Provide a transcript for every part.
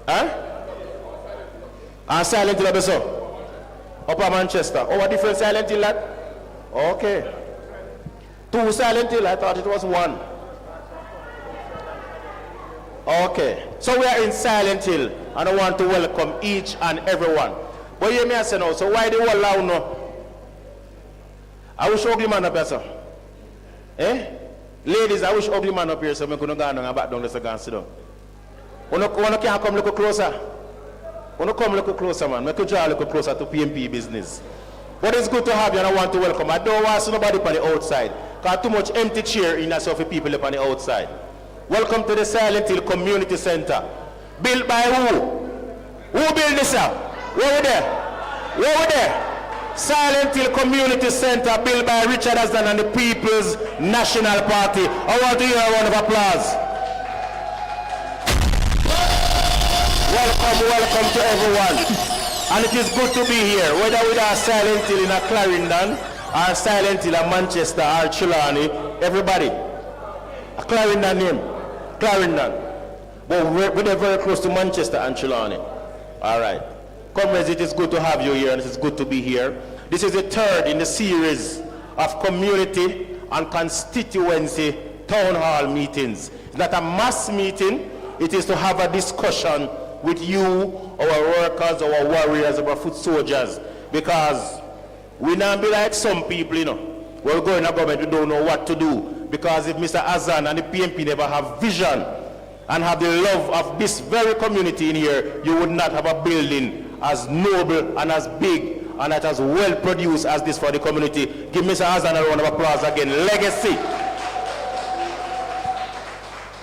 Huh? And Silent Hill also. Upper Manchester. Oh, what different Silent Hill, lad? Okay. 2 Silent Hill, I thought it was 1. Okay. So we are in Silent Hill, and I want to welcome each and everyone. But you may say no, so why the whole loud no? I wish ugly man up here, sir. Eh? Ladies, I wish ugly man up here so I could go and back down the sit down. When you can't come look closer. When you come look closer, man, I could draw a little closer to PMP business. But it's good to have you and I want to welcome. I don't want to see nobody on the outside. Because too much empty chair in us for people on the outside. Welcome to the Silent Hill Community Center. Built by who? Who built this up? Where were there? Where were there? Silent Hill Community Center built by Richard Aslan and the People's National Party. I want to hear a round of applause. Welcome to everyone. And it is good to be here, whether with our Silent Hill in a Clarendon, or Silent Hill in Manchester, or Trelawney, everybody. A Clarendon name, Clarendon. But we're very close to Manchester and Trelawney. All right. Comrades, it is good to have you here, and it is good to be here. This is the 3rd in the series of community and constituency town hall meetings. It's not a mass meeting, it is to have a discussion with you, our workers, our warriors, our foot soldiers, because we not be like some people, you know. We're going to government, we don't know what to do, because if Mr. Azan and the PMP never have vision and have the love of this very community in here, you would not have a building as noble and as big and as well produced as this for the community. Give Mr. Azan a round of applause again. Legacy.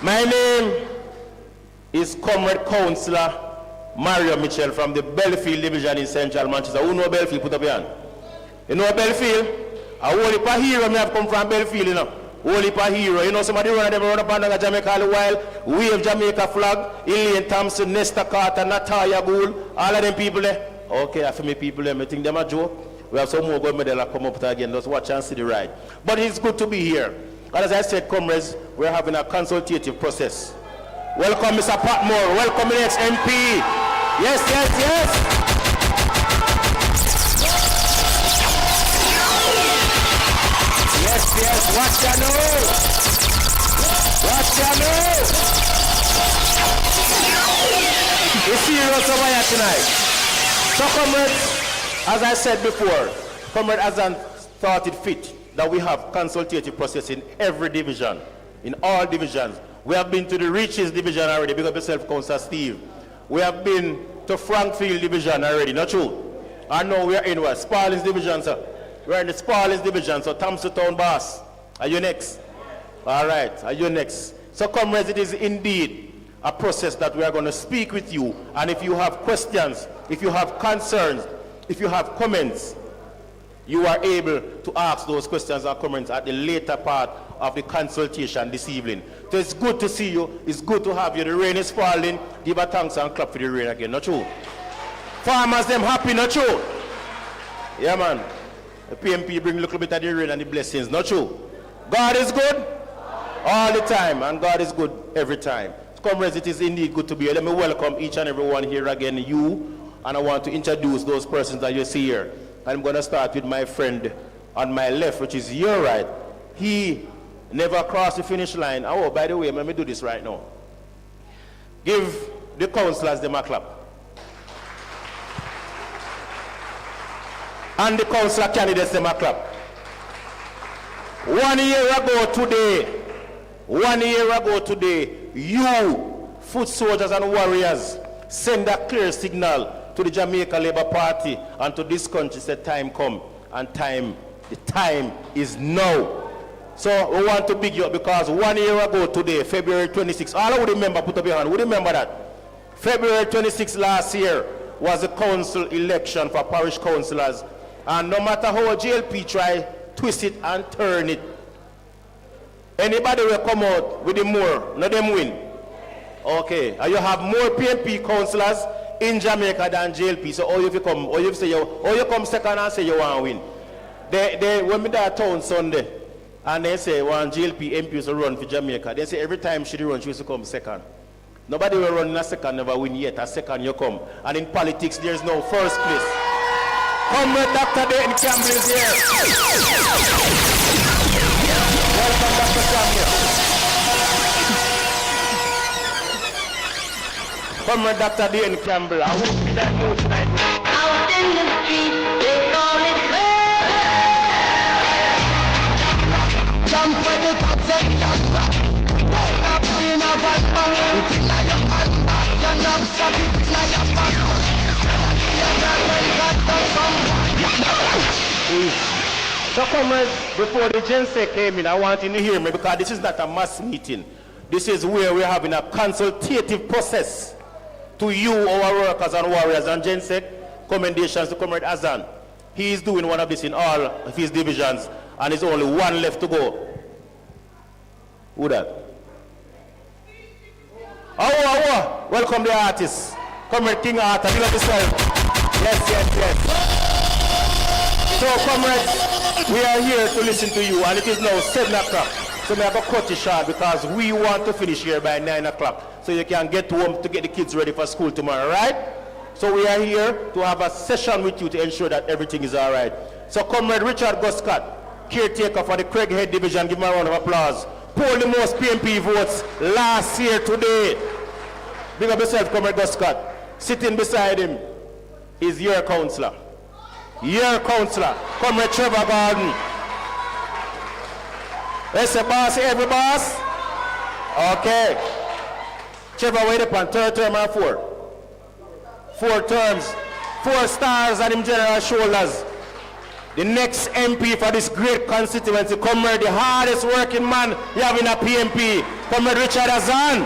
My name is Comrade Councillor Mario Mitchell from the Belfield Division in Central Manchester. Who know Belfield? Put up your hand. You know Belfield? A whole heap of hero may have come from Belfield, you know. Whole heap of hero. You know somebody run up and Jamaica all the while, wave Jamaica flag, Elaine Thompson, Nesta Carter, Natalia Gould, all of them people there. Okay, I feel me people there, I think them a joke. We have some more gold medal that come up again. Just watch and see the ride. But it's good to be here. And as I said, comrades, we're having a consultative process. Welcome, Mr. Patmore. Welcome, the next MP. Yes, yes, yes. Yes, yes. Watch ya know. Watch ya know. It's serious over here tonight. So, comrades, as I said before, Comrade Azan thought it fit that we have consultative process in every division, in all divisions. We have been to the Reaches division already, big up yourself, Councillor Steve. We have been to Frankfield division already, not true? And now we are in what? Sparlins division, sir. We are in the Sparlins division, so Thompson Town boss. Are you next? All right, are you next? So, comrades, it is indeed a process that we are going to speak with you. And if you have questions, if you have concerns, if you have comments, you are able to ask those questions and comments at the later part of the consultation this evening. So it's good to see you. It's good to have you. The rain is falling. Give a thanks and clap for the rain again. Not true? Farmers, them happy. Not true? Yeah, man. The PMP bring a little bit of the rain and the blessings. Not true? God is good all the time, and God is good every time. Comrades, it is indeed good to be here. Let me welcome each and everyone here again, you, and I want to introduce those persons that you see here. I'm going to start with my friend on my left, which is your right. He never crossed the finish line. Oh, by the way, let me do this right now. Give the councillors them a clap. And the councillor candidates them a clap. 1 year ago today, you, foot soldiers and warriors, send a clear signal to the Jamaica Labour Party and to this country, said time come, and the time is now. So we want to big you up because 1 year ago today, February 26, all I would remember, put up your hand, would remember that? February 26 last year was the council election for parish councillors, and no matter how JLP try, twist it and turn it, anybody will come out with the more, not them win. Okay, and you have more PMP councillors in Jamaica than JLP. So all you come second and say you want to win. They when me there town Sunday, and they say one JLP MP used to run for Jamaica. They say every time she run, she used to come second. Nobody will run in a second, never win yet. A second you come. And in politics, there is no first place. Comrade Dr. Dayton Campbell is here. Welcome, Dr. Campbell. Comrade Dr. Dayton Campbell. I hope you that know tonight. Out in the street, they call it murder. Jump for the top section. So comrades, before the Gensec came in, I want you to hear me because this is not a mass meeting. This is where we're having a consultative process to you, our workers and warriors, and Gensec. Commendations to Comrade Azan. He is doing one of this in all of his divisions, and there's only one left to go. Who that? Oh, welcome the artists. Comrade King Arthur, give up yourself. Yes. So comrades, we are here to listen to you, and it is now 7 o'clock. So we have to cut it short because we want to finish here by 9 o'clock so you can get home to get the kids ready for school tomorrow, right? So we are here to have a session with you to ensure that everything is all right. So Comrade Richard Guscott, caretaker for the Craighead Division, give him a round of applause. Polled the most PMP votes last year today. Big up yourself, Comrade Guscott. Sitting beside him is your counselor. Your counselor, Comrade Trevor Gordon. Let's say boss, every boss. Okay. Trevor, wait upon third term or 4? 4 terms. 4 stars on him general shoulders. The next MP for this great constituency, Comrade, the hardest working man you have in a PMP, Comrade Richard Azan.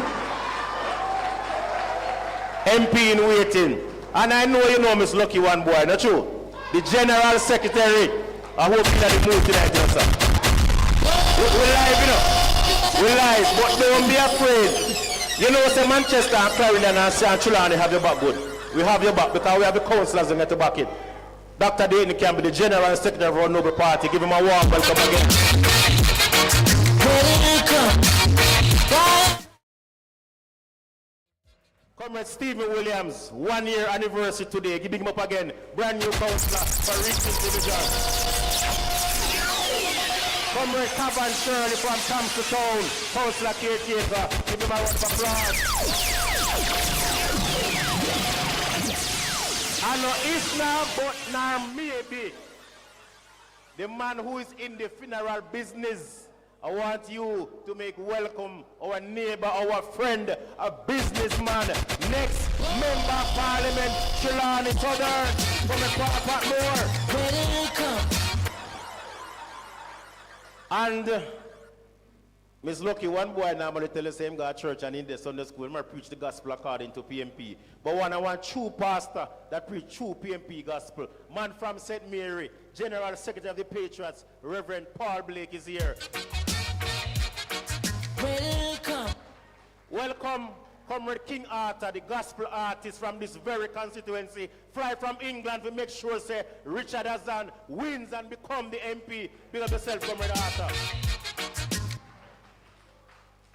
MP in waiting. And I know you know Miss Lucky One Boy, not true? The General Secretary. I hope you that the move tonight, sir. We're live, you know. We're live, but don't be afraid. You know, say Manchester and Clarendon and St. Trelawney have your back good. We have your back because we have the councillors that get to back it. Dr. Dayton Campbell, the General Secretary of our Noble Party. Give him a warm welcome again. Comrade Stephen Williams, 1 year anniversary today. Give him up again. Brand new councillor for Richmond Division. Comrade Cavan Shirley from Thompson Town, councillor caretaker. Give him a round of applause. I know it's now, but now maybe. The man who is in the funeral business. I want you to make welcome our neighbor, our friend, a businessman, next member of Parliament, Trelawney Southern, from a part more. And Miss Lucky, one boy normally tell the same God church and in the Sunday school, I preach the gospel according to PMP. But I want true pastor that preach true PMP gospel. Man from St. Mary, General Secretary of the Patriots, Reverend Paul Blake is here. Welcome, Comrade King Arthur, the gospel artist from this very constituency. Fly from England to make sure, say, Richard Azan wins and become the MP. Big up yourself, Comrade Arthur.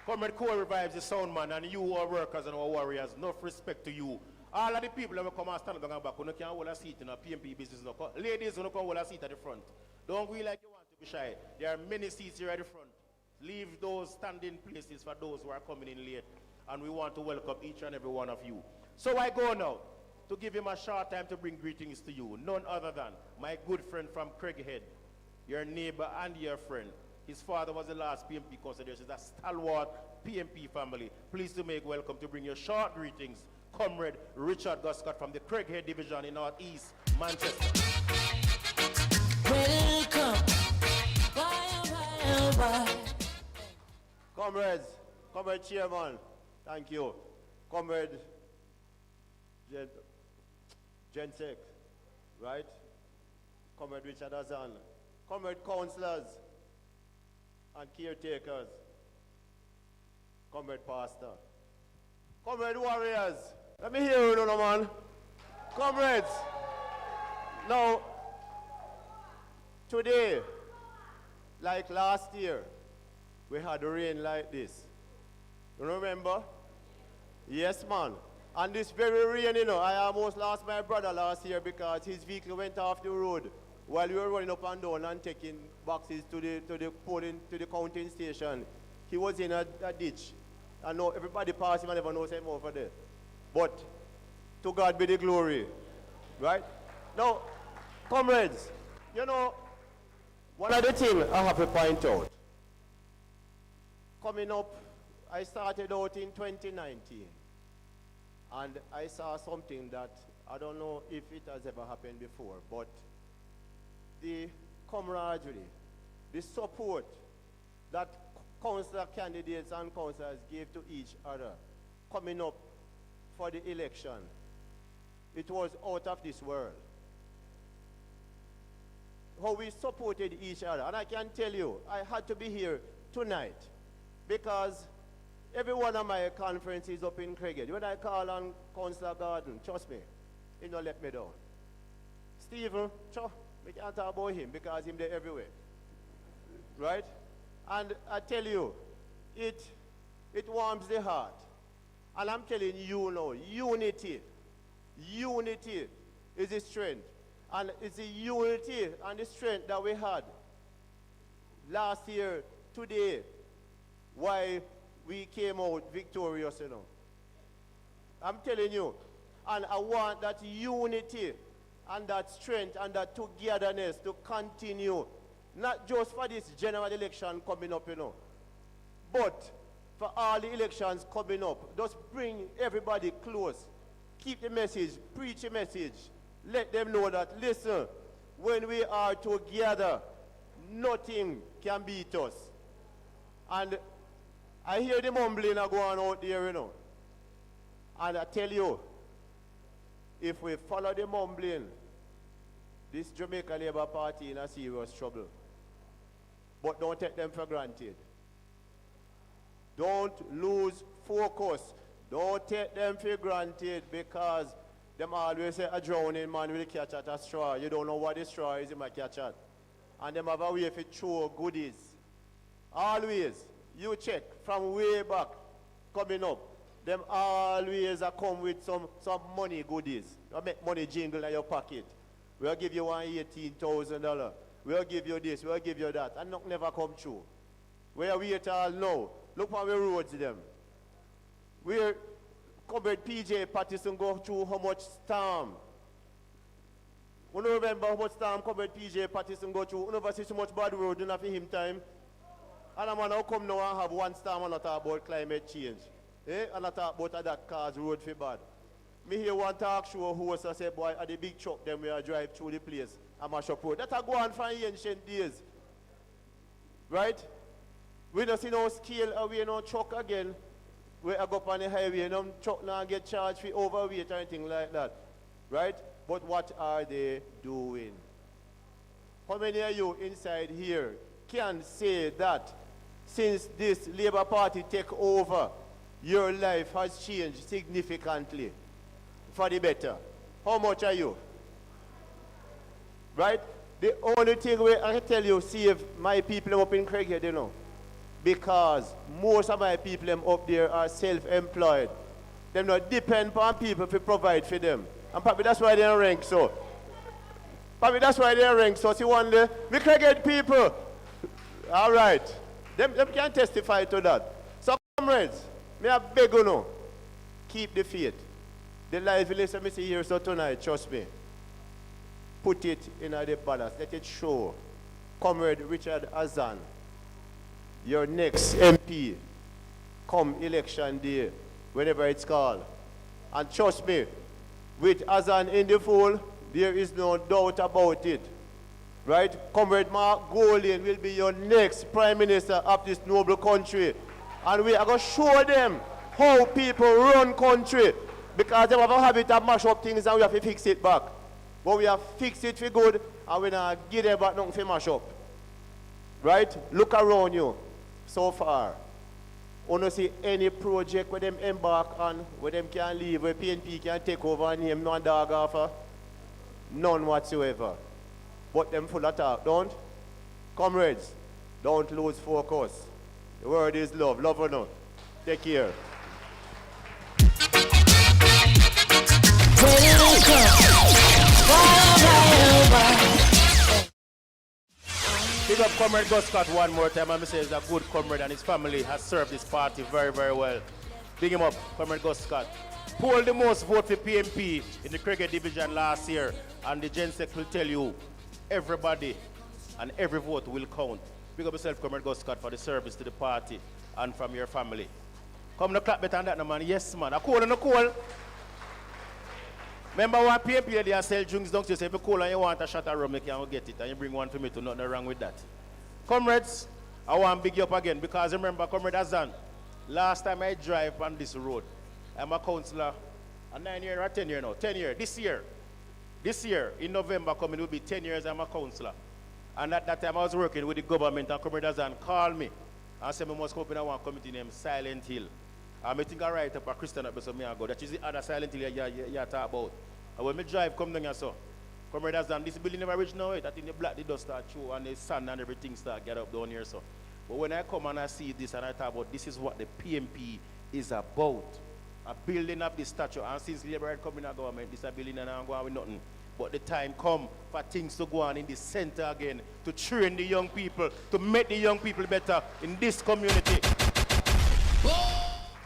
Comrade Corey Revives the sound man, and you, our workers and our warriors, enough respect to you. All of the people that will come and stand down back, who can't hold a seat in a PMP business. Ladies who can't hold a seat at the front. Don't be like you want to be shy. There are many seats here at the front. Leave those standing places for those who are coming in late. And we want to welcome each and every one of you. So I go now to give him a short time to bring greetings to you. None other than my good friend from Craighead, your neighbor and your friend. His father was the last PMP consideration. That's stalwart PMP family. Pleased to make welcome to bring your short greetings, Comrade Richard Guscott from the Craighead Division in North East Manchester. Welcome. Bye. Comrades, Comrade Chairman, thank you. Comrade Gensec, right? Comrade Richard Azan, Comrade Councillors and Caretakers, Comrade Pastor, Comrade Warriors, let me hear you, no man. Comrades, now, today, like last year, we had rain like this. You remember? Yes, man. And this very rain, you know, I almost lost my brother last year because his vehicle went off the road while we were running up and down and taking boxes to the counting station. He was in a ditch. I know everybody passed him and never knows him over there. But to God be the glory. Right? Now, comrades, you know, one of the things I have to point out, coming up, I started out in 2019, and I saw something that I don't know if it has ever happened before, but the camaraderie, the support that councillor candidates and councillors gave to each other coming up for the election, it was out of this world. How we supported each other. And I can tell you, I had to be here tonight because every one of my conferences up in Clarendon, when I call on Councillor Gordon, trust me, he don't let me down. Stephen, we can't talk about him because he's there everywhere. Right? And I tell you, it warms the heart. And I'm telling you now, unity is the strength. And it's the unity and the strength that we had last year, today, why we came out victorious, you know. I'm telling you. And I want that unity and that strength and that togetherness to continue, not just for this general election coming up, you know, but for all the elections coming up. Just bring everybody close. Keep the message, preach the message. Let them know that, listen, when we are together, nothing can beat us. And I hear the mumbling going out there, you know. And I tell you, if we follow the mumbling, this Jamaica Labour Party in a serious trouble. But don't take them for granted. Don't lose focus. Don't take them for granted because them always say a drowning man will catch at a straw. You don't know what the straw is, you might catch at. And them have a way to throw goodies. Always, you check from way back coming up. Them always come with some money goodies. You make money jingle in your pocket. We'll give you $18,000. We'll give you this, we'll give you that. And nothing never come true. Where we at all now. Look how we roads them. Where Comrade PJ Patterson go through how much storm. You don't remember how much storm Comrade PJ Patterson go through. You never see so much bad road enough for him time. And I'm now come now and have one storm and not talk about climate change. And not talk about that cars road for bad. Me hear one talk show host I say, boy, at the big truck them where I drive through the place and mash up road. That I go on from ancient days. Right? We don't see no scale away no truck again. We go up on the highway, no truck now get charged for overweight or anything like that. Right? But what are they doing? How many of you inside here can say that since this Labour Party take over, your life has changed significantly for the better? How much are you? Right? The only thing I can tell you, save my people up in Craighead, you know. Because most of my people up there are self-employed. They not depend on people to provide for them. And probably that's why they don't rank so. Probably that's why they don't rank so. See one day, we can get people. All right. Them can testify to that. So comrades, may I beg you now, keep the faith. The liveliness I see here so tonight, trust me. Put it in the balance. Let it show. Comrade Richard Azan, your next MP, come election day, whenever it's called. And trust me, with Azan in the fold, there is no doubt about it. Right? Comrade Mark Golding will be your next Prime Minister of this noble country. And we are going to show them how people run country. Because they have a habit of mash up things and we have to fix it back. But we have fixed it for good and we not give them back nothing to mash up. Right? Look around you. So far, you don't see any project where them embark on, where them can leave, where PNP can take over and name no dog offer? None whatsoever. But them full of talk, don't? Comrades, don't lose focus. The word is love. Love or not. Take care. big up Comrade Gus Scott one more time. I'm say he's a good comrade and his family has served this party very, very well. Big him up, Comrade Gus Scott. Polled the most vote for PMP in the cricket division last year, and the GenSec will tell you everybody and every vote will count. Big up yourself, Comrade Gus Scott, for the service to the party and from your family. Come no clap better than that, no, man. Yes, man. A cool and a cool. Remember one PMP they sell drinks down to you, say if you cool and you want a shot of rum, you can get it, and you bring one for me too, nothing wrong with that. Comrades, I want to big you up again because remember, Comrade Azan, last time I drive on this road, I'm a councillor, a 9 year or 10 year now, 10 year, this year, in November coming will be 10 years I'm a councillor. And at that time I was working with the government and Comrade Azan called me and said I must come up in one committee named Silent Hill. I think I write up a Christian episode, me and go. That is the other Silent Hill you talk about. And when I drive come down here, so, Comrade Azan, this building never reach now, I think the black, the dust start through and the sun and everything start get up down here, so. But when I come and I see this and I talk about this is what the PMP is about. A building up this statue, and since Labour had come in a government, this a building and I'm going with nothing. But the time come for things to go on in the center again, to train the young people, to make the young people better in this community.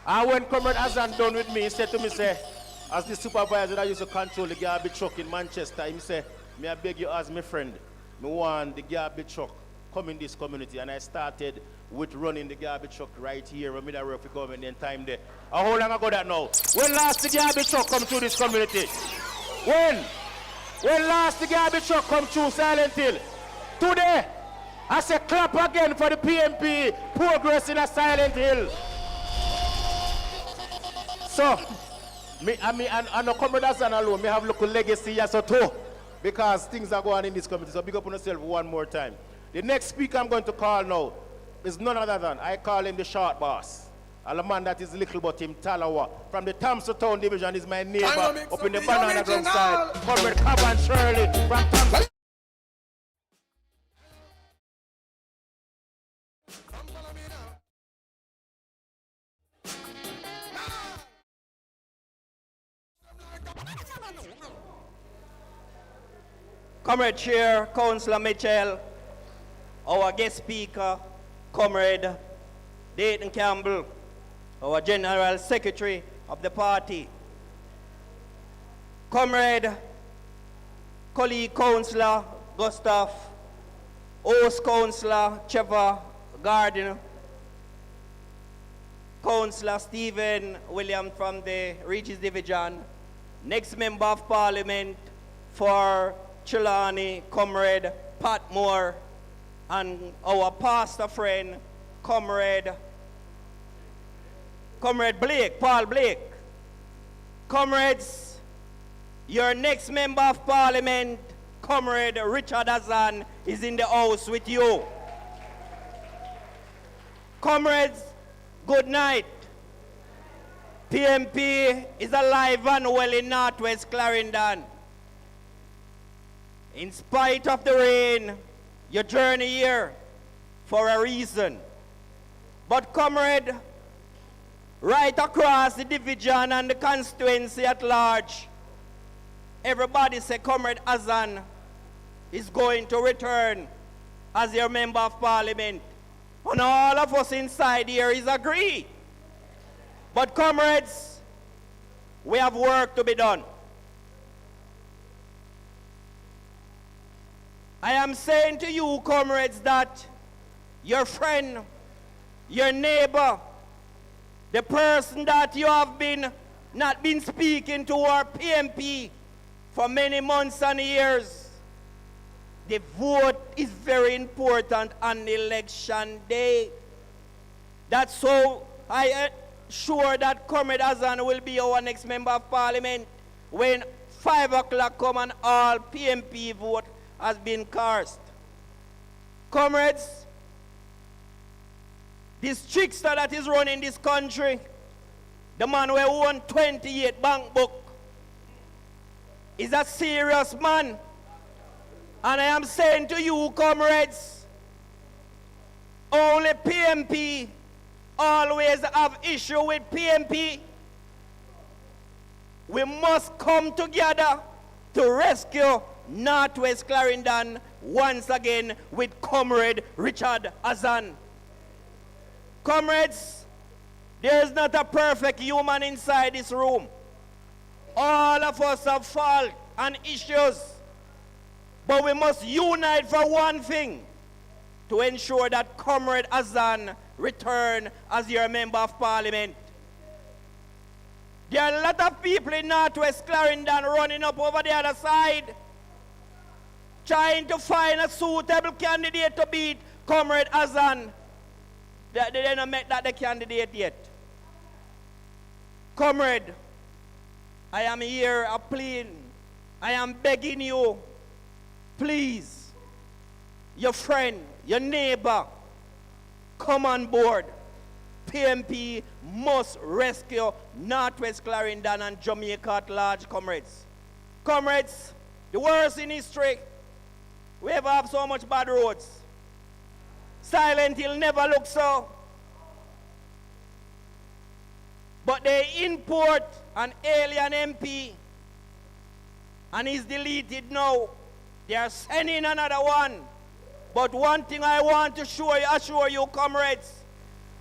And when Comrade Azan done with me, he said to me, say, as the supervisor that used to control the garbage truck in Manchester, he said, may I beg you as my friend, me want the garbage truck come in this community. And I started with running the garbage truck right here when I work for government in time there. And how long ago that now? When last the garbage truck come through this community? When last the garbage truck come through Silent Hill? Today, I say clap again for the PMP progress in a Silent Hill. So, and the Comrade Azan alone, me have local legacy as a too, because things are going on in this community. So big up on yourself one more time. The next speaker I'm going to call now is none other than, I call him the short boss. And the man that is little but him Talawa. From the Thompson Town division is my neighbor up in the Banana Ground side. Comrade Caban Shirley from Thompson. Comrade Chair, Councillor Mitchell, our guest speaker, Comrade Dayton Campbell, our General Secretary of the party, Comrade, colleague Councillor Gustav, host Councillor Trevor Gardner, Councillor Stephen William from the Regis Division, next Member of Parliament for Trelawney, Comrade Pat Moore, and our pastor friend, Comrade Blake, Paul Blake. Comrades, your next Member of Parliament, Comrade Richard Azan, is in the house with you. Comrades, good night. PMP is alive and well in Northwest Clarendon. In spite of the rain, you journey here for a reason. But comrade, right across the division and the constituency at large, everybody say Comrade Azan is going to return as your Member of Parliament. And all of us inside here is agree. But comrades, we have work to be done. I am saying to you, comrades, that your friend, your neighbor, the person that you have not been speaking to, our PMP, for many months and years, the vote is very important on election day. That's so I sure that Comrade Azan will be our next Member of Parliament when 5 o'clock come and all PMP vote has been cast. Comrades, this trickster that is running this country, the man who won 28 bank book, is a serious man. And I am saying to you, comrades, only PMP always have issue with PMP. We must come together to rescue Northwest Clarendon once again with Comrade Richard Azan. Comrades, there is not a perfect human inside this room. All of us have fault and issues, but we must unite for one thing, to ensure that Comrade Azan return as your member of parliament. There are a lot of people in Northwest Clarendon running up over the other side, trying to find a suitable candidate to beat Comrade Azan. They don't make that the candidate yet. Comrade, I am here appealing. I am begging you, please, your friend, your neighbor, come on board. PMP must rescue Northwest Clarendon and Jamaica at large, comrades. Comrades, the worst in history, we ever have so much bad roads. Silent Hill never looked so. But they import an alien MP, and he's deleted now. They are sending another one. But one thing I want to assure you, comrades,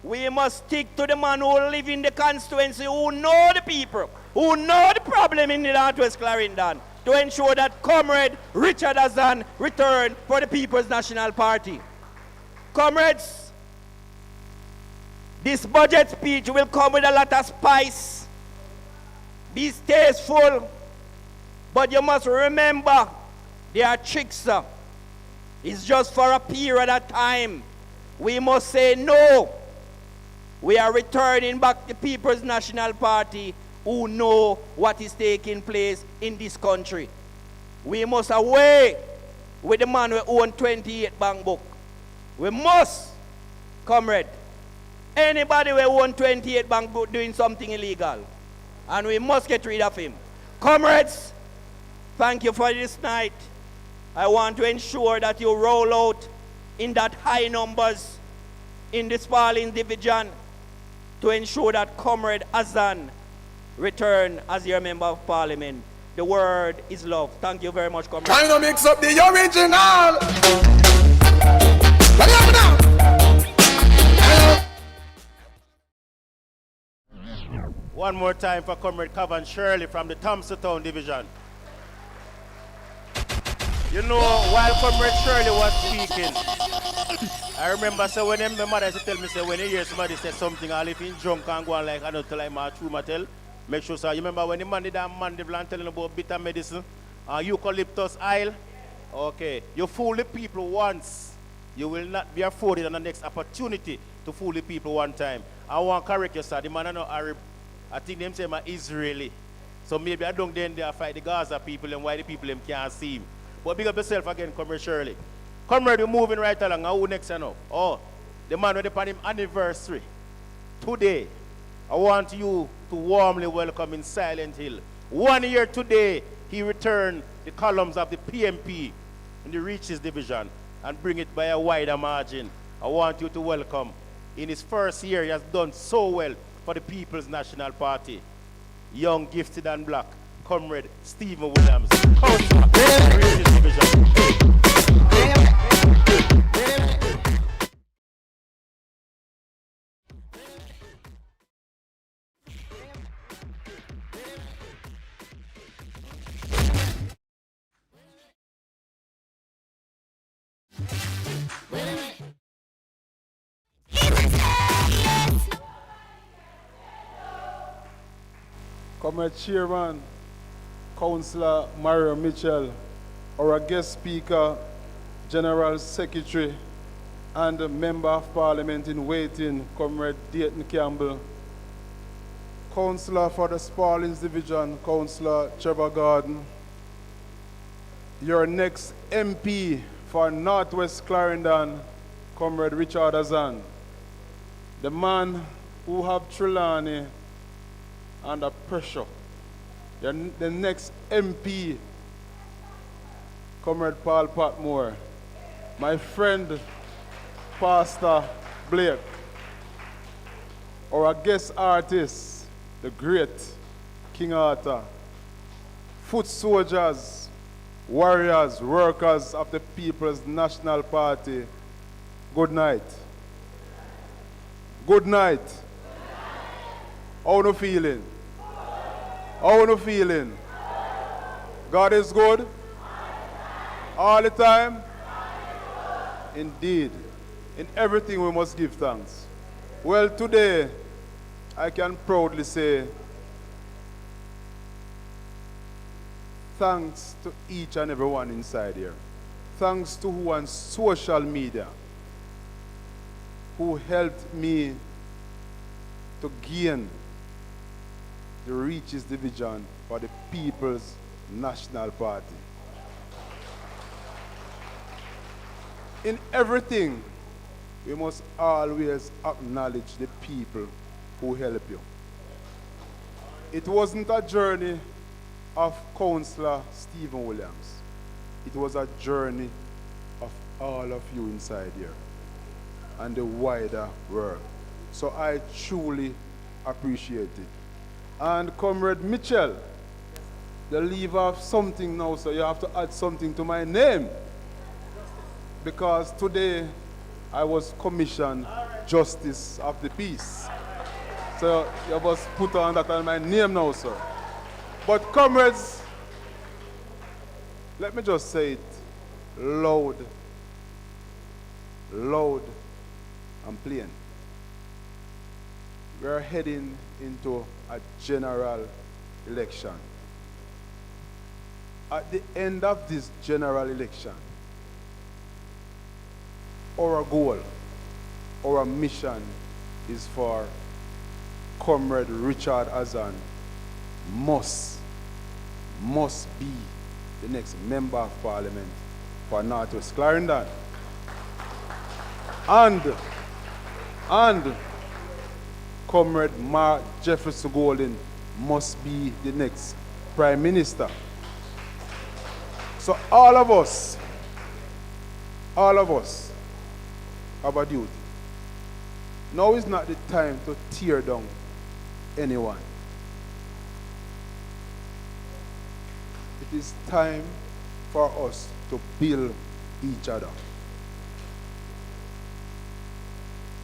we must stick to the man who live in the constituency, who know the people, who know the problem in the Northwest Clarendon, to ensure that Comrade Richard Azan return for the People's National Party. Comrades, this budget speech will come with a lot of spice. Be tasteful, but you must remember there are tricks. It's just for a period of time. We must say no. We are returning back to People's National Party who know what is taking place in this country. We must away with the man who own 28 bank book. We must, comrade, anybody who own 28 bank book doing something illegal. And we must get rid of him. Comrades, thank you for this night. I want to ensure that you roll out in that high numbers in this Spalding division to ensure that Comrade Azan return as your member of parliament. The word is love. Thank you very much, comrade. Trying to mix up the original. What happened now? One more time for Comrade Cavan Shirley from the Thompson Town division. You know, while Comrade Shirley was speaking, I remember so when my mother used to tell me, say, when you hear somebody say something, or if you're drunk and go on like, I don't tell like my true tell, make sure, sir. You remember when the man did that mandibula telling about bitter medicine, eucalyptus oil? Okay, you fool the people once, you will not be afforded on the next opportunity to fool the people one time. I want to correct you, sir. The man is not Arab. I think them say I'm Israeli. So maybe I don't then there fight the Gaza people and why the people them can't see him. But big up yourself again, Comrade Shirley. Comrade, we're moving right along. Who next now? Oh, the man with the anniversary. Today, I want you to warmly welcome in Silent Hill. 1 year today, he returned the columns of the PMP in the Reaches division and bring it by a wider margin. I want you to welcome. In his first year, he has done so well for the People's National Party. Young, gifted and black, Comrade Stephen Williams, Councillor, Reaches division. Comrade Chairman, Councillor Mario Mitchell, our guest speaker, General Secretary, and Member of Parliament in waiting, Comrade Dayton Campbell, Councillor for the Spalding Division, Councillor Trevor Gordon, your next MP for Northwest Clarendon, Comrade Richard Azan, the man who have Trelawney under pressure. The next MP, Comrade Paul Patmore, my friend, Pastor Blake, our guest artist, the great King Arthur, foot soldiers, warriors, workers of the People's National Party, good night. Good night. How no feeling? How no feeling? God is good? All the time? Indeed. In everything we must give thanks. Well, today, I can proudly say, thanks to each and every one inside here. Thanks to who on social media who helped me to gain the Reaches Division for the People's National Party. In everything, we must always acknowledge the people who help you. It wasn't a journey of Councillor Stephen Williams. It was a journey of all of you inside here and the wider world. So I truly appreciate it. And Comrade Mitchell, you leave off something now, so you have to add something to my name. Because today I was commissioned Justice of the Peace. So you must put on that on my name now, sir. But comrades, let me just say it loud, loud and plain. We are heading into a general election. At the end of this general election, our goal, our mission is for Comrade Richard Azan must be the next Member of Parliament for Northwest Clarendon. And Comrade Mark Jefferson Golden must be the next Prime Minister. So all of us have a duty. Now is not the time to tear down anyone. It is time for us to build each other.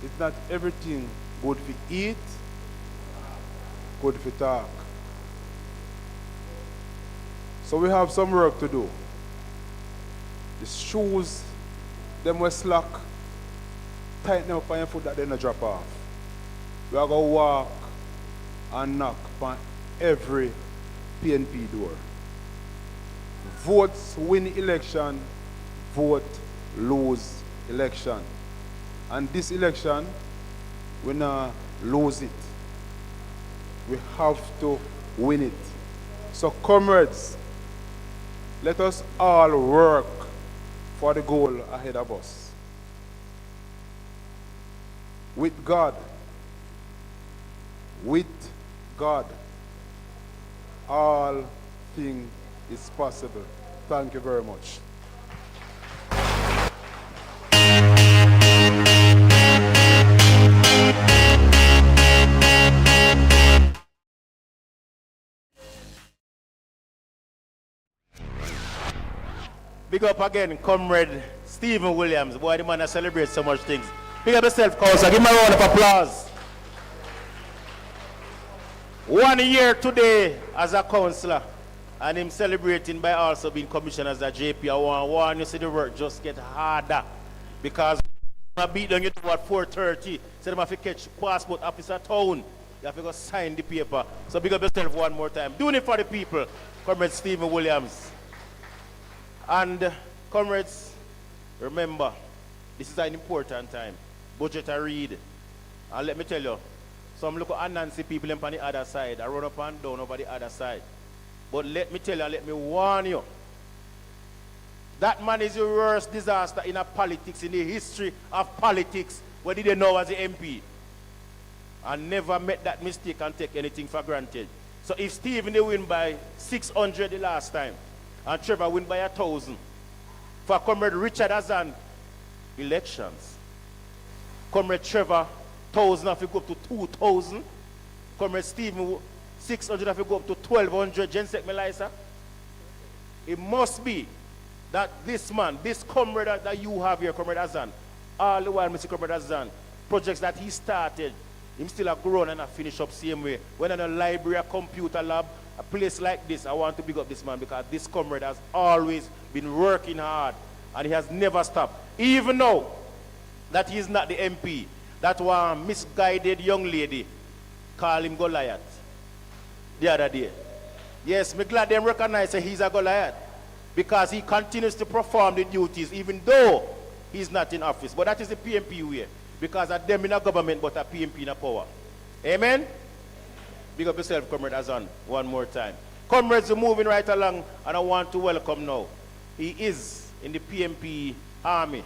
It's not everything good for eat, good for talk. So we have some work to do. The shoes, them were slack, tighten up on your foot that they not drop off. We are going to walk and knock on every PNP door. Votes win election, vote lose election. And this election, we not lose it. We have to win it. So comrades, let us all work for the goal ahead of us. With God, all things is possible. Thank you very much. Big up again, Comrade Stephen Williams. Boy, the man that celebrates so much things. Big up yourself, Councillor. Give him a round of applause. 1 year today as a councillor, and him celebrating by also being commissioned as a JP. I want to warn you, see the work just get harder. Because I beat down you to what, 4:30. So they have to catch passport officer town. You have to go sign the paper. So big up yourself one more time. Doing it for the people, Comrade Stephen Williams. And comrades, remember, this is an important time. Budget I read. And let me tell you, some look at Nancy people on the other side. I run up and down over the other side. But let me tell you, let me warn you. That man is the worst disaster in politics, in the history of politics. What did they know as the MP? I never made that mistake and take anything for granted. So if Stephen they win by 600 the last time, and Trevor win by 1,000. For Comrade Richard Azan, elections. Comrade Trevor, 1,000 if you go up to 2,000. Comrade Stephen, 600 if you go up to 1,200. Jensek Melissa. it must be that this man, this comrade that you have here, Comrade Azan, all the while, Mr. Comrade Azan, projects that he started, him still a grown and a finish up same way. When in a library, a computer lab, a place like this, I want to big up this man because this comrade has always been working hard and he has never stopped. Even though that he is not the MP, that one misguided young lady called him Goliath the other day. Yes, me glad them recognize that he's a Goliath because he continues to perform the duties even though he's not in office. But that is the PMP way because of them in a government but a PMP in a power. Amen? Big up yourself, Comrade Azan, one more time. Comrades are moving right along and I want to welcome now. He is in the PMP army,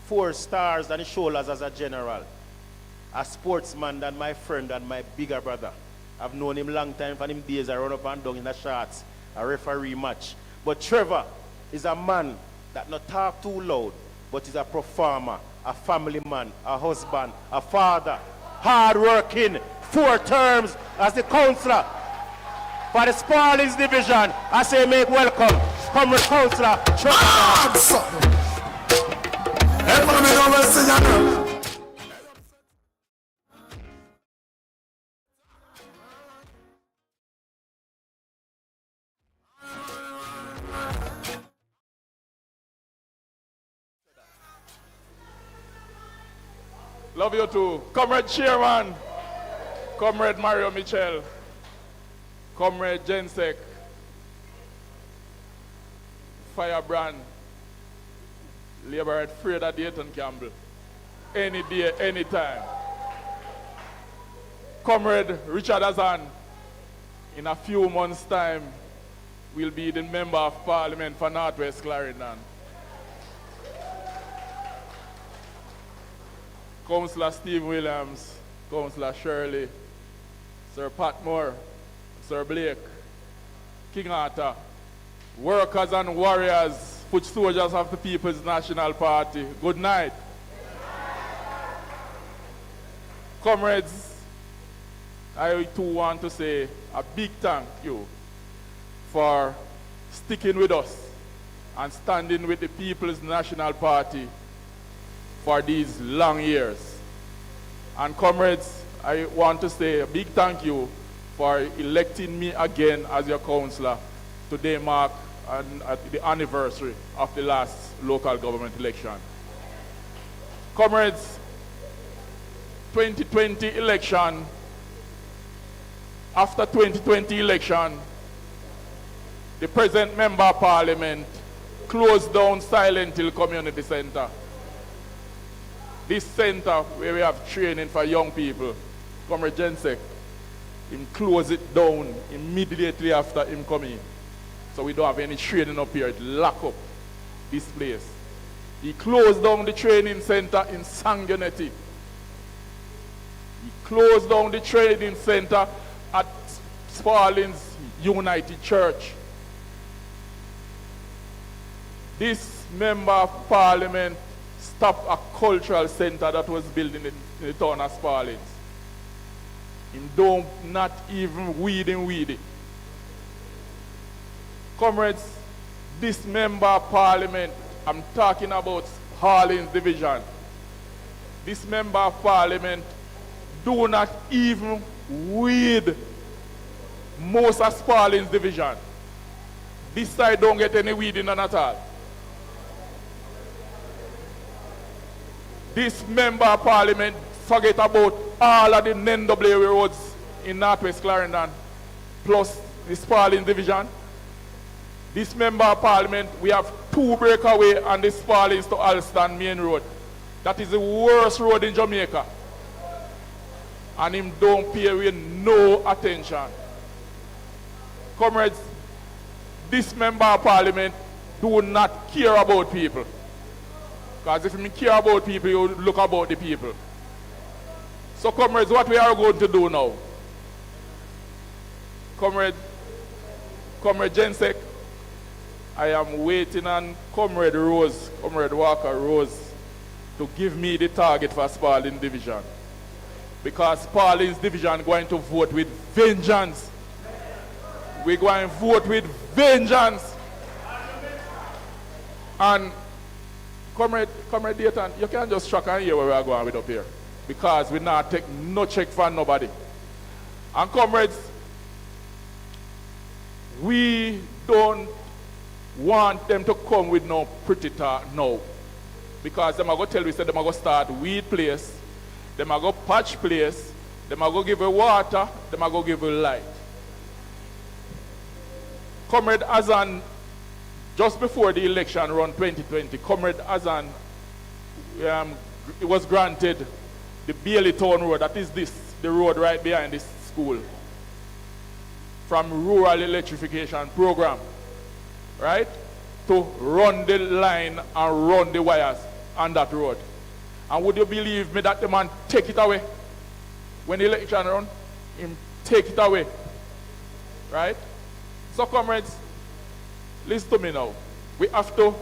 4 stars on his shoulders as a general, a sportsman and my friend and my bigger brother. I've known him long time from him days I run up and down in the shots, a referee match. But Trevor is a man that not talk too loud, but is a performer, a family man, a husband, a father, hard working, 4 terms as the councillor for the Sparlings division. I say make welcome, Comrade Councillor Trevor. Love you too. Comrade Chairman, Comrade Mario Michel, Comrade Jensek, Firebrand, Labour at Fred at Dayton Campbell. Any day, any time. Comrade Richard Azan, in a few months' time, will be the Member of Parliament for Northwest Clarendon. Councillor Steve Williams, Councillor Shirley, Sir Pat Moore, Sir Blake, King Arthur, workers and warriors, foot soldiers of the People's National Party, good night. Comrades, I too want to say a big thank you for sticking with us and standing with the People's National Party for these long years. And comrades, I want to say a big thank you for electing me again as your councillor. Today mark the anniversary of the last local government election. Comrades, 2020 election, after 2020 election, the present Member of Parliament closed down Silent Hill Community Center. This center where we have training for young people, Comrade Jensek, him close it down immediately after him coming. So we don't have any training up here, it lock up this place. He closed down the training center in Sanguinetti. He closed down the training center at Sparlings United Church. This Member of Parliament stopped a cultural center that was built in the town of Sparlings. Him don't not even weed it. Comrades, this Member of Parliament, I'm talking about Harlins Division. This Member of Parliament do not even weed most of Sparlings Division. This side don't get any weeding at all. This Member of Parliament forget about all of the NWA roads in Northwest Clarendon, plus the Sparling Division. This Member of Parliament, we have 2 breakaway on the Sparlings to Alston Main Road. That is the worst road in Jamaica. And him don't pay with no attention. Comrades, this Member of Parliament do not care about people. Because if you care about people, you look about the people. So comrades, what we are going to do now? Comrade Jensek, I am waiting on Comrade Walker Rose, to give me the target for Sparling Division. Because Sparling's Division going to vote with vengeance. We're going to vote with vengeance. And Comrade Dayton, you can't just track and hear where we are going with up here. Because we not take no check from nobody. And comrades, we don't want them to come with no pretty talk now. Because them are going to tell we, them are going to start weed place, them are going to patch place, them are going to give you water, them are going to give you light. Comrade Azan, just before the election run 2020, Comrade Azan it was granted the Bailey Town Road, that is this, the road right behind this school, from rural electrification program, right, to run the line and run the wires on that road. And would you believe me that the man take it away? When the election run, him take it away, right? So comrades, listen to me now. We have to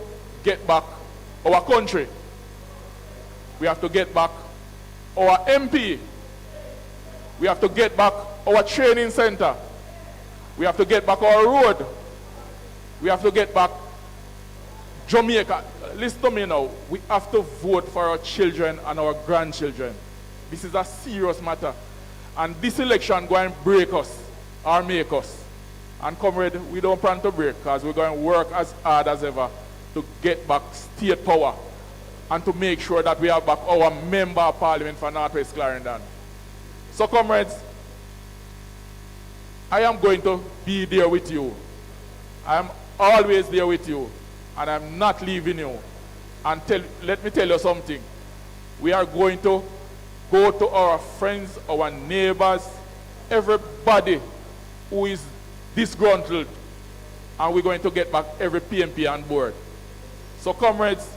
get back our country. We have to get back our MP. We have to get back our training center. We have to get back our road. We have to get back Jamaica. Listen to me now. We have to vote for our children and our grandchildren. This is a serious matter. And this election going to break us or make us. And comrade, we don't plan to break because we're going to work as hard as ever to get back state power and to make sure that we have back our member of parliament for Northwest Clarendon. So comrades, I am going to be there with you. I am always there with you. And I'm not leaving you. And let me tell you something. We are going to go to our friends, our neighbors, everybody who is disgruntled, and we're going to get back every PMP on board. So comrades,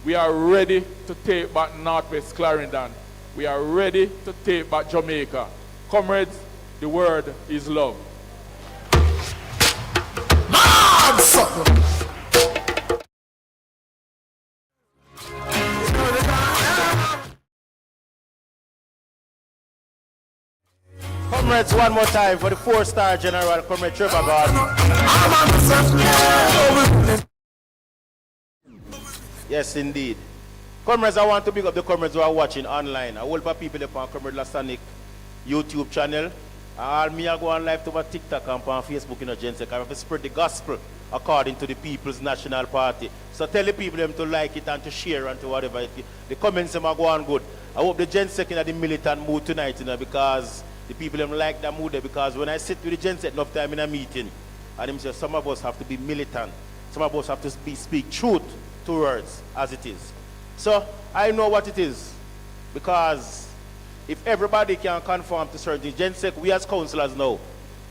we are ready to take back Northwest Clarendon. We are ready to take back Jamaica. Comrades, the word is love. Comrades, one more time for the 4-star General, Comrade Trevor Gordon. Yes, indeed. Comrades, I want to big up the comrades who are watching online. I will put people up on Comrade Lasanic YouTube channel. And me I go on live over TikTok and on Facebook in a Gensec. I have to spread the gospel according to the People's National Party. So tell the people them to like it and to share and to whatever. The comments them are going good. I hope the Gensec in the militant mood tonight, you know, because the people them like that mood there, because when I sit with the Gensec enough time in a meeting, and them say some of us have to be militant, some of us have to speak truth to words as it is. So I know what it is, because if everybody can conform to certain Gensec, we as councillors know,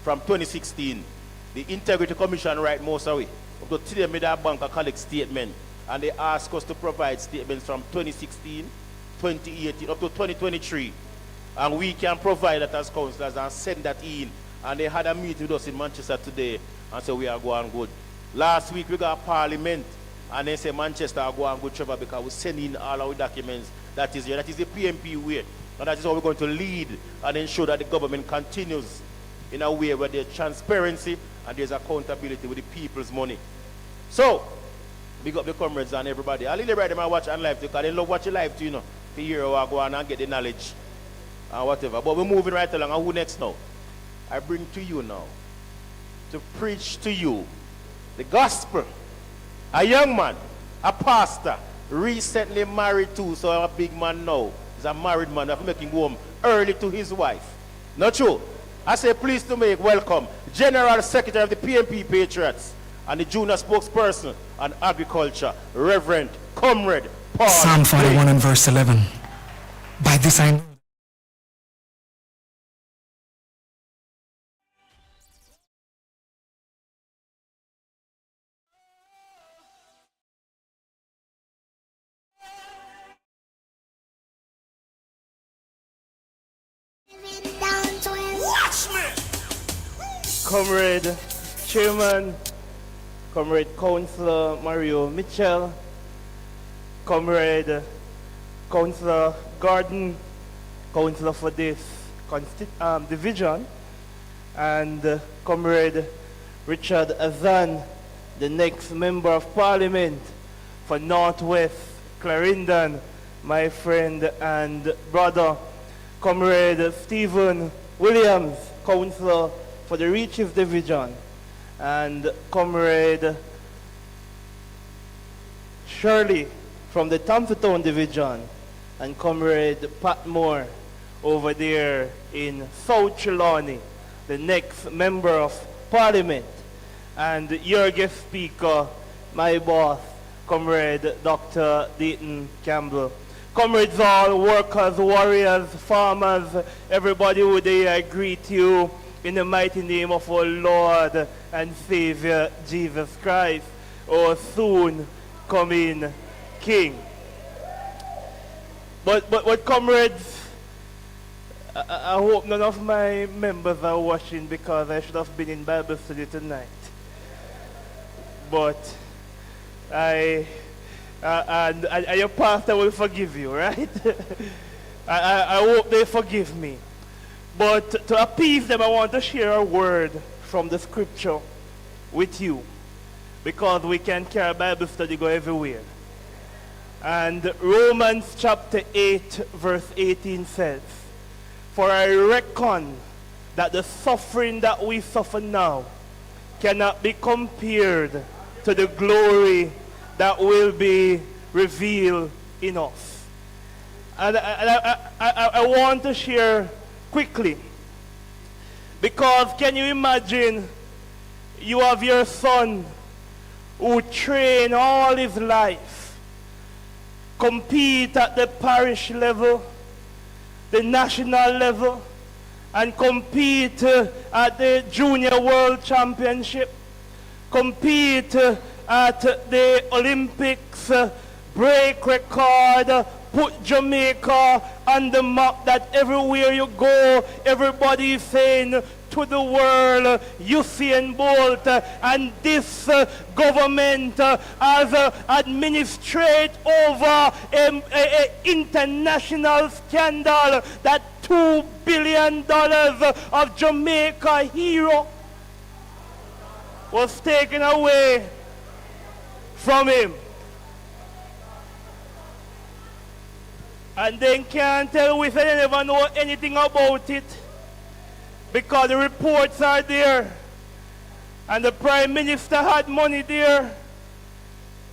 from 2016, the Integrity Commission right most away. Up to today, made a bank a collect statement, and they ask us to provide statements from 2016, 2018, up to 2023. And we can provide that as councillors and send that in. And they had a meeting with us in Manchester today and said we are going good. Last week we got Parliament and they say Manchester are going good, Trevor, because we send in all our documents. That is here. That is the PMP way. And that is how we're going to lead and ensure that the government continues in a way where there's transparency and there's accountability with the people's money. So, big up the comrades and everybody. I'll leave them and watch on live too, because they love watching live too, you know, to hear how I go on and get the knowledge and whatever. But we're moving right along. And who next now? I bring to you now to preach to you the gospel. A young man, a pastor, recently married too, so I'm a big man now. He's a married man that's making home early to his wife. Not true? I say pleased to make welcome General Secretary of the PMP Patriots and the junior spokesperson on agriculture, Reverend Comrade Paul. Psalm 41 and verse 11. By this I know. Comrade Chairman, Comrade Councillor Mario Mitchell, Comrade Councillor Gordon, Councillor for this division, and Comrade Richard Azan, the next Member of Parliament for Northwest Clarendon, my friend and brother, Comrade Stephen Williams, Councillor for the Reaches Division, and Comrade Shirley from the Thompson Division, and Comrade Pat Moore over there in South Trelawney, the next Member of Parliament, and your guest speaker, my boss, Comrade Dr. Dayton Campbell. Comrades all, workers, warriors, farmers, everybody who there, I greet you in the mighty name of our Lord and Savior Jesus Christ, our soon coming King. But comrades, I hope none of my members are watching because I should have been in Bible study tonight. But and your pastor will forgive you, right? I hope they forgive me. But to appease them, I want to share a word from the scripture with you, because we can carry Bible study go everywhere. And Romans chapter 8 verse 18 says, "For I reckon that the suffering that we suffer now cannot be compared to the glory that will be revealed in us." And I want to share quickly, because can you imagine you have your son who trained all his life, compete at the parish level, the national level, and compete at the Junior World Championship, compete at the Olympics, break record, put Jamaica on the map that everywhere you go, everybody is saying to the world, Usain Bolt, and this government has administered over an international scandal that $2 billion of Jamaica hero was taken away from him. And then can't tell if they never know anything about it, because the reports are there, and the Prime Minister had money there,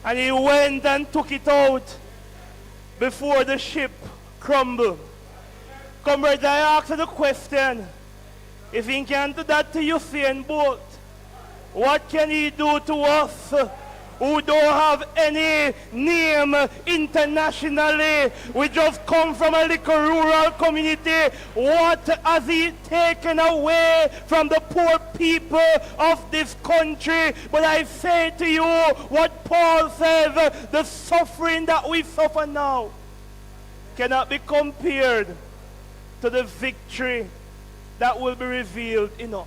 and he went and took it out before the ship crumbled. Comrades, I ask the question, if he can do that to Usain Bolt, what can he do to us who don't have any name internationally? We just come from a little rural community. What has he taken away from the poor people of this country? But I say to you what Paul says, the suffering that we suffer now cannot be compared to the victory that will be revealed in us.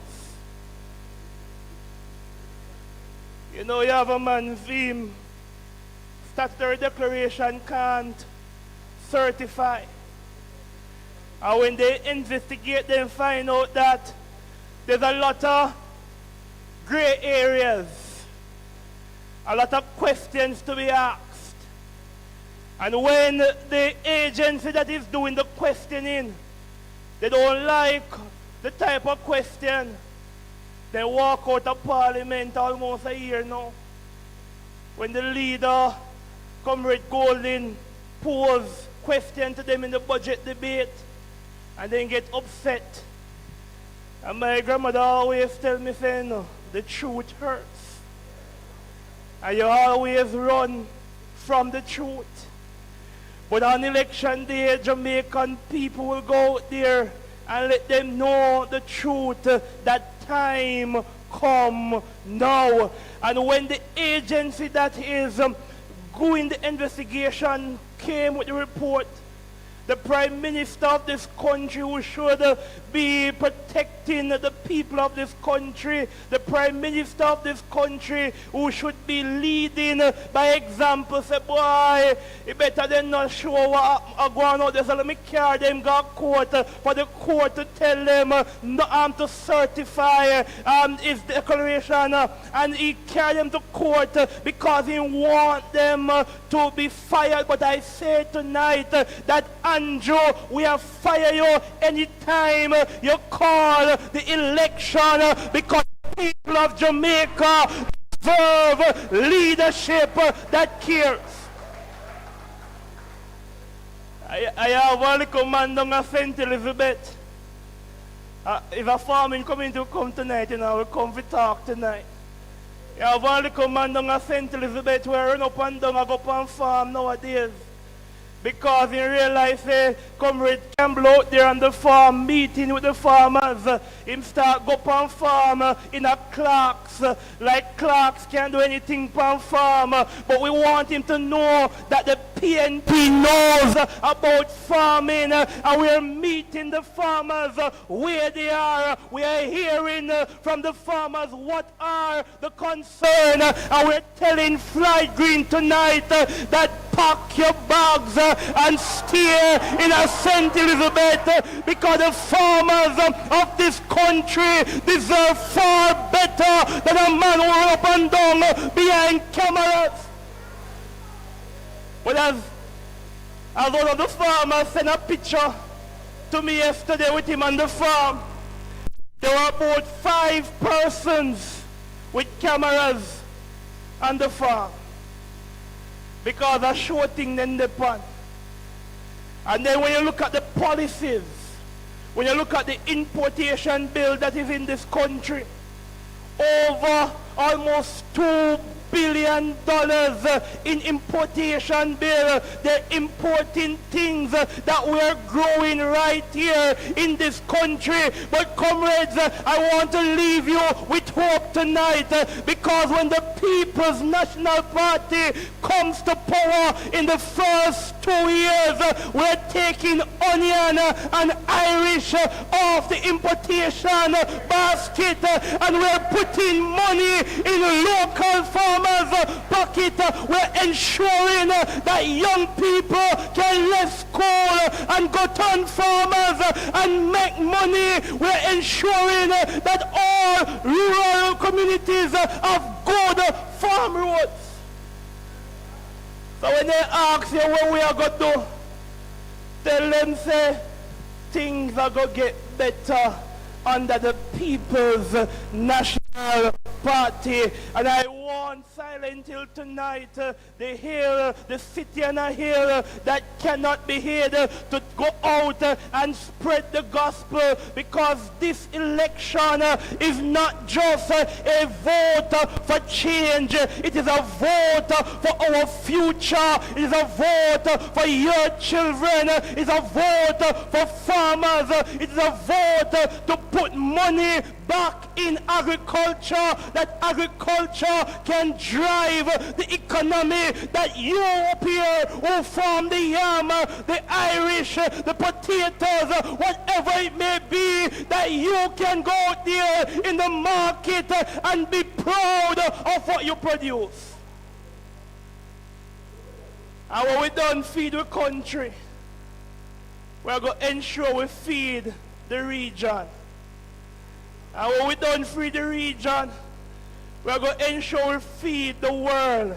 You know, you have a man theme, statutory declaration can't certify. And when they investigate, they find out that there's a lot of gray areas, a lot of questions to be asked. And when the agency that is doing the questioning, they don't like the type of question, they walk out of Parliament almost a year now. When the leader, Comrade Golding, pose question to them in the budget debate, and then get upset. And my grandmother always tell me, saying, no, the truth hurts. And you always run from the truth. But on election day, Jamaican people will go out there and let them know the truth, that time come now. And when the agency that is doing the investigation came with the report, the Prime Minister of this country who should be protecting the people of this country, the Prime Minister of this country who should be leading by example. Say, boy, you better than not show what are going on there. So let me carry them go court for the court to tell them to certify his declaration, and he carry them to court because he want them to be fired. But I say tonight that Andrew, we have fire you anytime you call the election, because the people of Jamaica deserve leadership that cares. I have a little man down at St. Elizabeth. If a farming community will come tonight, we'll come to talk tonight. I have a little man down at St. Elizabeth where I run up and down and go up and farm nowadays. Because in real life, Comrade Campbell out there on the farm meeting with the farmers. Him start go on farm in a clerks. Like clerks can't do anything on farm. But we want him to know that the PNP knows about farming. And we're meeting the farmers where they are. We are hearing from the farmers what are the concern. And we're telling Fly Green tonight that pack your bags and steer in a St. Elizabeth, because the farmers of this country deserve far better than a man who run up and down behind cameras. But as one of the farmers sent a picture to me yesterday with him on the farm, there were about 5 persons with cameras on the farm, because a shooting then the pan. And then when you look at the policies, when you look at the importation bill that is in this country, over almost $2 billion in importation bill. They're importing things that we're growing right here in this country. But comrades, I want to leave you with hope tonight, because when the People's National Party comes to power in the first 2 years, we're taking onion and Irish off the importation basket, and we're putting money in local farmers' pocket. We're ensuring that young people can left school and go turn farmers and make money. We're ensuring that all rural communities have good farm roads. So when they ask you what we are going to do, tell them, say, things are going to get better under the People's National Party. And I want Silent Hill tonight, the hill, the city and a hill that cannot be hid, to go out and spread the gospel, because this election is not just a vote for change. It is a vote for our future. It is a vote for your children. It is a vote for farmers. It is a vote to put money back in agriculture, that agriculture can drive the economy, that you up here who farm the yam, the Irish, the potatoes, whatever it may be, that you can go out there in the market and be proud of what you produce. And when we don't feed the country, we're going to ensure we feed the region. And when we don't feed the region, we're going to ensure we feed the world.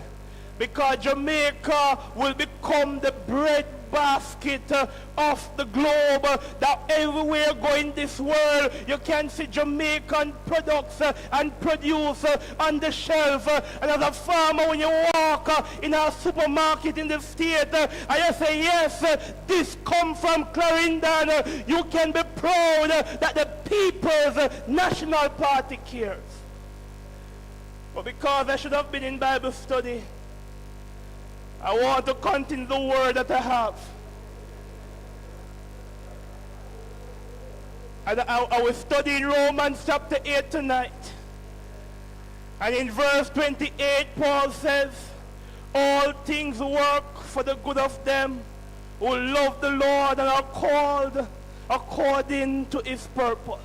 Because Jamaica will become the bread basket of the globe, that everywhere going this world, you can see Jamaican products and produce on the shelf. And as a farmer, when you walk in a supermarket in the state, and you say, yes, this come from Clarendon, you can be proud that the People's National Party cares. But because I should have been in Bible study, I want to continue the word that I have. And I will study in Romans chapter 8 tonight. And in verse 28, Paul says, all things work for the good of them who love the Lord and are called according to his purpose.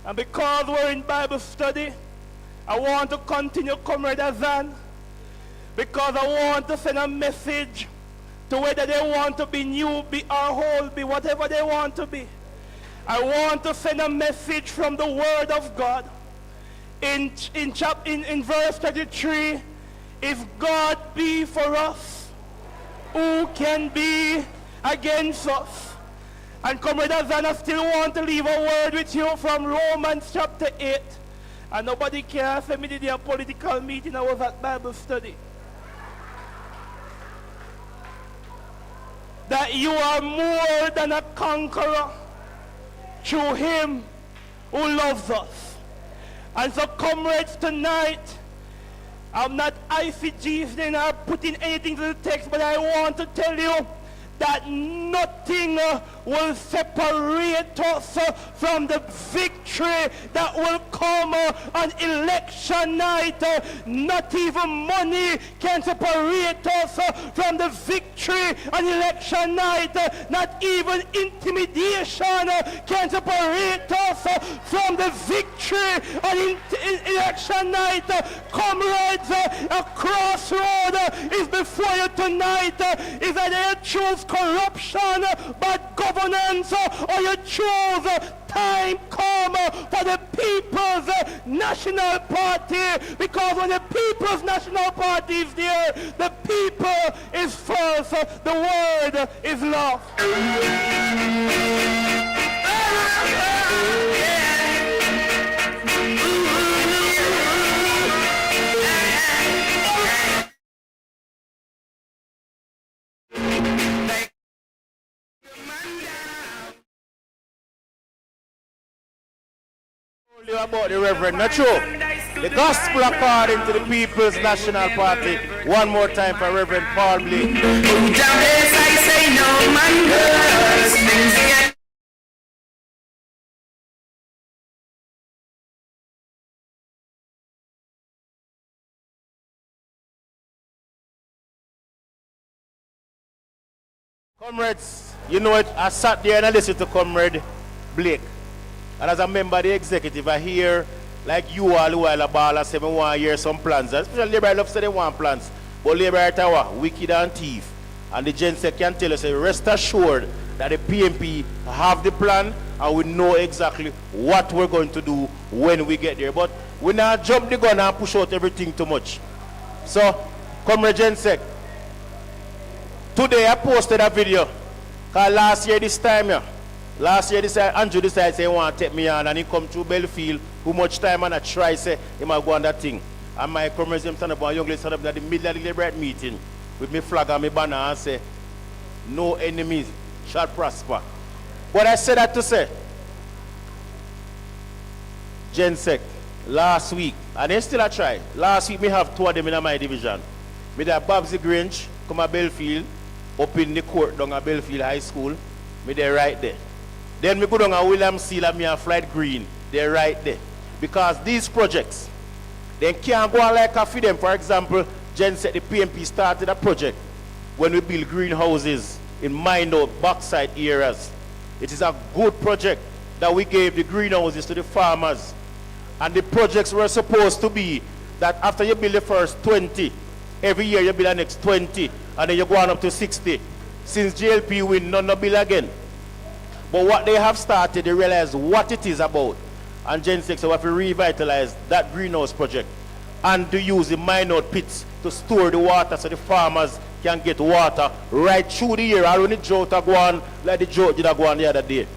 And because we're in Bible study, I want to continue, Comrade Azan, because I want to send a message to whether they want to be new, be or old, be whatever they want to be. I want to send a message from the Word of God. In verse 33, if God be for us, who can be against us? And Comrade Azan, I still want to leave a word with you from Romans chapter 8. And nobody can say me did a political meeting, I was at Bible study. That you are more than a conqueror through him who loves us. And so, comrades, tonight, I'm not ICGing or putting anything to the text, but I want to tell you that nothing will separate us from the victory that will come on election night. Not even money can separate us from the victory on election night. Not even intimidation can separate us from the victory on election night. Comrades, a crossroad is before you tonight. Is that you choose corruption, bad governance, or you choose time come for the People's National Party? Because when the People's National Party is there, the people is first, the word is love. About the Reverend, not true. The gospel according to the People's National Party. One more time for Reverend Paul Blake. Comrades, you know it, I sat there and I listened to Comrade Blake. And as a member of the executive, I hear, like you all who are a ball, I say, I want to hear some plans. Especially Labour love say they want plans. But Labour are tower, wicked and thief. And the gents can tell us, rest assured that the PMP have the plan and we know exactly what we're going to do when we get there. But we not jump the gun and push out everything too much. So, Comrade Gensek, today I posted a video. Because last year this time, Andrew decided say he want to take me on and he come to Belfield, who much time and I try say he might go on that thing. And my comrades stand up and young lady stand up at the middle of the Labour meeting with me flag and me banner and say, no enemies shall prosper. But I said that to say, Gensek, last week, and then still I try, last week me have two of them in my division. Me there Babsy Grange, come at Belfield, up in the court down at Belfield High School, me there right there. Then we go down to William Seal and me and Flight Green. They're right there. Because these projects, they can't go on like a for them. For example, Jen said the PMP started a project when we build greenhouses in minor backside areas. It is a good project that we gave the greenhouses to the farmers. And the projects were supposed to be that after you build the first 20, every year you build the next 20, and then you go on up to 60. Since JLP win, none build again. But what they have started, they realize what it is about. And Gen 6, so we have to revitalize that greenhouse project and to use the minor pits to store the water so the farmers can get water right through the year. I when the drought go on, like the drought did go on the other day.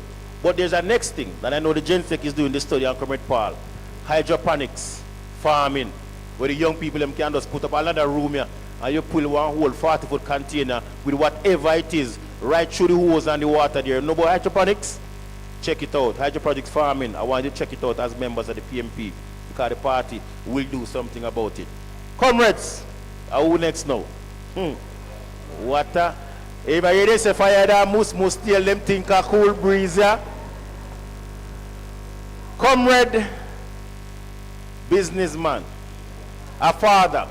But there's a next thing that I know the Gen 6 is doing the study on Comrade Paul. Hydroponics, farming, where the young people them can just put up another room here and you pull one whole 40-foot container with whatever it is right through the hose and the water there. No, but hydroponics, check it out. Hydroponics farming, I want you to check it out as members of the PMP because the party will do something about it. Comrades, who next now? Water. If I hear they say fire that must steal them think a cool breeze, yeah? Comrade, businessman, a father,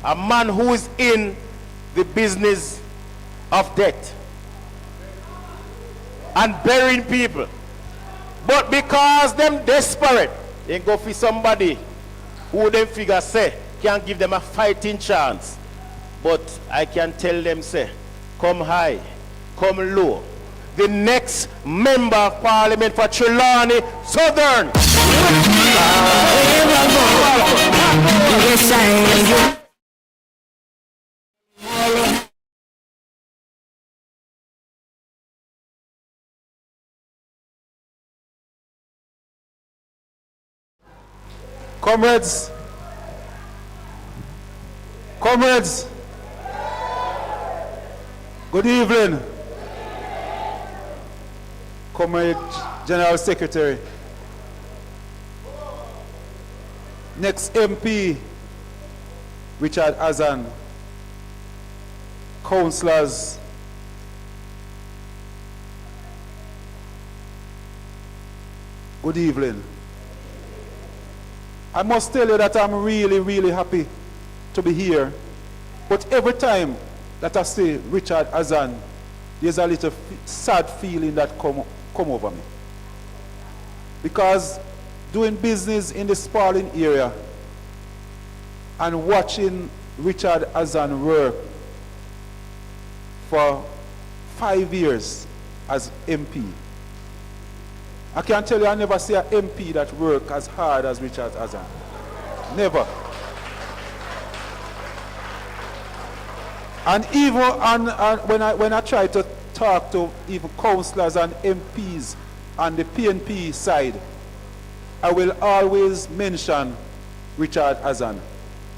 a man who is in the business of debt. and burying people. But because them desperate, they go for somebody who them figure say can give them a fighting chance. But I can tell them say, come high, come low. The next member of parliament for Trelawney Southern. Comrades, good evening. Comrade General Secretary. Next MP, Richard Azan. Councillors, good evening. I must tell you that I'm really, really happy to be here. But every time that I say Richard Azan, there's a little sad feeling that come over me. Because doing business in the Sparling area and watching Richard Azan work for 5 years as MP, I can tell you I never see an MP that work as hard as Richard Azan. Never. And even when I try to talk to even councillors and MPs on the PNP side, I will always mention Richard Azan.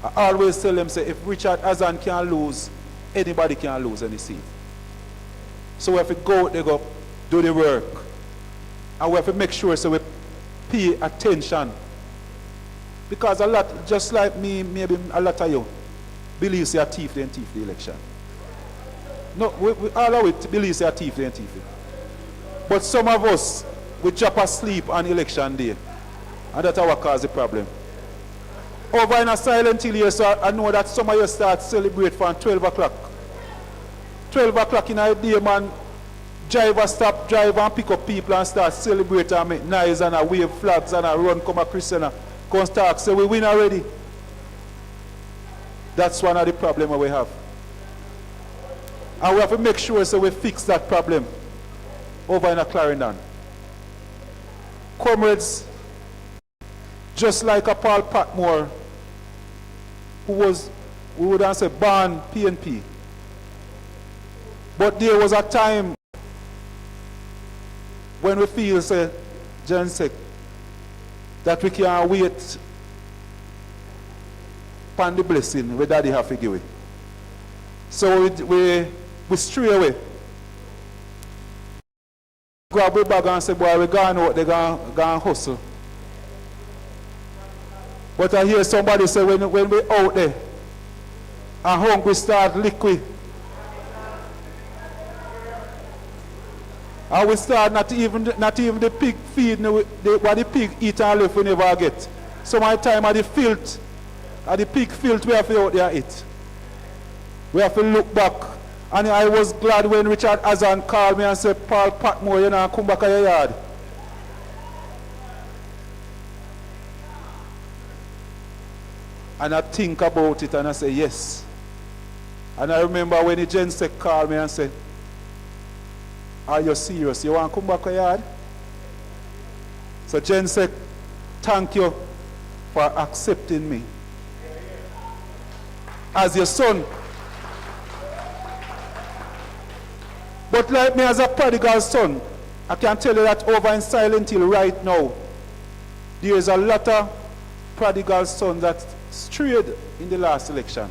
I always tell them, say, if Richard Azan can lose, anybody can lose any seat. So we have to go out there, go do the work. And we have to make sure so we pay attention. Because a lot, just like me, maybe a lot of you, believes they are thief, then thief the election. No, we all of it believes they are thief, then thief it. But some of us, we drop asleep on election day. And that's what cause the problem. Over in a silent hill here, so I know that some of you start celebrate from 12 o'clock. 12 o'clock in the day, man, driver stop, drive and pick up people and start celebrate and make noise and wave flags and run come a Christian and come start say we win already. That's one of the problems we have. And we have to make sure so we fix that problem over in a Clarendon. Comrades, just like a Paul Patmore, who was, we would say, born PNP. But there was a time when we feel, say, Jen said, that we can't wait upon the blessing we daddy have to give it. So we stray away. Grab a bag and say, boy, we're going out, they're going to hustle. But I hear somebody say, when we're out there, and hungry start liquid, and we start not even the pig feeding what the pig eat and live we never get. So my time at the filth, at the pig filth we have to out there eat. We have to look back. And I was glad when Richard Azan called me and said, Paul Patmore, you know, come back to your yard. And I think about it and I say, yes. And I remember when the Gensec called me and said, are you serious? You want to come back to your yard? So Gensec, thank you for accepting me as your son. But like me as a prodigal son, I can tell you that over in Silent Hill right now, there is a lot of prodigal sons that strayed in the last election.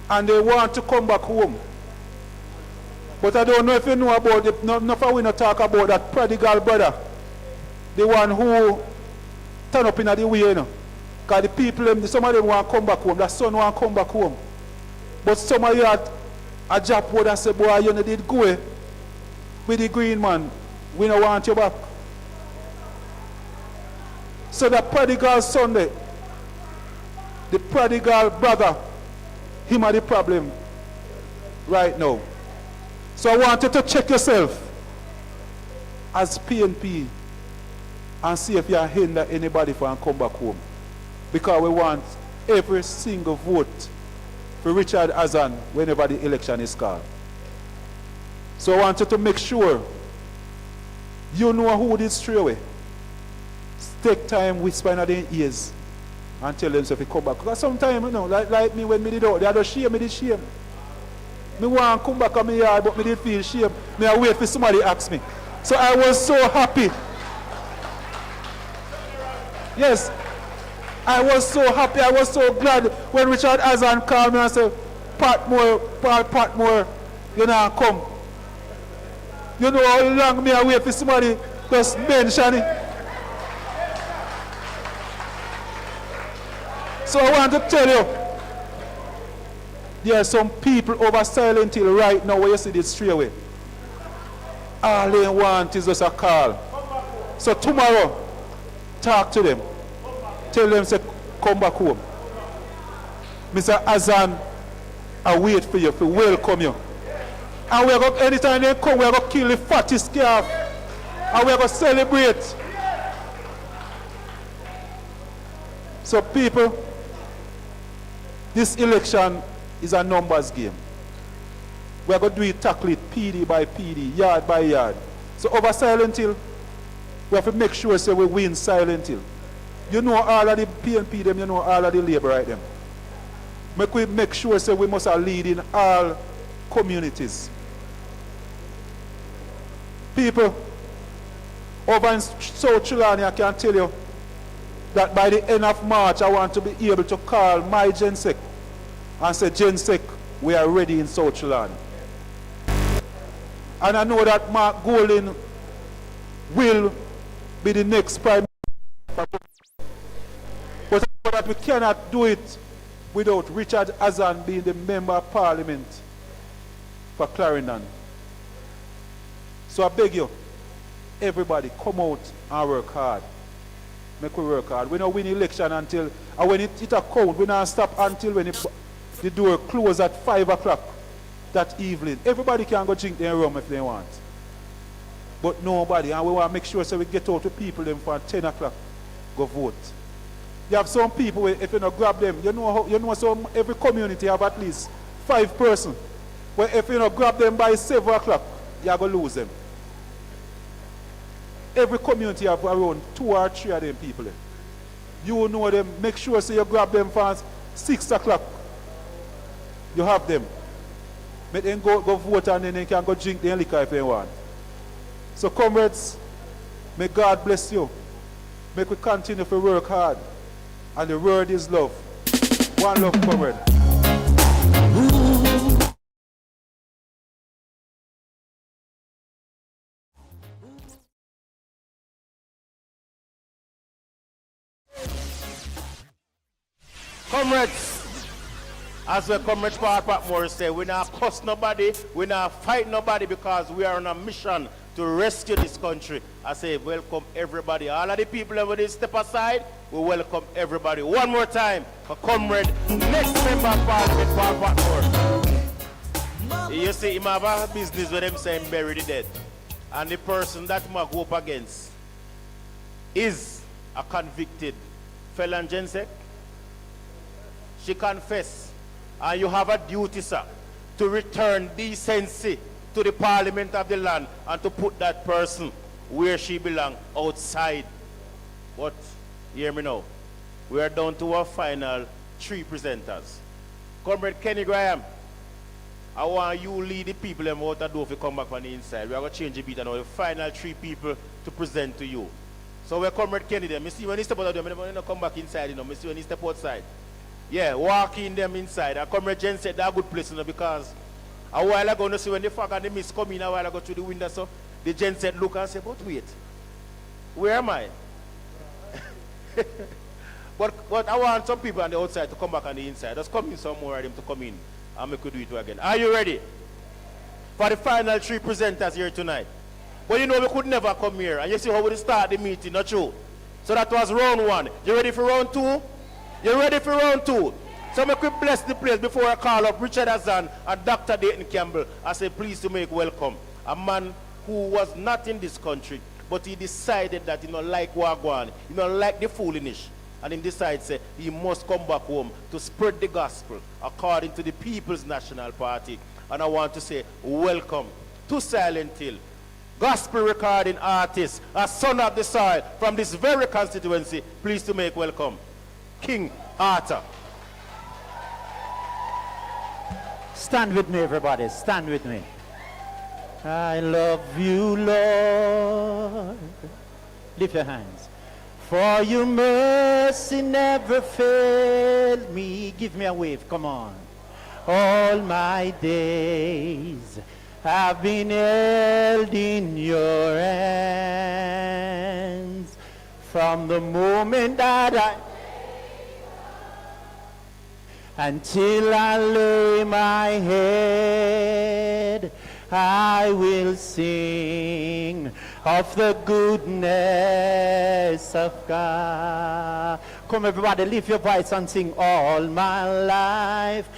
And they want to come back home. But I don't know if you know about it, enough we not talk about that prodigal brother. The one who turn up in the way, you know. Because the people, some of them want to come back home, the son want to come back home. But some of you had a job word and say, boy, you know, did go with the green man. We don't want you back. So the prodigal son, the prodigal brother, him are the problem right now. So I want you to check yourself as PNP and see if you are hinder anybody from come back home. Because we want every single vote for Richard Azan whenever the election is called. So I want you to make sure you know who did stray away. Take time, whisper in their ears and tell them if they come back. Because sometimes, you know, like me when me did out, they had shame, me did shame. Me want to come back on my yard, but me did feel shame. Me I wait for somebody to ask me. So I was so happy. Yes, I was so happy, I was so glad when Richard Azan called me and said, Pat more, you know, come. You know how long me I wait for somebody just mention it. So I want to tell you, there are some people over Silent Hill right now where you see this straight away. All they want is just a call. So tomorrow, talk to them. Tell them, say, come back home. Mr. Azan, I wait for you, to welcome you. And we're going, anytime they come, we're going to kill the fattest calf. And we're going to celebrate. So people, this election is a numbers game. We're going to do it, tackle it, PD by PD, yard by yard. So over Silent Hill, we have to make sure so we win Silent Hill. You know all of the PNP them, you know all of the labor right them. Make sure so we must lead in all communities. People over in South Trelawney, I can tell you that by the end of March, I want to be able to call my Gensec and say, Gensec, we are ready in South Trelawney. And I know that Mark Golding will be the next Prime Minister. But I know that we cannot do it without Richard Azan being the Member of Parliament for Clarendon. So I beg you, everybody come out and work hard. Make we work hard. We don't win election until, and when it account, we don't stop until when the door closes at 5 o'clock that evening. Everybody can go drink their rum if they want. But nobody, and we want to make sure so we get out to people them for 10 o'clock, go vote. You have some people, if you don't grab them, you know some, every community have at least 5 persons. But if you don't grab them by 7 o'clock, you're going to lose them. Every community have around 2 or 3 of them people. You know them, make sure so you grab them for 6 o'clock. You have them. Make them go vote and then they can go drink their liquor if they want. So comrades, may God bless you. Make we continue to work hard. And the word is love. One love, comrade. Comrades, as the comrade Paul Patmore said, we not cuss nobody, we not fight nobody because we are on a mission to rescue this country. I say welcome everybody. All of the people over there step aside, we welcome everybody. One more time for comrade, next member of Parliament, Paul Patmore. You see, him have a business with them saying bury the dead. And the person that he go up against is a convicted felon Gensec. She confessed, and you have a duty, sir, to return decency to the parliament of the land and to put that person where she belongs, outside. But hear me now, we are down to our final 3 presenters. Comrade Kenny Graham, I want you lead the people and out the door if you come back on the inside. We are going to change the beat and now the final 3 people to present to you. So we're Comrade Kenny there. I see when he step out of there, I don't come back inside, you know. I see when he step outside. Yeah, walk in them inside. And Comrade Jen said that's a good place, you know, because a while ago, you see when the fog and the mist come in a while ago through the window, so the Jen said, look and say, but wait, where am I? but I want some people on the outside to come back on the inside. Just come in some more of them to come in and we could do it again. Are you ready for the final 3 presenters here tonight? But you know we could never come here. And you see how we start the meeting, not true? So that was round 1. You ready for round 2? You ready for round 2? So I could bless the place before I call up Richard Azan and Dr. Dayton Campbell. I say, please to make welcome a man who was not in this country, but he decided that he don't like Wagwan, he don't like the foolishness. And he decided say he must come back home to spread the gospel according to the People's National Party. And I want to say welcome to Silent Hill, gospel recording artist, a son of the soil from this very constituency. Please to make welcome King Arthur. Stand with me, everybody. Stand with me. I love you, Lord. Lift your hands. For your mercy never failed me. Give me a wave, come on. All my days have been held in your hands. From the moment that I until I lay my head, I will sing of the goodness of God. Come everybody, lift your voice and sing. All my life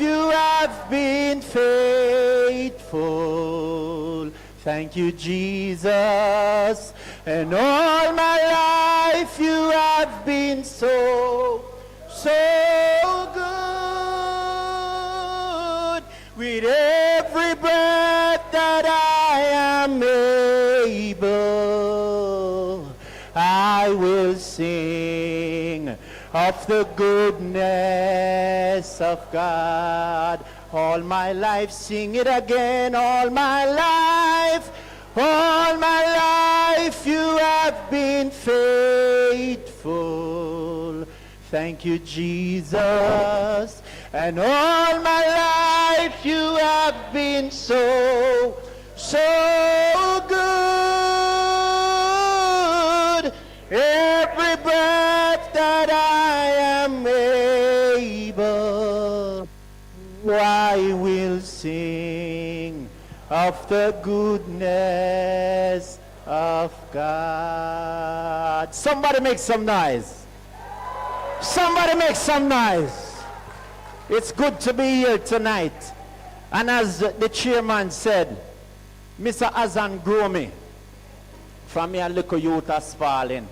you have been faithful. Thank you, Jesus. And all my life you have been so good. With every breath that I am able, I will sing of the goodness of God. All my life, sing it again. All my life you have been faithful. Thank you, Jesus. And all my life you have been so good. Every breath that I am able, I will sing of the goodness of God. Somebody make some noise. Somebody make some noise. It's good to be here tonight. And as the chairman said, Mr. Azan grew me from me a little youth as falling.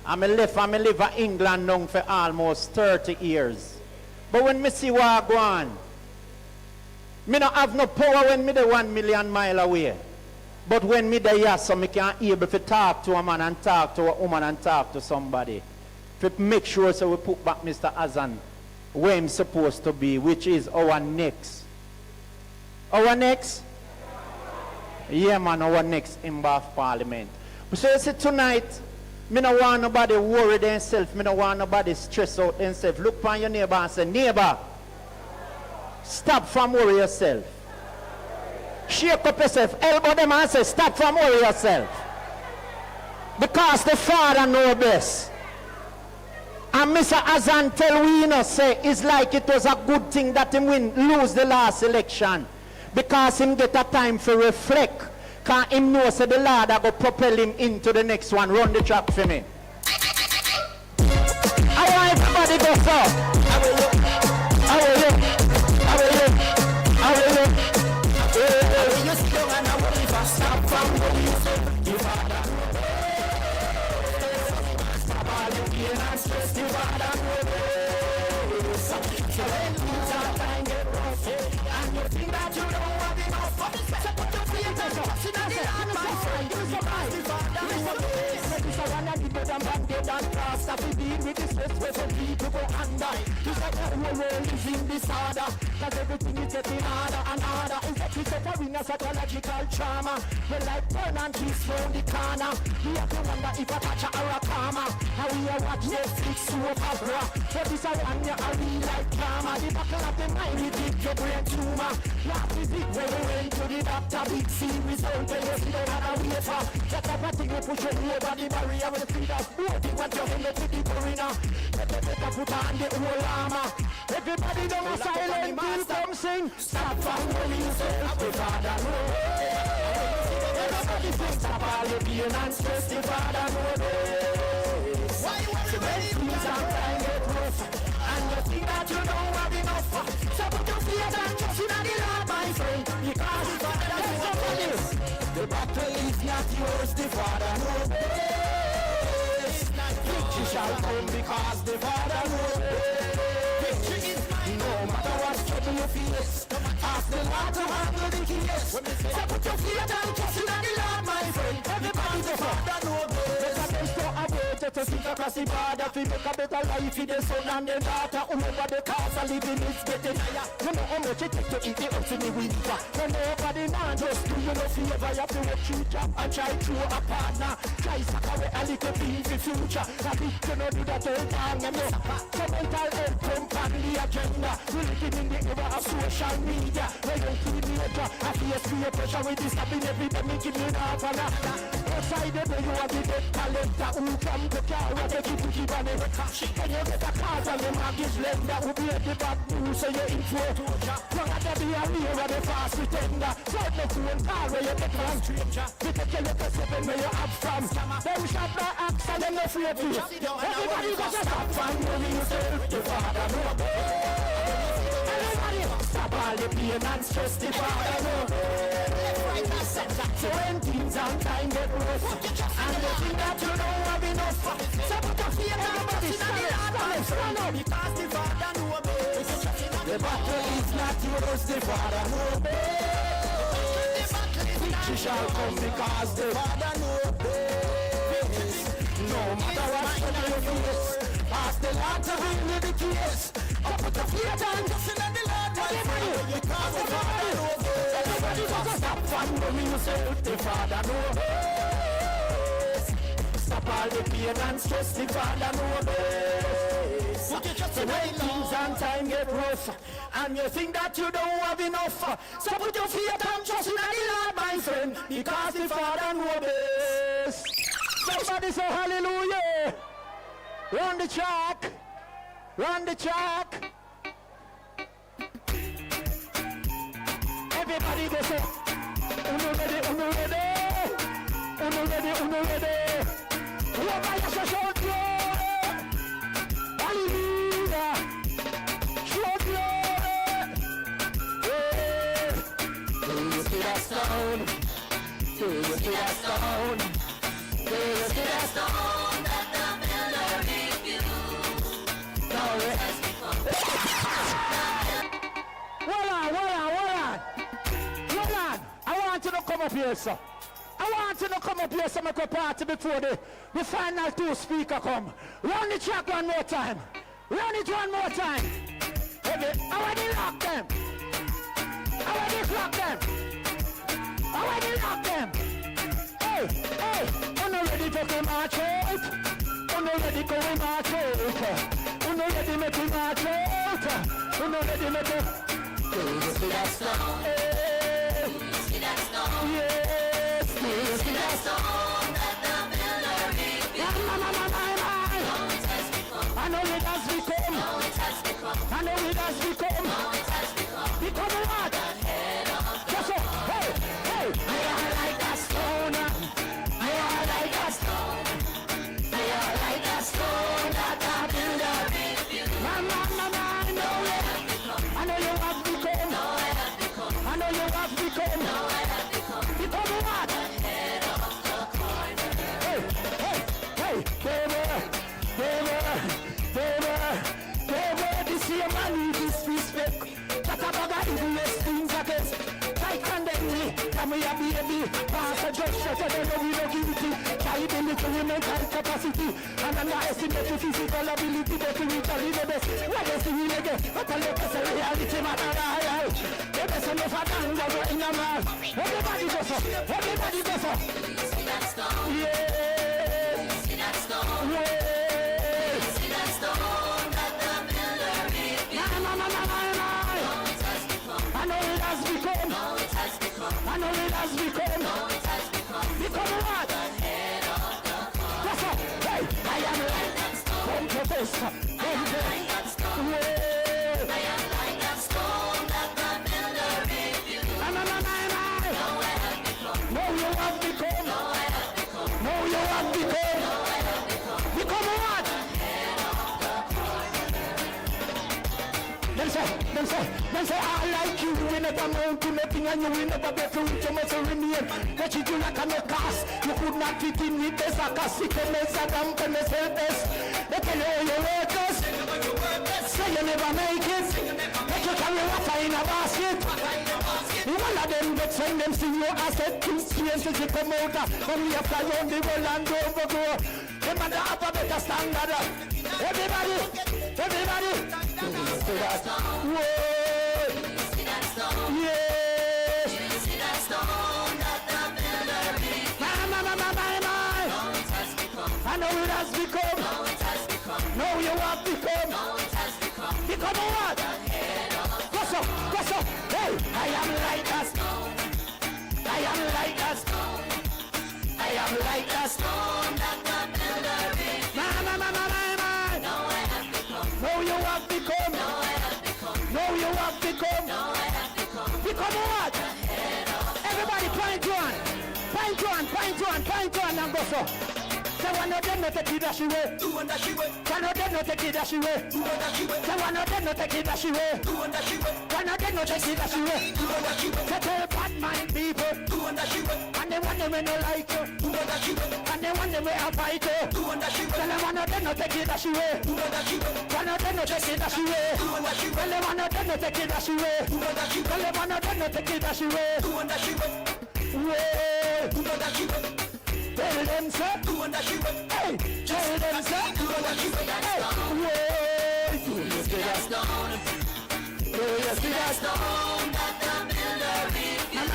I live in England now for almost 30 years. But when me see what go on, me don't have no power when me the 1 million mile away. But when me there, so me can able to talk to a man and talk to a woman and talk to somebody. To make sure so we put back Mr. Azan where he's supposed to be, which is our next. Our next? Yeah, man, our next member of parliament. So you see tonight, me don't want nobody worry themselves. Me don't want nobody stress out themselves. Look upon your neighbor and say, neighbor, stop from worry yourself. Shake up yourself. Elbow them and say, stop from worry yourself. Because the Father knows best. And Mr. Azan tell we, say, it's like it was a good thing that him lose the last election. Because him get a time for reflect. Because him know say the Lord that go propel him into the next one. Run the track for me. I want everybody go so. I will look. You sit down and I will never stop from what you say. You Father. Stop all the pain and stress. You Father. So when things are time get rough, and you think that you don't have enough, so put your feet in the sit down there, my friend. You survive. You Father. So one of the good and bad dead and cross that we deal with this stress where some people go under. You say the whole world is in disorder, cause everything is getting harder and harder. It's like we suffering a psychological trauma. We're like turn and twist round the corner. We have to wonder if a touch or a karma. How we are watch Netflix to a opera. So this a one you are real like karma. The buckle of the mind we did your brain tumor. Last visit when we went to the doctor. Big C result when you see don't have a wafer. That type of thing we push you over the barrier. When you see that boating what you're in the city foreigner. Let the better put on the whole armor. Everybody don't silent, you come sing. Stop from worrying yourself, the Father knows. Everybody sing, stop all your pain and stress, the Father knows. Why you worry when things are time get that you don't have enough. So put your faith and trust in the Lord, my friend, because the Father knows. The battle is not yours, the Father knows. Victory shall come because the Father knows. Victory is mine. No matter what trouble you face, ask the Lord to handle the case. So put your faith and trust in the Lord, my friend, everybody the Father knows. To see across the border, to make a better life for the son and the daughter. Over the cost of living is getting higher. You know how much it takes to eat the earth in the winter. When nobody now just do you no favor. You have to work through job and try through a partner. Try suck away a little thing for future. I think you know do that all time. And you so mental health come on the agenda. We living in the era of social media. Where you teenager, I face peer pressure with this happening every day. Me give you half an hour. Outside the day you have the dead collector who come to car and they keep you on the record. Can you get a card and the mortgage lender who be at the bad news so you're in for it? You gotta be a real and a fast pretender. So no phone call where you get one stranger. We take your little seven where you have from. Them shop no axe and them no free of you. Everybody got to stop from knowing yourself. The Father know best. Everybody stop all the pain and stress. The Father know best. So when things on time get worse and the thing that you don't have enough. So put your feet on the stand up because the Father knows best. The battle is not yours, the Father knows best. Victory shall come because the Father knows best. No matter what you face, ask the Lord to bring me the case. Put your feet on just in the Lord, my friend, because the Father knows best. Everybody just stop from knowing yourself, the Father knows best. Stop all the pain and stress, the Father knows best. So when things and time get rough, and you think that you don't have enough, so put your faith and trust in the Lord, my friend, because the Father knows best. Somebody say hallelujah. Run the track. Run the track. Everybody go say, uno ready, uno ready. Uno ready, uno ready. What are you so glory? Hallelujah. Show glory. Do you see that stone? Do you see that stone? Do you see that stone that the builder refused? No, Hold on. I want you to come up here, sir. I want you to come up here so make a party before the final two speakers come. Run the track one more time. Run it one more time. Okay, I want to lock them. I want to lock them. I want to lock them. Hey, I'm not ready to come march out. I'm not ready to come march out. I'm not ready to come march out. I'm not ready to make do you see that stone? Do you see that stone? Yes. Do you see that stone that the builder refused? No, it has become. I know it has become. No, it has become. I know it has become. No, it has become. Become what? The head of the throne. Hey. I are like a stone. I are like a stone. I are like a stone that the builder refused. I know it. I know you have become. No, I have become. I know you have become. No, I have become. Become what? The head of the corner. Hey, this year man need this respect. That about the evilest things against. I condemn me. Come here, baby. Pass a judge, so they know we no guilty. Try the little mental capacity. And underestimate the physical ability. But we tell the best. What is the real again? But I look at the reality matter. The best enough for them go in a man. Everybody go for. Everybody go for. Do you see that stone? Yeah. Do you see that stone? Yeah. Do you see that stone that the builder refused? No, it has become. I know it has become. No, it has become. I know it has become. No, it has become. Become what? The head of the corner. That's all. Hey, I am like that stone. Come to this. I am like that stone. Yeah. I am like that stone that the builder refused. No, I have become. No, you have become. No, I have become. No, you have become. No, I have become. Become what? The head of the corner. They say, I like you, we never amount to nothing and you will never get to reach, you must remain. They treat you like a no class. You could not fit in with this, like a sick and mess, a damp and mess, they tell you you're worthless. Say you never make it. Make you carry water in a basket. One of them get when them see you asset two experiences you come out and we have fly on the world and overgrow. Them and have a better standard. Everybody, everybody. See that? Whoa. Yes. I know it has become. No, you have become. Become a what? Go so, go so. Hey, I am like a stone. I am like a stone. I am like a stone that the builder is. No, you have become. No, I have become. No, you have become. No, I have become. Become a what? Everybody point one. Point one, point one, point one, and go so. Say one of them not take it that way. Two and that she way. One of them not take it that way. Two and that she way. Say one of them not take it that way. Two and that she way. One of them not take it that way. Two and that she way. Say tell bad mind people. Two and that she way. And they want them when they like you. Two and that she way. And they want them when I fight you. Two and that she way. Tell them one of them not take it that way. Two and that she way. One of them not take it that way. Two and that she way. Tell them one of them not take it that way. Two and that she way. Tell them one of them not take it that way. Two and that she way. Way. Two and that she way. Tell them, sir. Hey, tell them, sir. Hey, whoa. Do you see that stone? Do you see that stone that the builder rebuilt?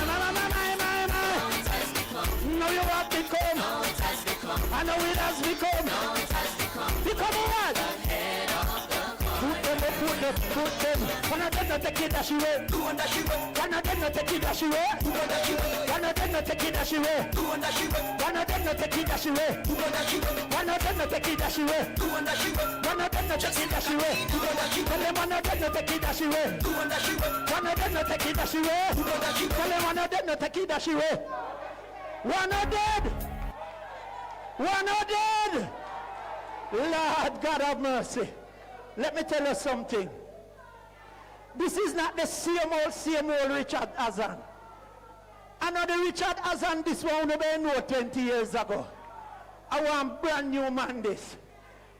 No, you have become. No, it has become. I know it has become. No, it has become. Become what? The head of the put them. One of them not take it that she way. Two and that she way. One of them not take it that she way. Two and that she way. One of them not take it that she way. Two and that she way. One of them not take it that she way. Two and that she way. One of them not take it that she way. Two and that she way. One of them not take it that she way. Two and that she way. Tell them one of them not take it that she way. Two and that she way. One of them not take it that she way. Two and that she way. Tell them one of them not take it that she way. One are dead. One are dead. Lord God have mercy. Let me tell you something. This is not the same old Richard Azan. I know the Richard Azan this one we know 20 years ago. I want brand new man this.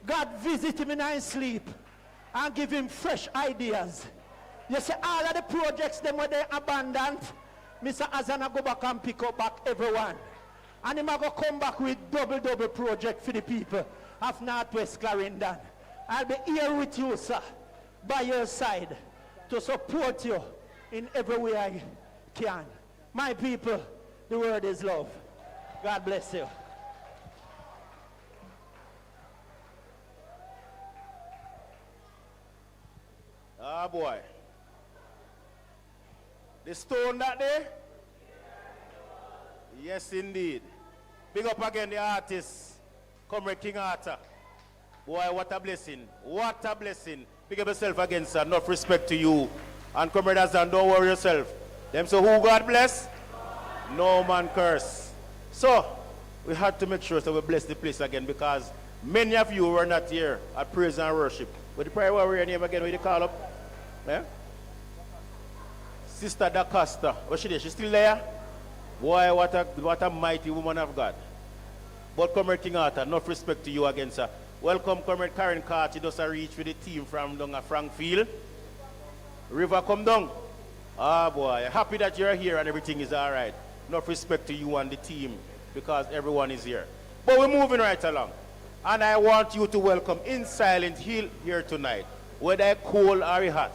God visit him in his sleep and give him fresh ideas. You see all of the projects them were they abandoned. Mr. Azan go back and pick up back everyone. And he go come back with double project for the people of Northwest Clarendon. I'll be here with you, sir, by your side, to support you in every way I can. My people, the word is love. God bless you. Ah, boy. The stone that day? Yes, indeed. Big up again the artist, Comrade King Arthur. Boy, what a blessing. What a blessing. Big up yourself again, sir. Enough respect to you. And Comrade Azan, don't worry yourself. Them say, who God bless? No man curse. So, we had to make sure that we bless the place again because many of you were not here at praise and worship. But the prayer warrior name again, what you call up? Eh? Sister DaCosta. What's she there? She's still there? Boy, what a mighty woman of God. But Comrade King Arthur, enough respect to you again, sir. Welcome, Comrade Karen Carty, does a reach with the team from down at Frankfield. River come down. Ah, boy, happy that you're here and everything is all right. Enough respect to you and the team because everyone is here. But we're moving right along. And I want you to welcome in Silent Hill here tonight, whether cold or hot.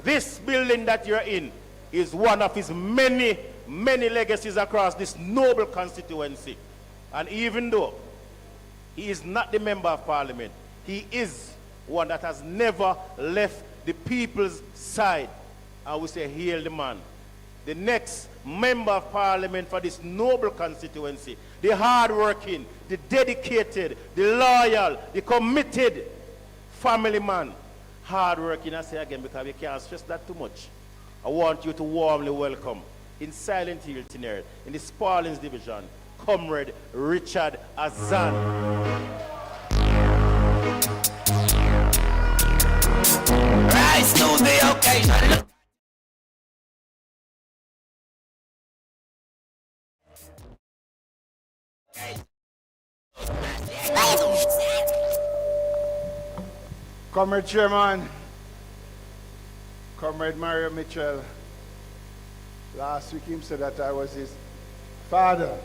This building that you're in is one of his many legacies across this noble constituency. And even though he is not the member of parliament, he is one that has never left the people's side. And we say, hail the man. The next member of parliament for this noble constituency, the hard-working, the dedicated, the loyal, the committed family man. Hard-working, I say again, because we can't stress that too much. I want you to warmly welcome in Silent Hill tonight, in the Sparlings division, Comrade Richard Azan. Rise to the occasion. Comrade Chairman, Comrade Mario Mitchell, last week he said that I was his father.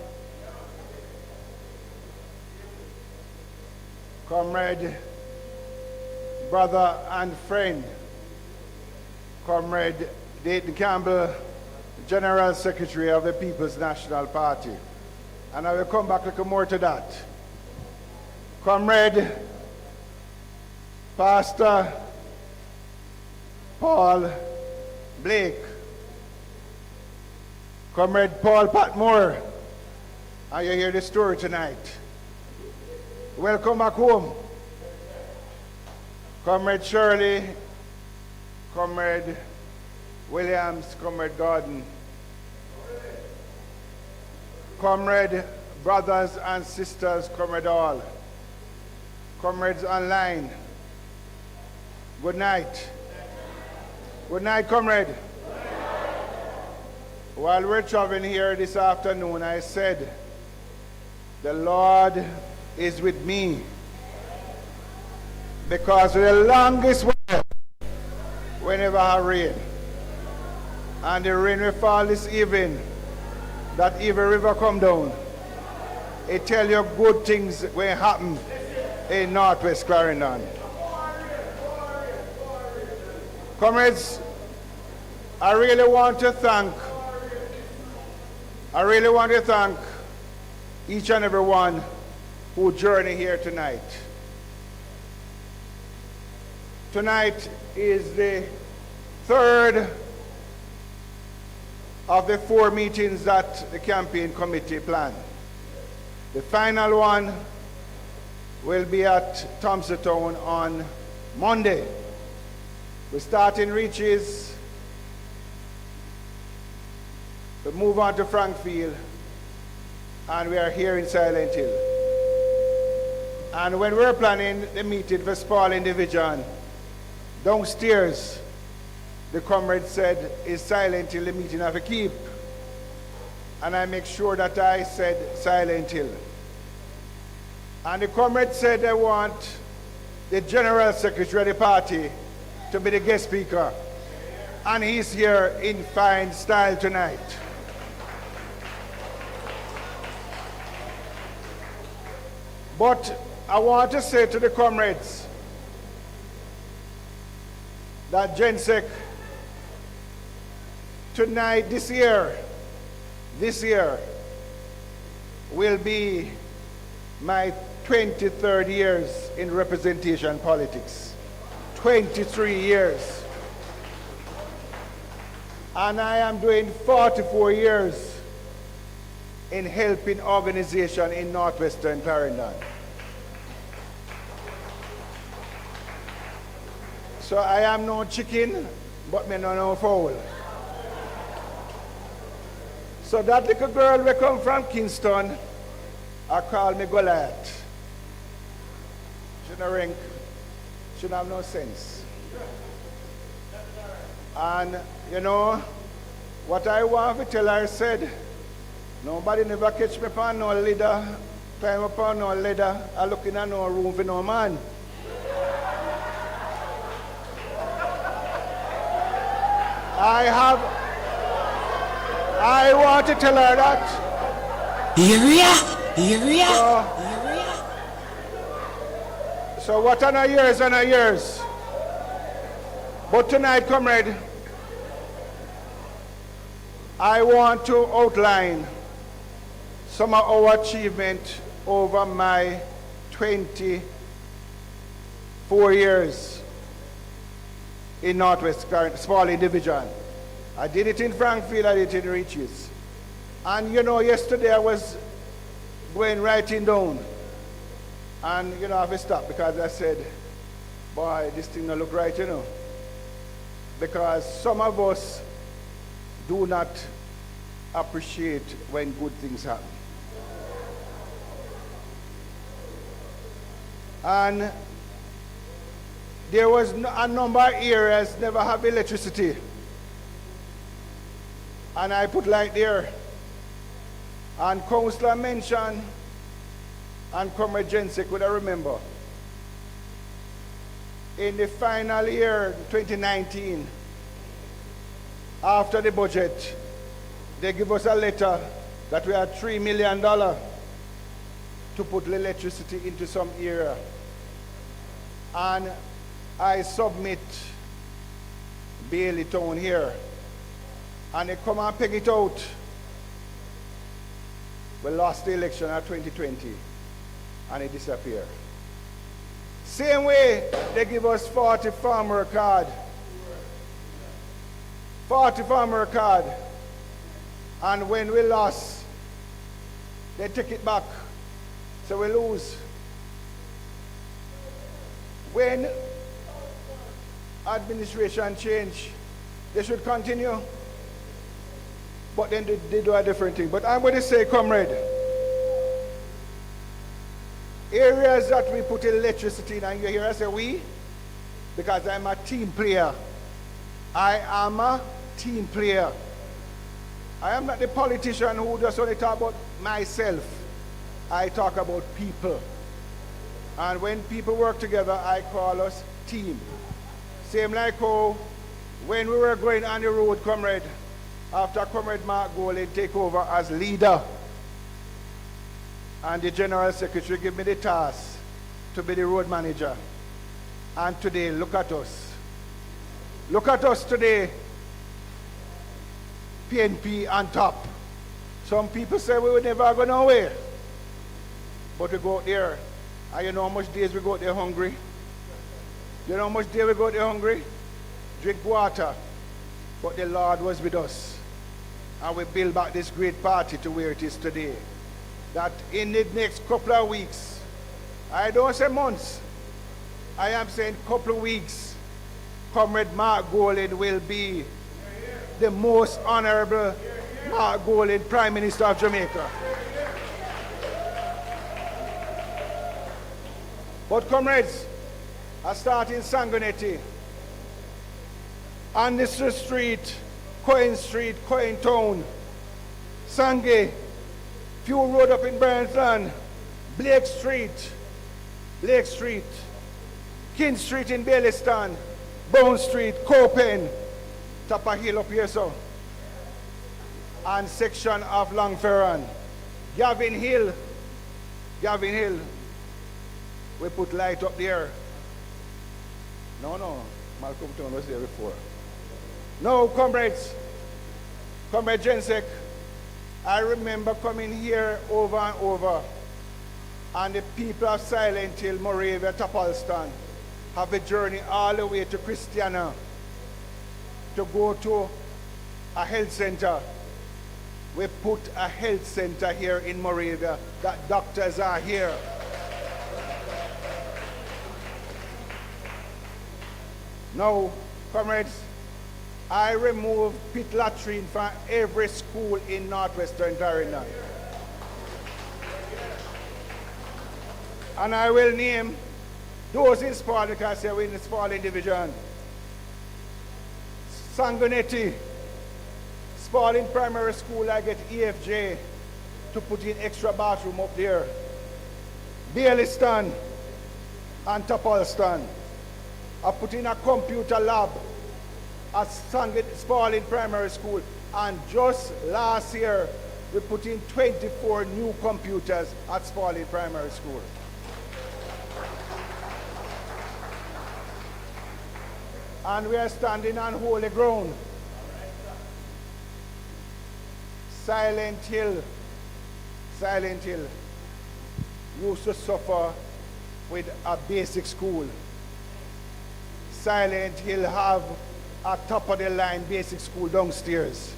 Comrade, brother and friend, Comrade Dayton Campbell, General Secretary of the People's National Party. And I will come back a little more to that. Comrade Pastor Paul Blake, Comrade Paul Patmore, and you hear the story tonight. Welcome back home. Comrade Shirley, Comrade Williams, Comrade Gordon, Comrade brothers and sisters, Comrade All, comrades online, good night. Good night, comrade. While we're traveling here this afternoon, I said, the Lord is with me. Because for the longest while, we never have rain. And the rain will fall this evening, that evil river come down. It tell you good things will happen in Northwest Clarendon. Comrades, I really want to thank each and every one who journey here tonight. Tonight is the third of the 4 meetings that the campaign committee planned. The final one will be at Thompsontown on Monday. We start in Reaches, we move on to Frankfield, and we are here in Silent Hill. And when we're planning the meeting for Spalding Division, downstairs, the comrade said, is Silent Hill the meeting have to keep? And I make sure that I said Silent Hill. And the comrade said, I want the General Secretary of the party to be the guest speaker. And he's here in fine style tonight. But I want to say to the comrades that GenSec tonight, this year, will be my 23rd years in representation politics. 23 years. And I am doing 44 years in helping organization in Northwestern Clarendon. So I am no chicken, but me no fowl. So that little girl will come from Kingston, I call me Goliath. She no rank, she don't have no sense. And you know, what I want to tell her said, nobody never catch me upon no ladder, climb upon no ladder, I look in no room for no man. I want to tell her that. Area. So what are our years? But tonight, comrade, I want to outline some of our achievements over my 24 years in Northwest Spalding Division. I did it in Frankfield, I did it in Reaches. And you know, yesterday I was going writing down. And you know, I have to stop because I said, boy, this thing don't look right, you know. Because some of us do not appreciate when good things happen. And there was a number of areas never have electricity. And I put light there. And Councillor mentioned, and Comrade GenSec would I remember, in the final year, 2019, after the budget, they give us a letter that we had $3 million to put electricity into some area. And I submit Bailey Town here, and they come and peg it out. We lost the election at 2020, and it disappeared. Same way, they give us 40 farmer card. 40 farmer card. And when we lost, they take it back. So we lose. When administration change, they should continue. But then they do a different thing. But I'm going to say, comrade, areas that we put electricity in, and you hear I say we, because I'm a team player. I am a team player. I am not the politician who just only talk about myself. I talk about people. And when people work together, I call us team. Same like how when we were going on the road, comrade, after Comrade Mark Golding take over as leader, and the General Secretary give me the task to be the road manager. And today, look at us. Look at us today. PNP on top. Some people say we would never go nowhere. But we go out there. And you know how much days we go out there hungry? You know how much days we go out there hungry? Drink water. But the Lord was with us. And we build back this great party to where it is today. That in the next couple of weeks, I don't say months, I am saying couple of weeks, Comrade Mark Golding will be the most honorable Mark Golding, Prime Minister of Jamaica. But comrades, I start in Sangonetti, on this street, Coin Street, Coin Town, Sangay, Few Road up in Burnsland, Blake Street, King Street in Baileyston, Bone Street, Copen, Tapa Hill up here, so, and section of Longferran, Gavin Hill, we put light up there. No, Malcolm Town was there before. No, comrades, Comrade Jensek, I remember coming here over and over, and the people of Silent Hill, Moravia, Tapalston, have a journey all the way to Christiana to go to a health center. We put a health center here in Moravia, that doctors are here. Now, comrades, I remove pit latrine from every school in northwestern Clarendon. And I will name those in Spalding, because we're in the Spalding division. Sangonetti, Spalding Primary School, I get EFJ to put in extra bathroom up there. Baileyston and Tapalston. I put in a computer lab at Spalding Primary School, and just last year we put in 24 new computers at Spalding Primary School. And we are standing on holy ground. Silent Hill used to suffer with a basic school. Silent Hill have a top of the line basic school downstairs.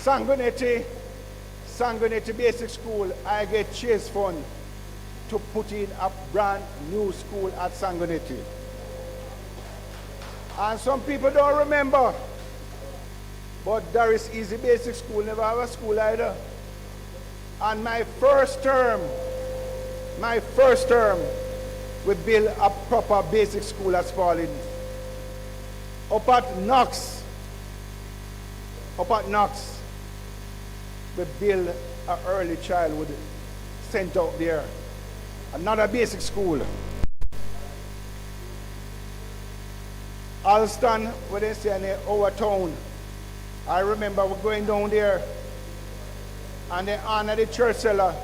Sangonetti Basic School, I get chase fund to put in a brand new school at Sangonetti. And some people don't remember, but Doris Easy Basic School never have a school either. And my first term, we built a proper basic school at Spalding. Up at Knox, we built an early childhood sent out there. Another basic school. Alston, where they say in our town. I remember we're going down there and they honored the church cellar.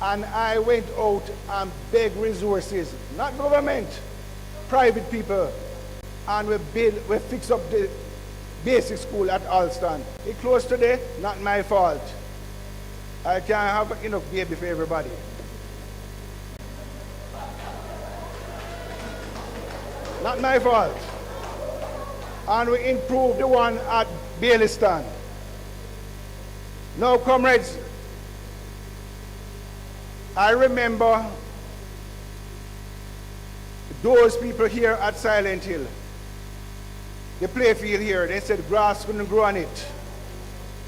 And I went out and begged resources, not government, private people. And we fix up the basic school at Alston. It closed today, not my fault. I can't have enough baby for everybody. Not my fault. And we improved the one at Baileyston. Now, comrades, I remember those people here at Silent Hill. The playfield here, they said grass couldn't grow on it.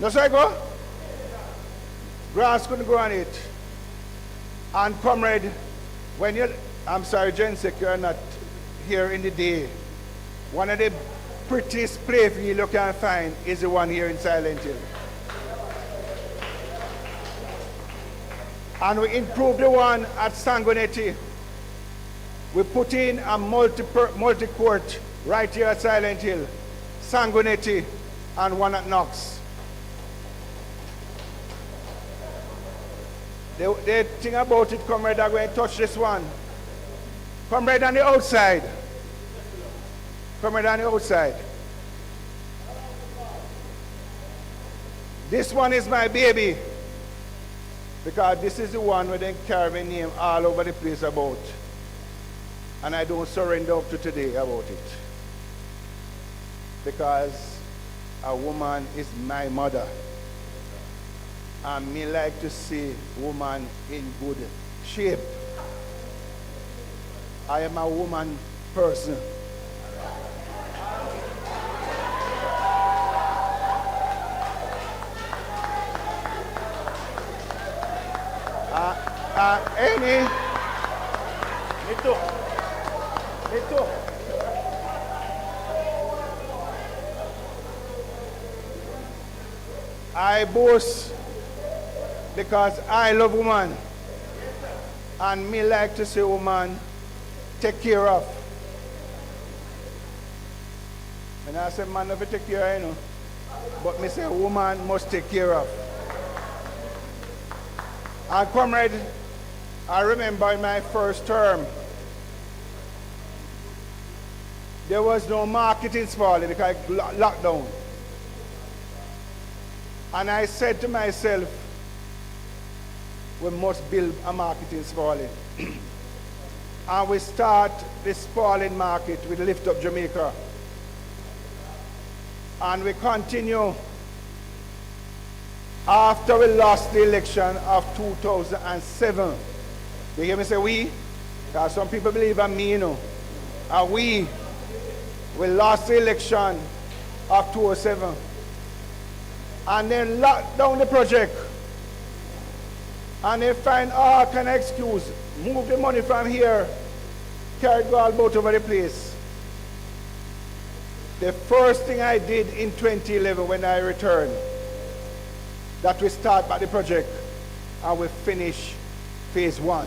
No, so I go? Grass couldn't grow on it. And comrade, when you, I'm sorry, Jensek, you're not here in the day. One of the prettiest playfield you can find is the one here in Silent Hill. And we improved the one at Sangonetti. We put in a multi-court right here at Silent Hill, Sangonetti, and one at Knox. The thing about it, comrade, I'm going to touch this one. Comrade on the outside. Comrade on the outside. This one is my baby. Because this is the one where they carry my name all over the place about. And I don't surrender up to today about it. Because a woman is my mother. And me like to see woman in good shape. I am a woman person. Any? Me too. Me too. I boast because I love woman. And me like to see woman take care of. And I say man never take care of, you know. But me say woman must take care of. And comrade, I remember in my first term, there was no marketing Spalding because lockdown. And I said to myself, we must build a marketing Spalding. And we start the Spalding market with Lift Up Jamaica. And we continue after we lost the election of 2007. You hear me say we? Because some people believe I'm me, you know. And we lost the election of 2007. And then locked down the project. And they find all kind of excuse. Move the money from here, carry it all about over the place. The first thing I did in 2011 when I returned, that we start back the project and we finish phase 1.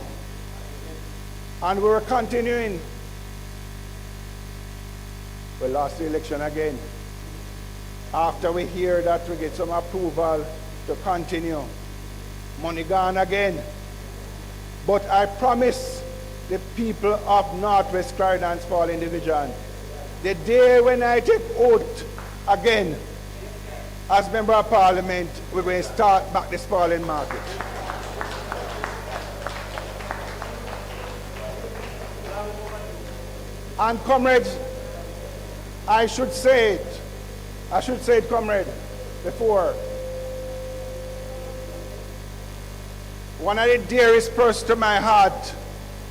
And we were continuing. We lost the election again. After we hear that we get some approval to continue, money gone again. But I promise the people of Northwest Clarendon Spalding Division, the day when I take oath again as Member of Parliament, we're going to start back the Spalding market. And comrades, I should say it, comrade, before. One of the dearest persons to my heart,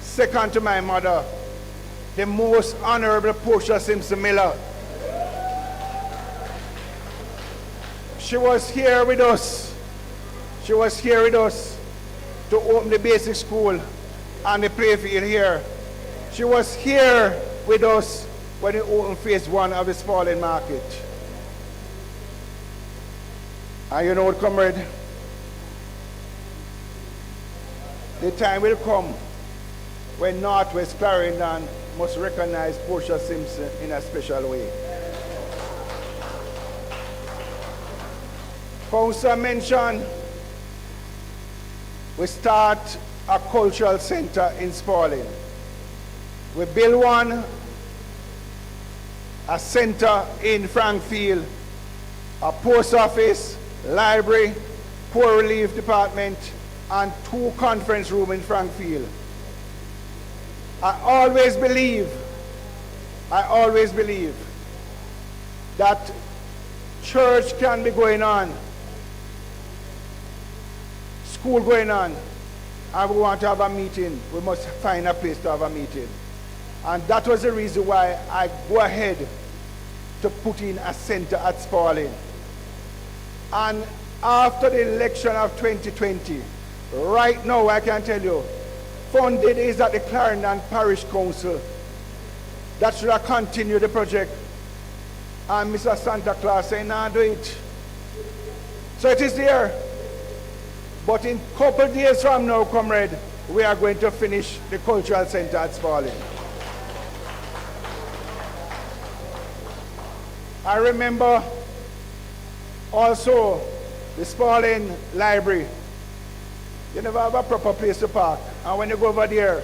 second to my mother, the most Honorable Portia Simpson Miller. She was here with us. She was here with us to open the basic school and the playfield here. She was here with us when we opened phase 1 of the Spalding market. And you know what, comrade? the time will come when Northwest Clarendon must recognize Portia Simpson in a special way. Council mentioned we start a cultural center in Spalding. We build one, a center in Frankfield, a post office, library, poor relief department, and 2 conference rooms in Frankfield. I always believe that church can be going on, school going on, and we want to have a meeting. We must find a place to have a meeting. And that was the reason why I go ahead to put in a center at Spalding. And after the election of 2020, right now I can tell you, funded is at the Clarendon Parish Council. That should have continued the project. And Mr. Santa Claus said, nah, do it. So it is there. But in a couple days from now, comrade, we are going to finish the cultural center at Spalding. I remember also the Spalding Library. You never have a proper place to park. And when you go over there,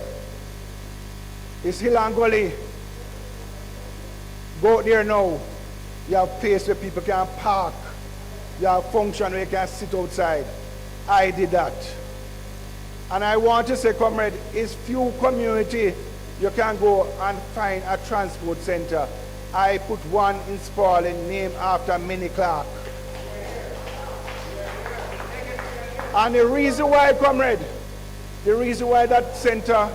it's hill and gully. Go out there now. You have place where people can park. You have function where you can sit outside. I did that. And I want to say, comrade, it's few community you can go and find a transport center. I put one in Spalding named after Minnie Clark. And the reason why, comrade, the reason why that center,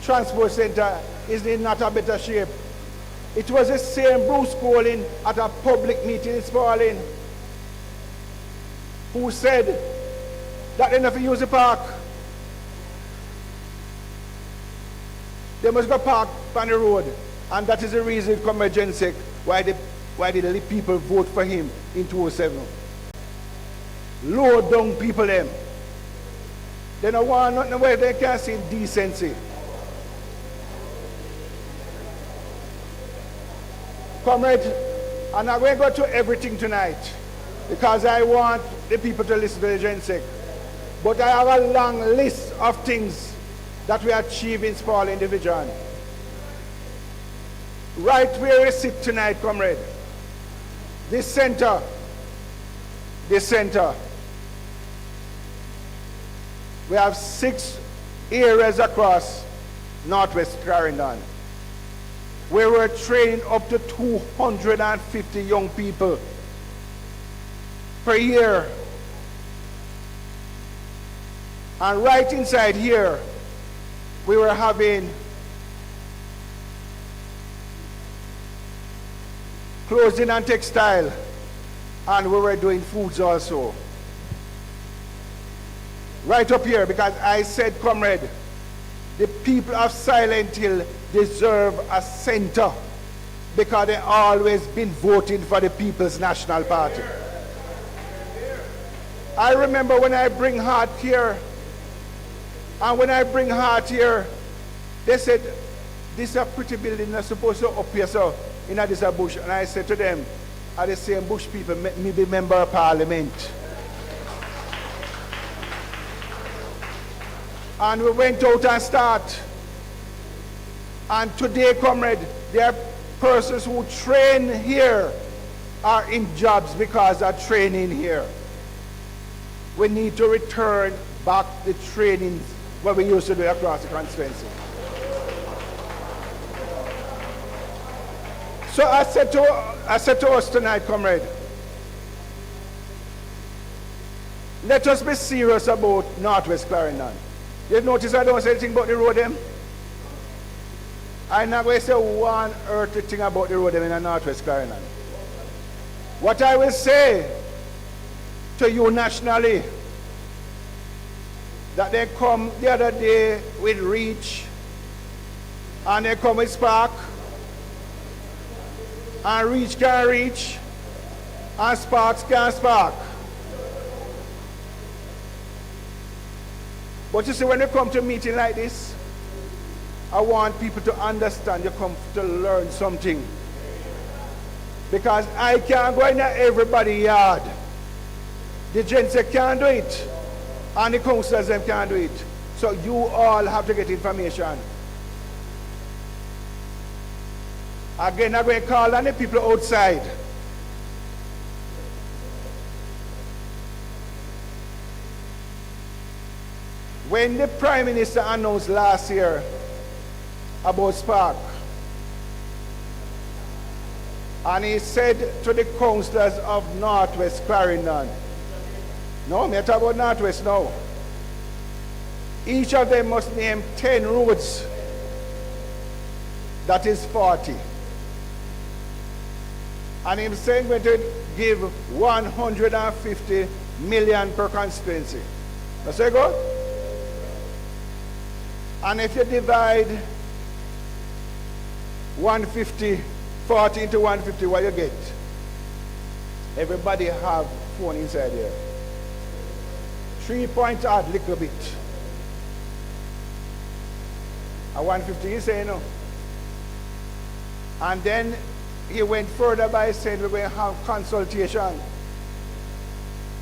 transport center, is in not a better shape. It was the same Bruce Colin at a public meeting in Spalding who said that they never use the park. They must go park on the road. And that is the reason, comrade Jensek, why the people vote for him in 2007. Low down people them. They don't want nothing where they can see decency. Comrade, I'm not going to go to everything tonight because I want the people to listen to the Jensek. But I have a long list of things that we achieve in Spalding Division. Right where we sit tonight, comrade, this center, we have 6 areas across Northwest Clarendon where we're training up to 250 young people per year. And right inside here, we were having clothing and textile, and we were doing foods also. Right up here, because I said, comrade, the people of Silent Hill deserve a center because they've always been voting for the People's National Party. I remember when I bring Hart here, and when I bring Hart here, they said, this is a pretty building that's supposed to up here, so in this bush. And I said to them, are the same bush people, me be member of parliament. And we went out and start. And today, comrade, there are persons who train here are in jobs because they're training here. We need to return back the training what we used to do across the constituency. So I said to us tonight, comrade, let us be serious about Northwest Clarendon. You notice I don't say anything about the road them? I'm not going to say one earthly thing about the road them in Northwest Clarendon. What I will say to you nationally, that they come the other day with Reach, and they come with Spark, and Reach can reach, and Sparks can spark. But you see, when you come to a meeting like this, I want people to understand you come to learn something. Because I can't go in everybody's yard. The gents can't do it. And the councillors them can't do it. So you all have to get information. Again, I'm going to call on the people outside. When the Prime Minister announced last year about Spark, and he said to the councillors of Northwest Clarendon, no, me talk about Northwest now. Each of them must name 10 roads. That is 40. And he's saying we're going to give 150 million per constituency. That's it, go? And if you divide 150, 40 into 150, what you get? Everybody have phone inside here. 3 point odd little bit. And 150 you say no. And then he went further by saying we're going to have consultation.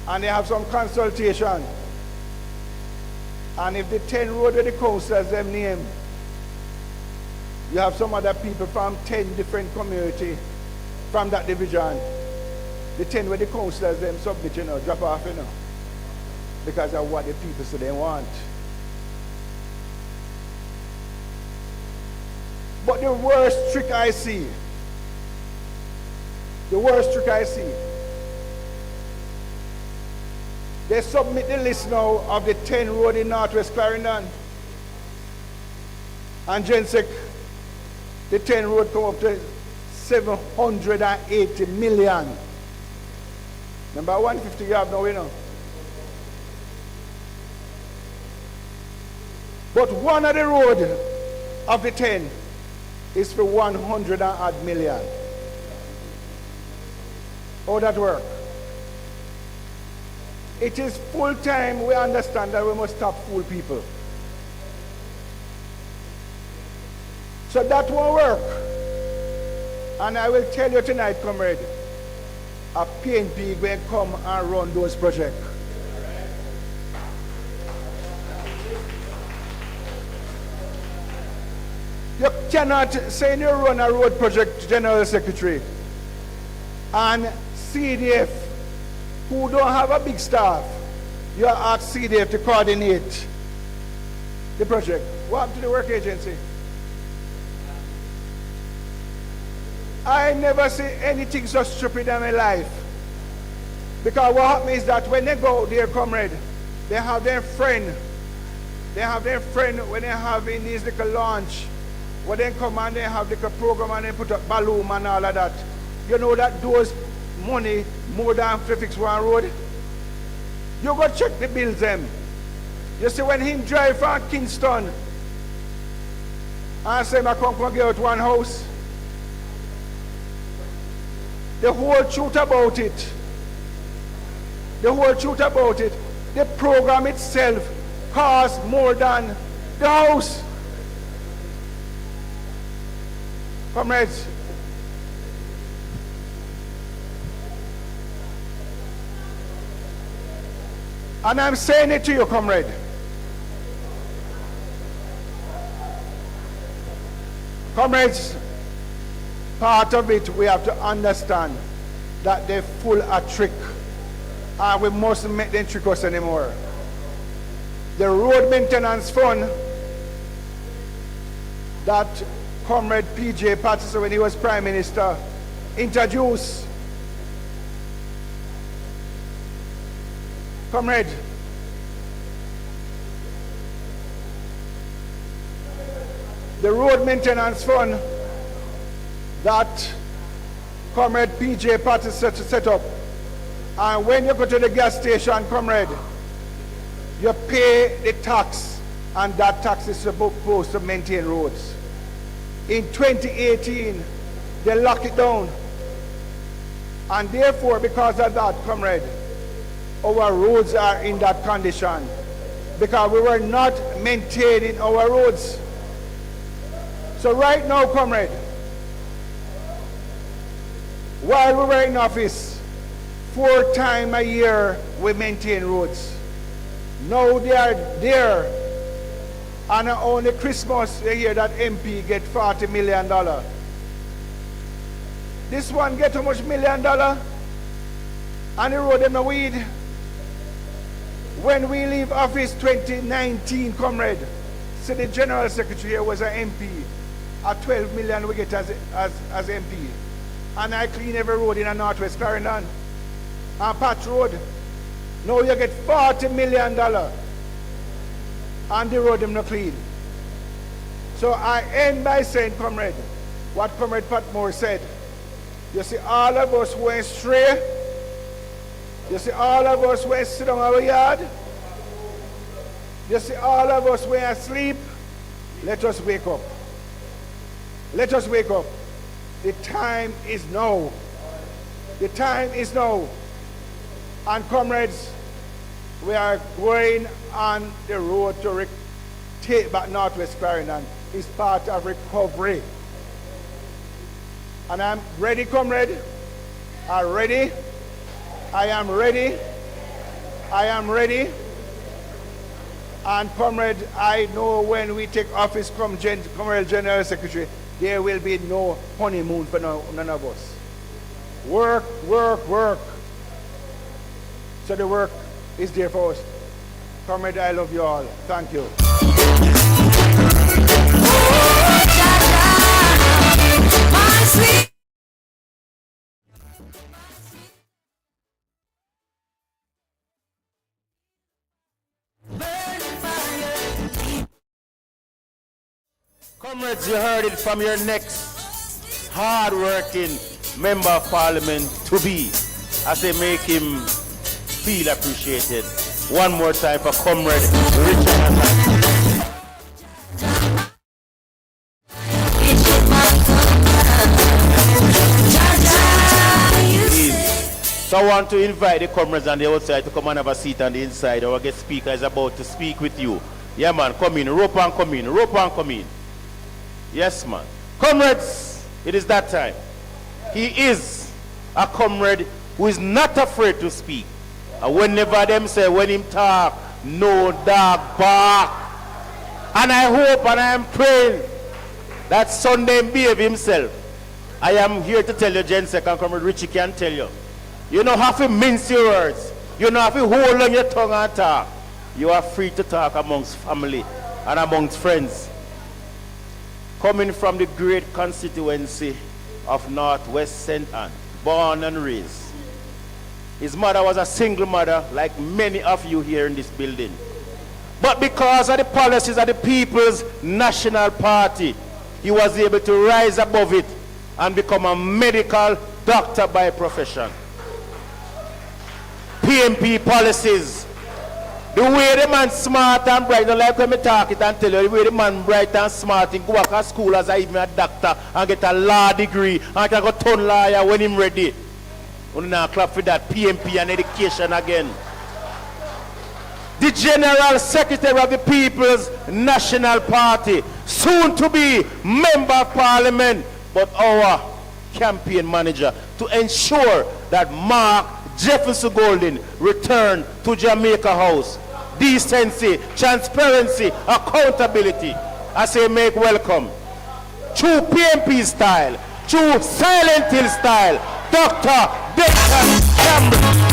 And they have some consultation. And if the 10 road with the councillors them name, you have some other people from 10 different communities from that division. The 10 with the councillors them submit, you know, drop off, you know. Because of what the people say they want. But the worst trick I see, they submit the list now of the 10 road in Northwest Clarendon. And Jensek, the 10 road come up to 780 million. Number 150 you have now, you know. But one of the road of the 10 is for 100 and odd million. How that work? It is full time we understand that we must stop fool people. So that won't work. And I will tell you tonight, comrade, a PNP will come and run those projects. You cannot say you run a road project, General Secretary, and CDF, who don't have a big staff, you ask CDF to coordinate the project. What happened to the work agency? I never see anything so stupid in my life. Because what happens is that when they go there, comrade, they have their friend. They have their friend when they have in this little launch. When they come and they have the program and they put up balloon and all of that. You know that those money more than to fix one road? You go check the bills them. You see when him drive from Kingston and say I come get out one house. The whole truth about it. The program itself costs more than the house. Comrades, and I'm saying it to you, comrade. Comrades, part of it we have to understand that they're full of trick, and we mustn't make them trick us anymore. The road maintenance fund that Comrade P.J. Patterson, when he was Prime Minister, introduced. Comrade, the road maintenance fund that Comrade P.J. Patterson set up, and when you go to the gas station, comrade, you pay the tax, and that tax is supposed to maintain roads. In 2018, they lock it down. And therefore, because of that, comrade, our roads are in that condition. because we were not maintaining our roads. So right now, comrade, while we were in office, 4 times a year we maintain roads. Now they are there, and only Christmas you hear that MP get $40 million. This one get how much $1 million? And the road them a weed. When we leave office 2019, comrade, so the General Secretary here was an MP. At 12 million we get as MP. And I clean every road in a Northwest Clarendon. And Patch Road. Now you get $40 million. And the road them not clean. So I end by saying, comrade, what Comrade Patmore said. You see all of us went stray. You see all of us went sit down our yard. You see all of us went asleep. Let us wake up. Let us wake up. The time is now. The time is now. And comrades, we are going on the road to take back Northwest Clarendon. It's part of recovery. And I'm ready, comrade. I'm ready. I am ready. I am ready. And comrade, I know when we take office from Comrade General Secretary, there will be no honeymoon for none of us. Work, work, work. So the work is there for us. Comrade, I love you all. Thank you. Comrades, you heard it from your next hard-working member of parliament to be, as they make him feel appreciated. One more time for Comrade Richard. So I want to invite the comrades on the outside to come and have a seat on the inside. Our guest speaker is about to speak with you. Yeah, man, come in, rope and come in, rope and come in. Yes, man. Comrades, it is that time. He is a comrade who is not afraid to speak. And whenever them say, when him talk, no dog bark. And I hope and I am praying that Sunday behave himself. I am here to tell you, Gen Second Comrade Richie can tell you. You don't have to mince your words. You don't have to hold on your tongue and talk. You are free to talk amongst family and amongst friends. Coming from the great constituency of Northwest St. Anne, born and raised. His mother was a single mother, like many of you here in this building. But because of the policies of the People's National Party, he was able to rise above it and become a medical doctor by profession. PMP policies. The way the man smart and bright, don't like when me talk it and tell you, the way the man bright and smart, he go back to school as even a doctor and get a law degree and can go turn lawyer when him ready. We now clap for that PMP and education again. The General Secretary of the People's National Party, soon to be Member of Parliament, but our campaign manager, to ensure that Mark Jefferson Golden return to Jamaica House. Decency, transparency, accountability. I say make welcome. True PMP style, true Silent Hill style, Dr. Declan Campbell.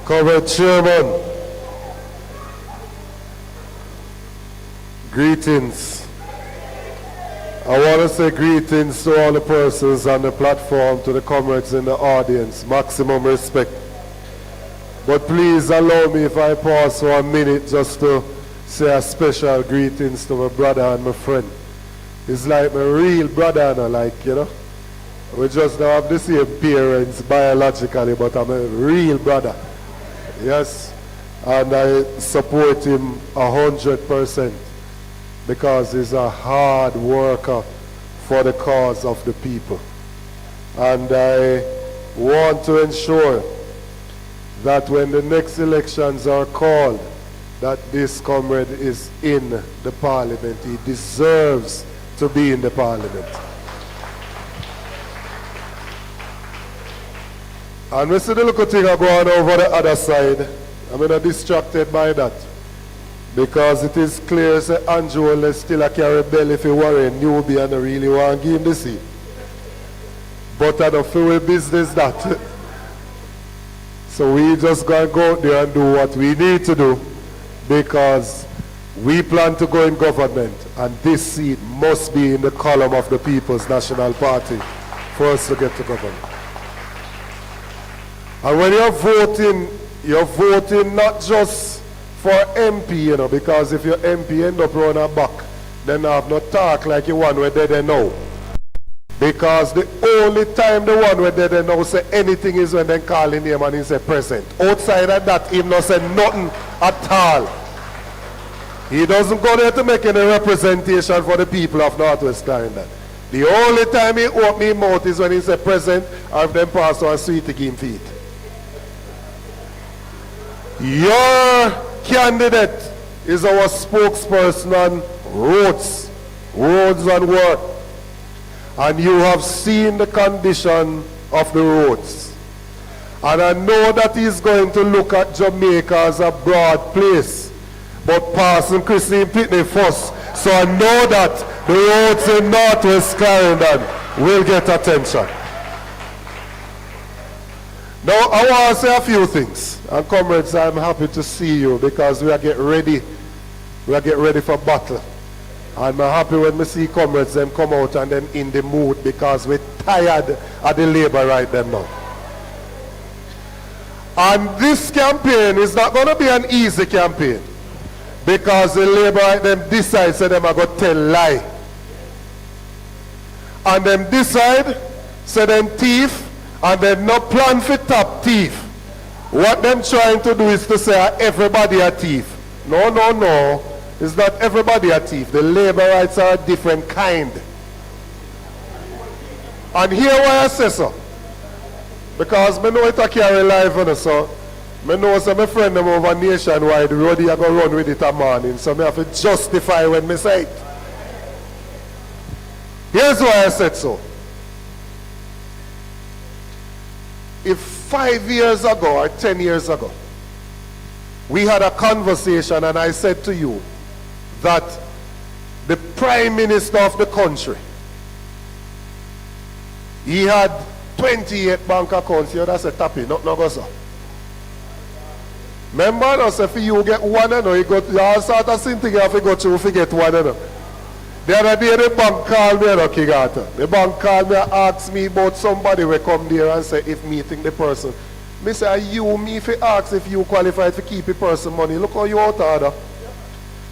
Comrade Chairman, greetings. I want to say greetings to all the persons on the platform, to the comrades in the audience, maximum respect. But please allow me, if I pause for a minute, just to say a special greetings to my brother and my friend. He's like my real brother, and you know. We just don't have the same parents biologically, but I'm a real brother. Yes, and I support him 100% because he's a hard worker for the cause of the people. And I want to ensure that when the next elections are called, that this comrade is in the parliament. He deserves to be in the parliament. And we see the little thing going over the other side. I'm not distracted by that. Because it is clear that Andrew will still carry belly if he worry newbie and really want to give him the seat. But I don't feel we business that. So we just going to go out there and do what we need to do, because we plan to go in government, and this seat must be in the column of the People's National Party for us to get to government. And when you're voting not just for MP, you know, because if your MP end up running a back, then I have not talk like you one where they know. Because the only time the one where they know say anything is when they call him name and he say present. Outside of that, he not say nothing at all. He doesn't go there to make any representation for the people of Northwest Clarendon. The only time he open his mouth is when he say present, or if them pass on sweet to give him feet. Your candidate is our spokesperson on roads and work. And you have seen the condition of the roads. And I know that he's going to look at Jamaica as a broad place. But Parson Christine Pitney first. So I know that the roads in Northwest Clarendon will get attention. Now I want to say a few things. And comrades, I'm happy to see you because we are getting ready. We are getting ready for battle. And I'm happy when we see comrades them come out and then in the mood, because we're tired of the labor right them now. And this campaign is not going to be an easy campaign, because the labor right them decide say them are going to tell lie. And them decide say them thief, and them no plan for top thief. What them trying to do is to say everybody a thief. No, no, no. It's not everybody a thief. The labor rights are a different kind. And here why I say so. Because I know it a carry live on us, so I know some my friend them over nationwide road I go run with it a morning, so I have to justify when I say it. Here's why I said so. If 5 years ago or 10 years ago we had a conversation and I said to you that the Prime Minister of the country, he had 28 bank accounts, you that's a tappy, not no go so. Remember, I said, if you get one, you know, you all sort of thing you have to go through if you get one. You know. The other day, the bank called me, Kigata. The bank called me and asked me about somebody will come there and say, if me think the person. Me say, me if he asks if you qualified to keep the person money, look how you out order.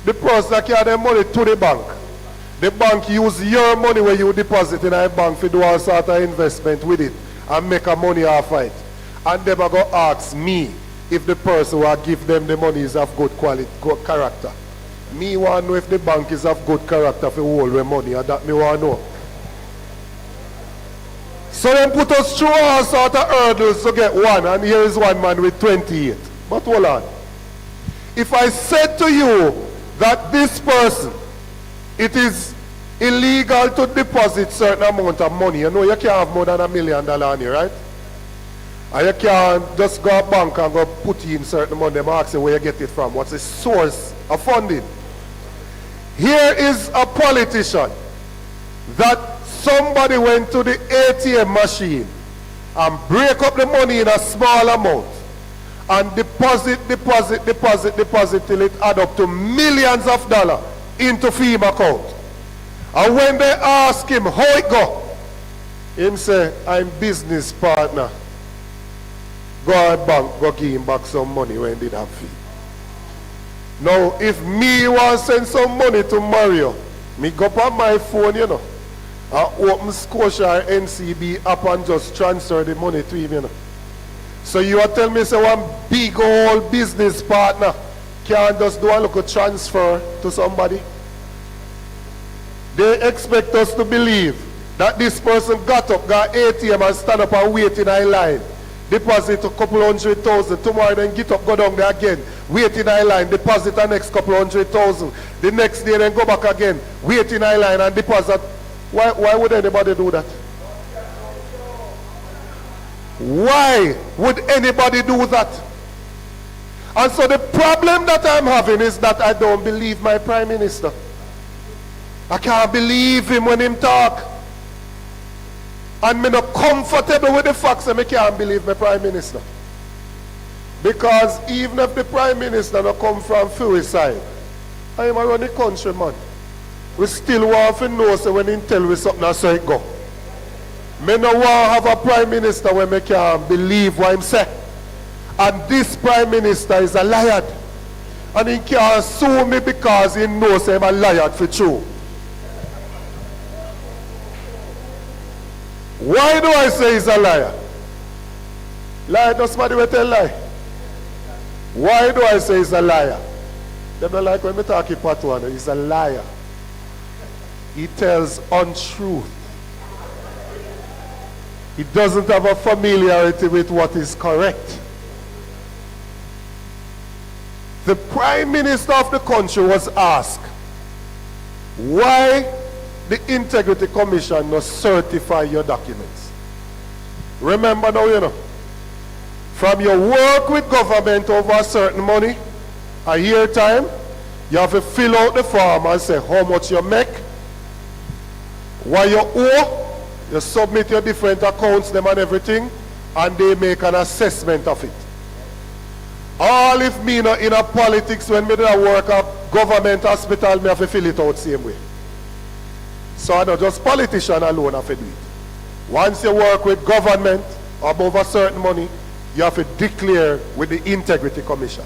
The person that carry the money to the bank use your money when you deposit in a bank to do all sort of investment with it and make a money off it. And they are going to ask me if the person who give them the money is of good quality, good character. Me want to know if the bank is of good character for hold the money, and that me want to know. So then put us through all sort of hurdles to get one, and here is one man with 28. But hold on. If I said to you that this person, it is illegal to deposit certain amount of money, you know you can't have more than $1 million on you, right? And you can't just go to bank and go put in certain money and ask you where you get it from. What's the source of funding? Here is a politician that somebody went to the ATM machine and break up the money in a small amount and deposit till it add up to millions of dollars into FEMA account. And when they ask him how it go, him say, I'm business partner. Go to bank, go give him back some money when he did have fee. Now, if me want to send some money to Mario, me go up on my phone, you know, and open Scotia or NCB app and just transfer the money to him, you know. So you are telling me say one big old business partner can't just do a little transfer to somebody? They expect us to believe that this person got up, got ATM and stand up and wait in a line. Deposit a couple 100,000. Tomorrow then get up, go down there again. Wait in a line, deposit the next couple 100,000. The next day then go back again. Wait in a line and deposit. Why would anybody do that? Why would anybody do that? And so the problem that I'm having is that I don't believe my Prime Minister. I can't believe him when him talk. And I'm not comfortable with the facts that I can't believe my Prime Minister. Because even if the Prime Minister don't come from Fury side, I am around the country, man. We still want to know so when he tell me something, I say it go. Me no want to have a Prime Minister where I can't believe what him say. And this Prime Minister is a liar. And he can't sue me because he knows I'm a liar for true. Why do I say he's a liar? Liar does somebody will tell lie. Why do I say he's a liar? They don't like when we talk about one. He's a liar. He tells untruth. He doesn't have a familiarity with what is correct. The Prime Minister of the country was asked why the Integrity Commission not certify your documents. Remember now, you know, from your work with government over a certain money, a year time, you have to fill out the form and say how much you make, what you owe, you submit your different accounts, them and everything, and they make an assessment of it. All if me not in a politics when me do a work at government hospital, me have to fill it out same way. So I not just politician alone have to do it. Once you work with government above a certain money, you have to declare with the Integrity Commission.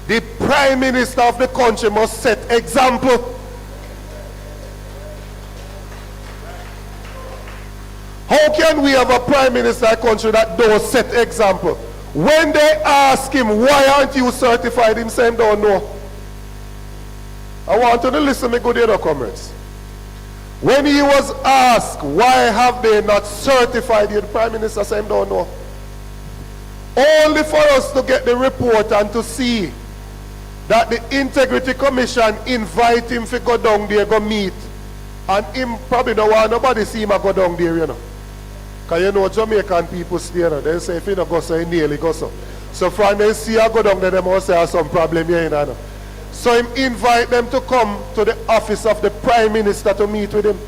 The Prime Minister of the country must set example. How can we have a Prime Minister of the country that don't set example? When they ask him, why aren't you certified, him saying don't know. I want you to listen to me good here, comrades. When he was asked, why have they not certified you, the Prime Minister said, don't know. Only for us to get the report and to see that the Integrity Commission invite him to go down there, go meet. And him probably don't want nobody see him go down there, you know. Because you know Jamaican people stay there. They say if you don't go so, you nearly go so. So from they see I go down there, they must say some problem here, you know. So him invite them to come to the office of the Prime Minister to meet with him.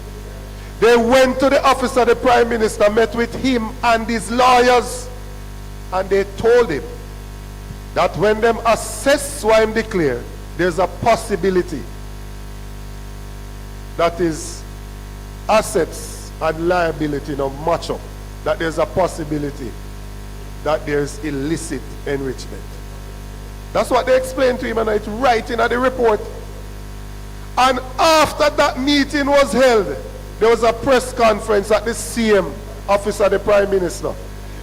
They went to the office of the Prime Minister, met with him and his lawyers, and they told him that when them assess what him declare, there's a possibility that is assets and liability no match up, that there's a possibility that there's illicit enrichment. That's what they explained to him, and it's right in the report. And after that meeting was held, there was a press conference at the same office of the Prime Minister.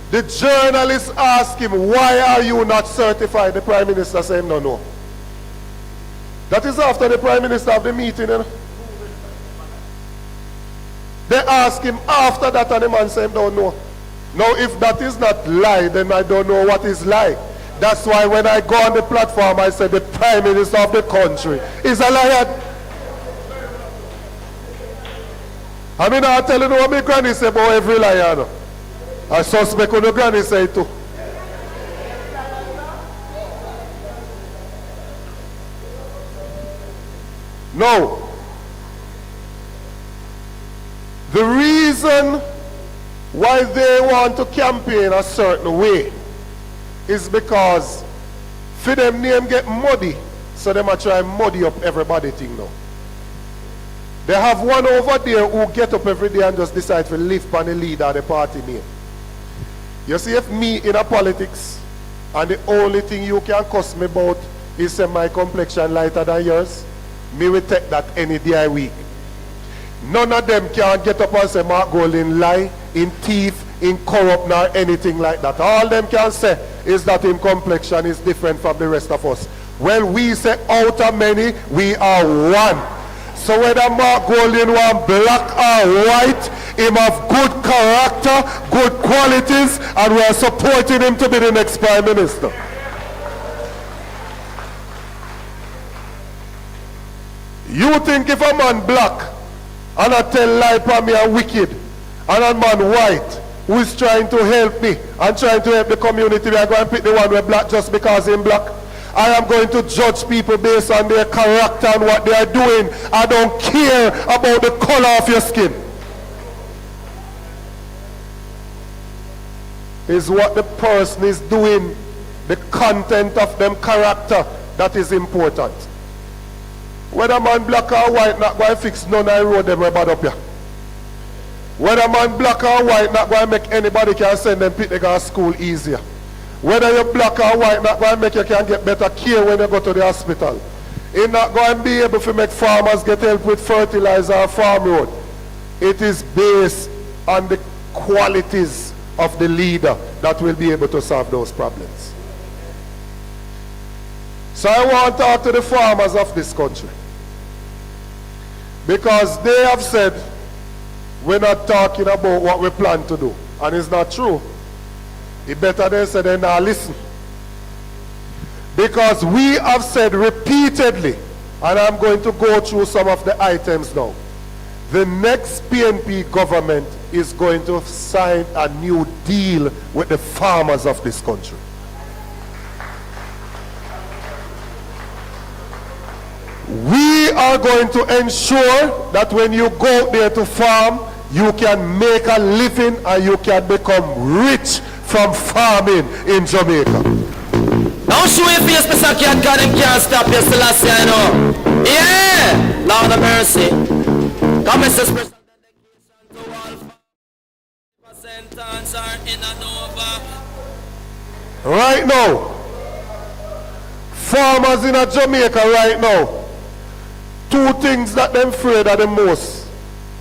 The journalist asked him, why are you not certified? The Prime Minister said, no, no. That is after the Prime Minister of the meeting. You know? They asked him after that, and the man said, don't know. Now, if that is not lie, then I don't know what is lie. That's why when I go on the platform, I said the Prime Minister of the country is a liar. I mean, I'll tell you what my granny say about every liar. No? I suspect what the granny say too. No. The reason why they want to campaign a certain way is because for them name get muddy, so they might try muddy up everybody thing now. They have one over there who get up every day and just decide to live on the leader of the party name. You see, if me in a politics and the only thing you can cuss me about is say my complexion lighter than yours, me will take that any day a week. None of them can get up and say Mark Golding lie, in thief, in corrupt nor anything like that. All them can say is that his complexion is different from the rest of us. Well, we say out of many, we are one. So whether Mark Golding want black or white, him have good character, good qualities, and we are supporting him to be the next Prime Minister. You think if a man black and I tell lie for me and wicked, and a man white who is trying to help me and trying to help the community, we are going to pick the one who is black just because he's black? I am going to judge people based on their character and what they are doing. I don't care about the color of your skin. It's what the person is doing, the content of them character, that is important. Whether man black or white, not going to fix none of the road them bad up here. Whether man black or white, not going to make anybody can send them pick to school easier. Whether you're black or white, not going to make you can get better care when you go to the hospital. It's not going to be able to make farmers get help with fertilizer or farm road. It is based on the qualities of the leader that will be able to solve those problems. So I want to talk to the farmers of this country. Because they have said, we're not talking about what we plan to do. And it's not true. It better they say they not listen. Because we have said repeatedly, and I'm going to go through some of the items now. The next PNP government is going to sign a new deal with the farmers of this country. We are going to ensure that when you go there to farm, you can make a living and you can become rich from farming in Jamaica. Don't show your face, Mr. Cat, because them can't stop you, Selassie, I know. Yeah! Lord of mercy. Come, Mr. Special dedication to all sentence are in and over. Right now, farmers in Jamaica right now, two things that them afraid of the most: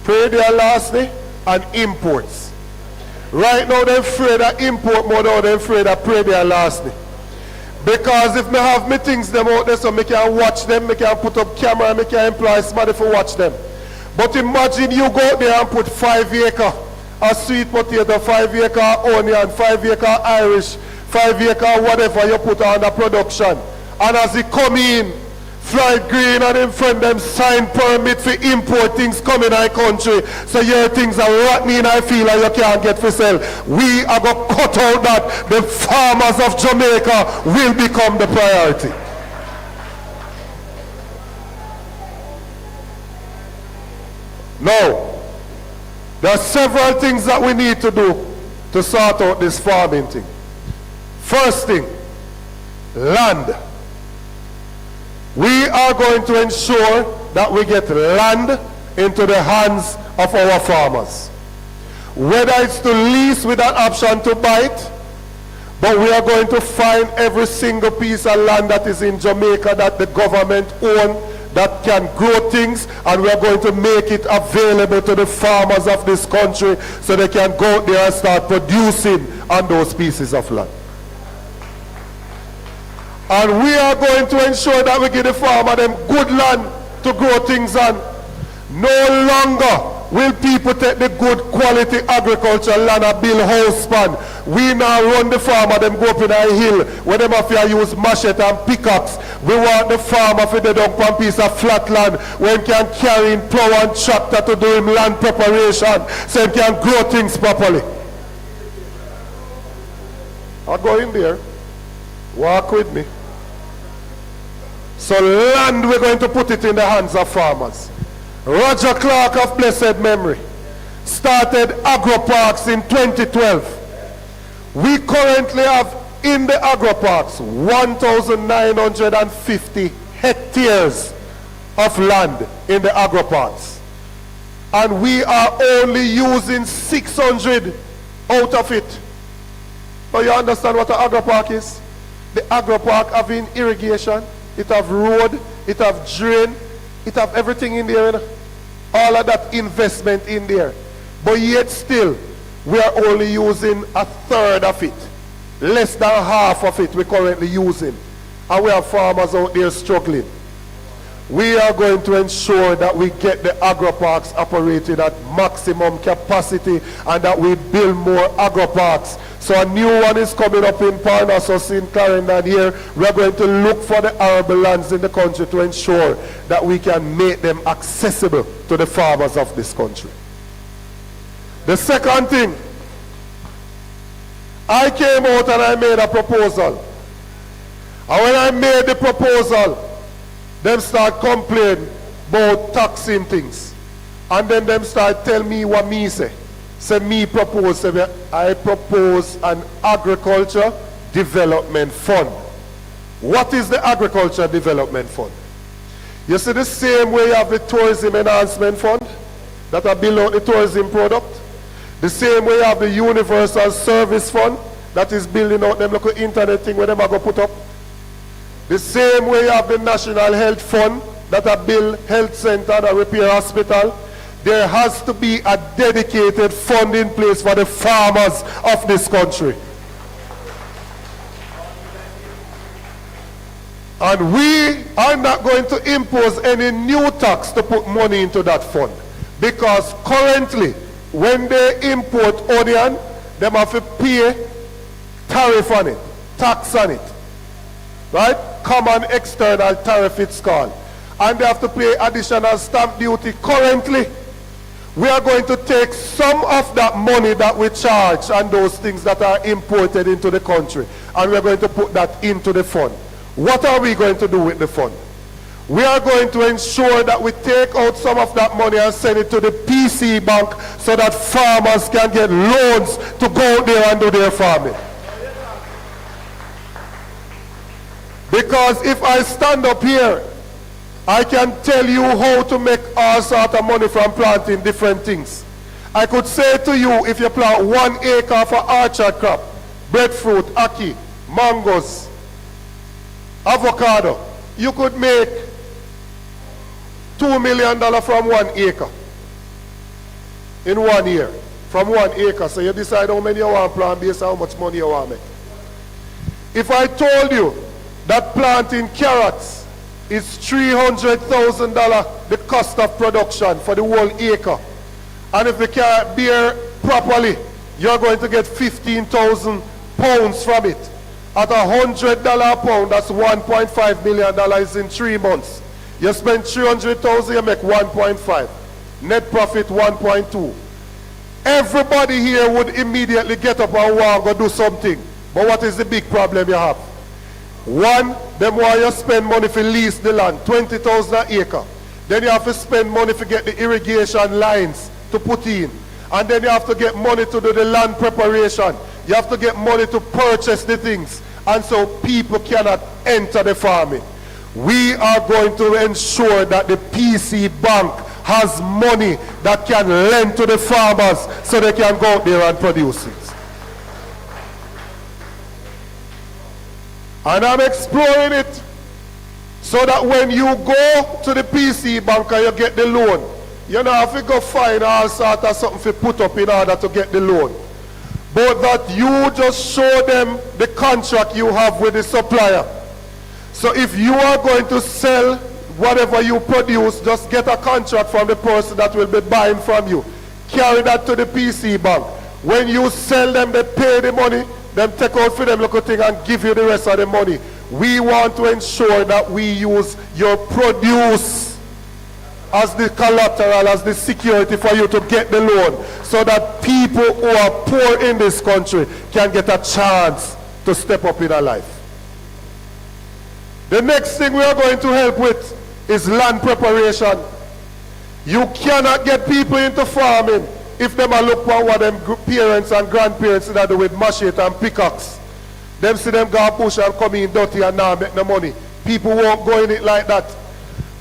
pay their last day and imports. Right now they're afraid of import more than they're afraid of pay their last day. Because if me have meetings them out there so me can watch them, me can put up camera and me can employ somebody to watch them. But imagine you go out there and put 5 acre of sweet potato, 5 acre onion, 5 acre Irish, 5 acre whatever you put on the production. And as it come in, Floyd Green and them friend them sign permit for import things coming in our country. So your things are rotten in I feel like you can't get for sale. We are going to cut out that. The farmers of Jamaica will become the priority. Now, there are several things that we need to do to sort out this farming thing. First thing, land. We are going to ensure that we get land into the hands of our farmers. Whether it's to lease with an option to buy it, but we are going to find every single piece of land that is in Jamaica that the government owns that can grow things, and we are going to make it available to the farmers of this country so they can go out there and start producing on those pieces of land. And we are going to ensure that we give the farmer them good land to grow things on. No longer will people take the good quality agricultural land and build house span. We now run the farmer, them go up in a hill where them have to use machete and pickaxe. We want the farmer to do down one piece of flat land where he can carry in plow and tractor to do him land preparation so he can grow things properly. I'll go in there. Walk with me. So land, we're going to put it in the hands of farmers. Roger Clark of blessed memory started agro parks in 2012. We currently have in the agro parks 1,950 hectares of land in the agro parks. And we are only using 600 out of it. So you understand what an agro park is? The agro park having irrigation, it have road, it have drain, it have everything in there, all of that investment in there. But yet still, we are only using a third of it. Less than half of it we're currently using. And we have farmers out there struggling. We are going to ensure that we get the agro-parks operating at maximum capacity and that we build more agro-parks. So a new one is coming up in Parnassus in Clarendon here. We're going to look for the arable lands in the country to ensure that we can make them accessible to the farmers of this country. The second thing, I came out and I made a proposal. And when I made the proposal, them start complaining about taxing things. And then them start tell me what me say. Say me propose, say I propose an agriculture development fund. What is the agriculture development fund? You see the same way you have the tourism enhancement fund that are build out the tourism product. The same way you have the universal service fund that is building out them little internet thing where them are going to put up. The same way you have the National Health Fund that are build health center, that repair hospital. There has to be a dedicated fund in place for the farmers of this country. And we are not going to impose any new tax to put money into that fund. Because currently, when they import onion, they have to pay tariff on it, tax on it. Right? Common external tariff it's called. And they have to pay additional stamp duty. Currently, we are going to take some of that money that we charge on those things that are imported into the country, and we are going to put that into the fund. What are we going to do with the fund? We are going to ensure that we take out some of that money and send it to the PC Bank so that farmers can get loans to go out there and do their farming. Because if I stand up here, I can tell you how to make all sorts of money from planting different things. I could say to you, if you plant 1 acre for orchard crop, breadfruit, ackee, mangoes, avocado, you could make $2 million from 1 acre in 1 year. From 1 acre. So you decide how many you want to plant based on how much money you want to make. If I told you that planting carrots is $300,000 the cost of production for the whole acre, and if the carrot bear properly, you're going to get 15,000 pounds from it. At $100 a pound, that's $1.5 million in 3 months. You spend 300,000, you make 1.5. Net profit 1.2. Everybody here would immediately get up and want to go do something. But what is the big problem you have? One, them want you spend money for lease the land, 20,000 an acre. Then you have to spend money to get the irrigation lines to put in. And then you have to get money to do the land preparation. You have to get money to purchase the things. And so people cannot enter the farming. We are going to ensure that the PC Bank has money that can lend to the farmers so they can go out there and produce it. And I'm exploring it so that when you go to the PC Bank and you get the loan, you don't have to go find all sorts of something to put up in order to get the loan. But that you just show them the contract you have with the supplier. So if you are going to sell whatever you produce, just get a contract from the person that will be buying from you. Carry that to the PC Bank. When you sell them, they pay the money. Them take out for them little thing and give you the rest of the money. We want to ensure that we use your produce as the collateral, as the security for you to get the loan, so that people who are poor in this country can get a chance to step up in their life. The next thing we are going to help with is land preparation. You cannot get people into farming if them are look for what them parents and grandparents that do with machete and pickaxe. Them see them go push and come in dirty and now make no money. People won't go in it like that.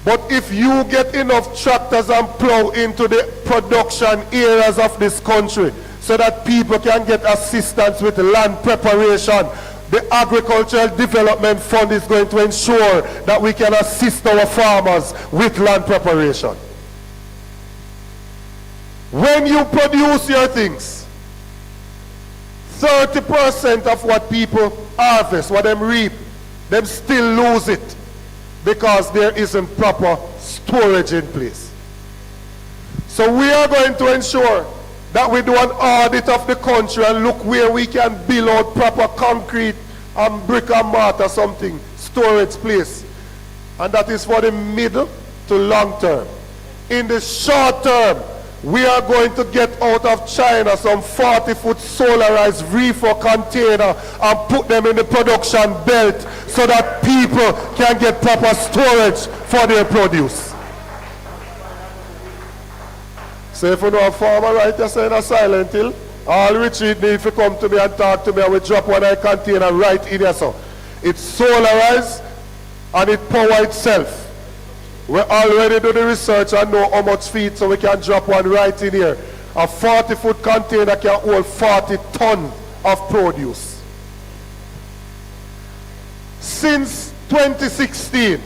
But if you get enough tractors and plow into the production areas of this country so that people can get assistance with land preparation, the Agricultural Development Fund is going to ensure that we can assist our farmers with land preparation. When you produce your things, 30% of what people harvest, what them reap, them still lose it because there isn't proper storage in place. So we are going to ensure that we do an audit of the country and look where we can build out proper concrete and brick and mortar something, storage place. And that is for the middle to long term. In the short term, we are going to get out of China some 40-foot solarized reefer container and put them in the production belt so that people can get proper storage for their produce. So if you know a farmer right there saying a Silent Hill, all retreat need to come to me and talk to me and we drop one of the container right in here. So it's solarized and it power itself. We already do the research and know how much feed, so we can drop one right in here. A 40-foot container can hold 40 tons of produce. Since 2016,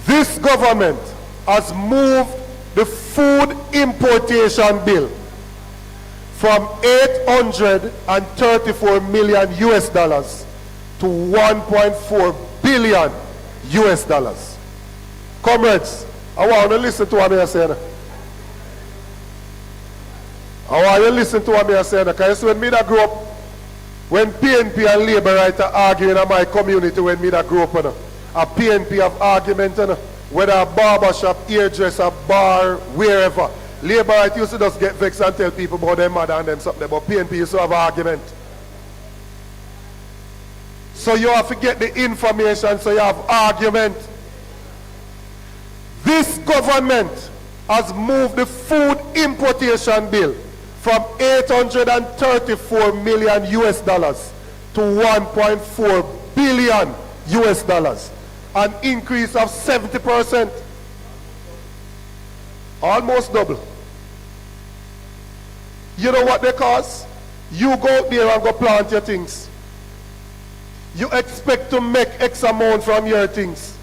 this government has moved the food importation bill from 834 million US dollars to 1.4 billion US dollars. Comrades, I want to listen to what I'm saying. I want you to listen to what I'm saying. Because when me that grew up, when PNP and Labour right are arguing in my community when me that grew up, a PNP have argument, whether a barber shop, hairdresser, bar, wherever. Labour right used to just get vexed and tell people about their mother and them something, but PNP used to have argument. So you have to get the information, so you have argument. This government has moved the food importation bill from 834 million US dollars to 1.4 billion US dollars. An increase of 70%. Almost double. You know what they cause? You go out there and go plant your things. You expect to make X amount from your things.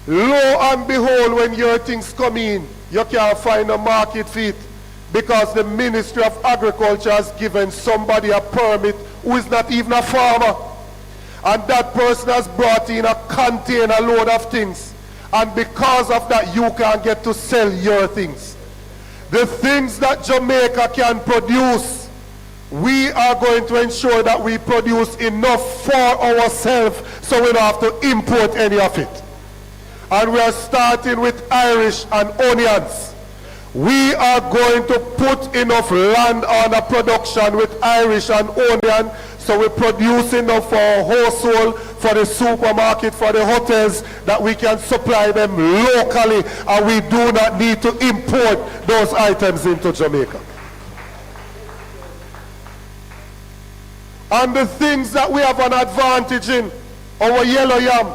Lo and behold, when your things come in, you can't find a market fit because the Ministry of Agriculture has given somebody a permit who is not even a farmer. And that person has brought in a container load of things. And because of that, you can't get to sell your things. The things that Jamaica can produce, we are going to ensure that we produce enough for ourselves so we don't have to import any of it. And we are starting with Irish and onions. We are going to put enough land under production with Irish and onion so we produce enough for our household, for the supermarket, for the hotels, that we can supply them locally and we do not need to import those items into Jamaica. And the things that we have an advantage in, our yellow yam,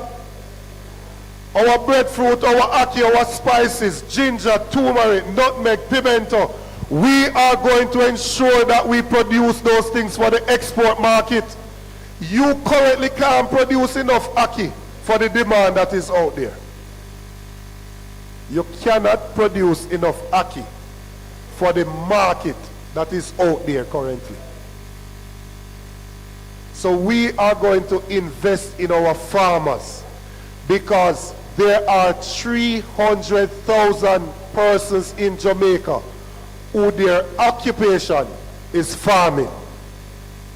our breadfruit, our ackee, our spices, ginger, turmeric, nutmeg, pimento, we are going to ensure that we produce those things for the export market. You currently can't produce enough ackee for the demand that is out there. You cannot produce enough ackee for the market that is out there currently. So we are going to invest in our farmers because there are 300,000 persons in Jamaica who their occupation is farming.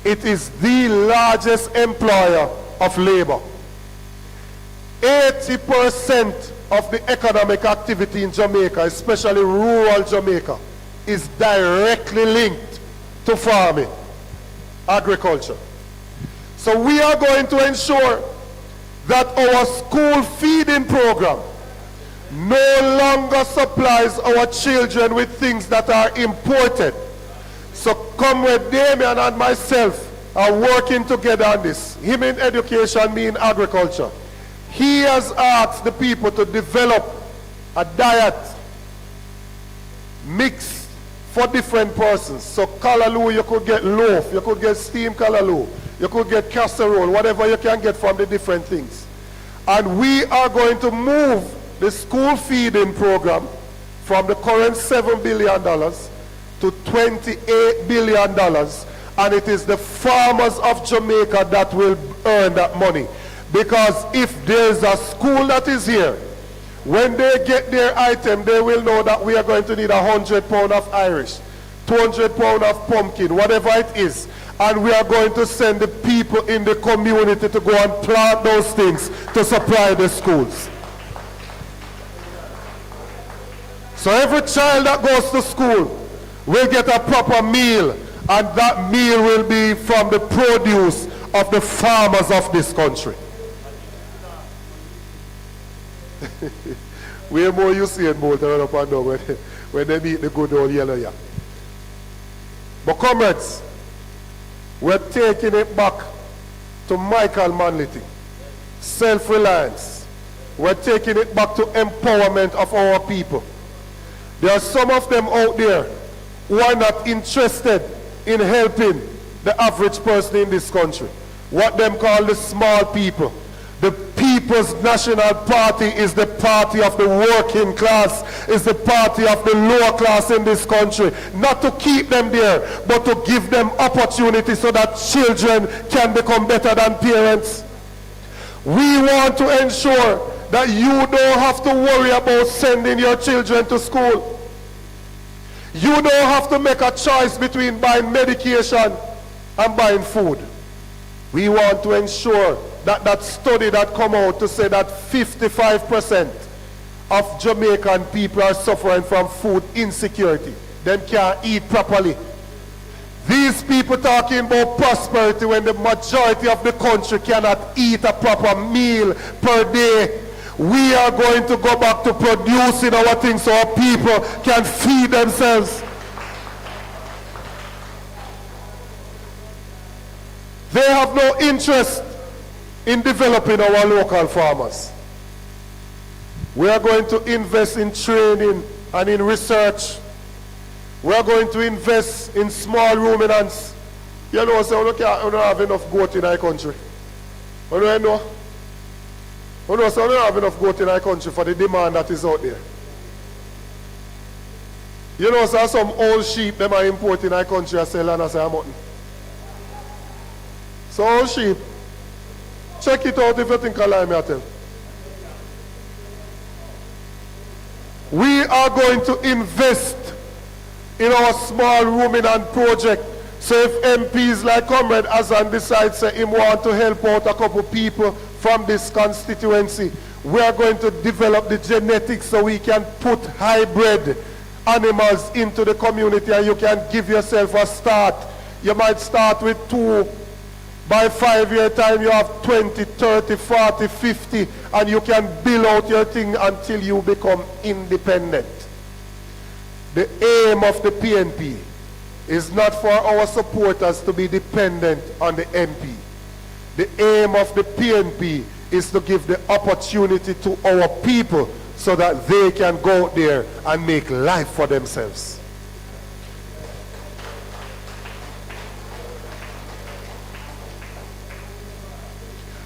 It is the largest employer of labor. 80% of the economic activity in Jamaica, especially rural Jamaica, is directly linked to farming, agriculture. So we are going to ensure that our school feeding program no longer supplies our children with things that are imported. So Comrade Damien and myself are working together on this. Him in education, me in agriculture. He has asked the people to develop a diet mix for different persons. So callaloo, you could get loaf, you could get steamed callaloo, you could get casserole, whatever you can get from the different things. And we are going to move the school feeding program from the current $7 billion to to $28 billion, and it is the farmers of Jamaica that will earn that money. Because if there's a school that is here, when they get their item, they will know that we are going to need 100 pounds of Irish, 200 pounds of pumpkin, whatever it is. And we are going to send the people in the community to go and plant those things to supply the schools. So every child that goes to school will get a proper meal, and that meal will be from the produce of the farmers of this country. Way more you see it more to run up and down when they meet the good old yellow yak. But comrades, we're taking it back to Michael Manlity. Self-reliance. We're taking it back to empowerment of our people. There are some of them out there who are not interested in helping the average person in this country. What them call the small people. The People's National Party is the party of the working class, is the party of the lower class in this country. Not to keep them there, but to give them opportunity so that children can become better than parents. We want to ensure that you don't have to worry about sending your children to school. You don't have to make a choice between buying medication and buying food. We want to ensure that that study that come out to say that 55% of Jamaican people are suffering from food insecurity. Them can't eat properly. These people talking about prosperity when the majority of the country cannot eat a proper meal per day. We are going to go back to producing our things so our people can feed themselves. They have no interest in developing our local farmers. We are going to invest in training and in research. We are going to invest in small ruminants. You know, so we don't have enough goat in our country. You know? You know, so we don't have enough goat in our country for the demand that is out there. You know, so some old sheep them are importing in our country and sell and I say mutton. So old sheep, check it out if you think I lie, me I tell. We are going to invest in our small ruminant project. So if MPs like Comrade Azan decide say him want to help out a couple people from this constituency, we are going to develop the genetics so we can put hybrid animals into the community and you can give yourself a start. You might start with 2. By 5-year time, you have 20, 30, 40, 50, and you can build out your thing until you become independent. The aim of the PNP is not for our supporters to be dependent on the MP. The aim of the PNP is to give the opportunity to our people so that they can go out there and make life for themselves.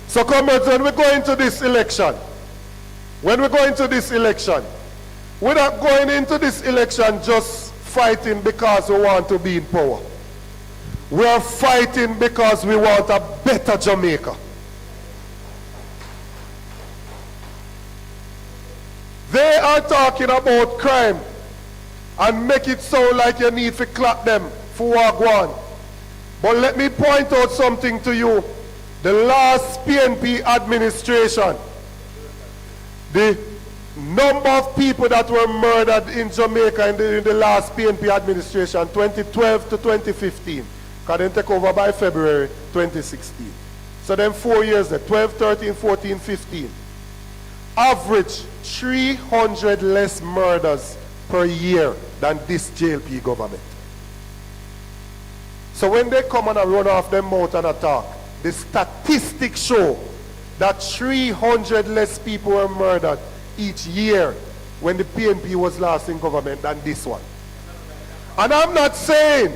So comrades, when we go into this election, we're not going into this election just fighting because we want to be in power. We are fighting because we want a better Jamaica. They are talking about crime and make it sound like you need to clap them for what go on. But let me point out something to you. The last PNP administration, the number of people that were murdered in Jamaica in the last PNP administration, 2012 to 2015, because they take over by February 2016. So then 4 years there, 12, 13, 14, 15. Average 300 less murders per year than this JLP government. So when they come and run off their mouth and attack, the statistics show that 300 less people were murdered each year when the PNP was last in government than this one. And I'm not saying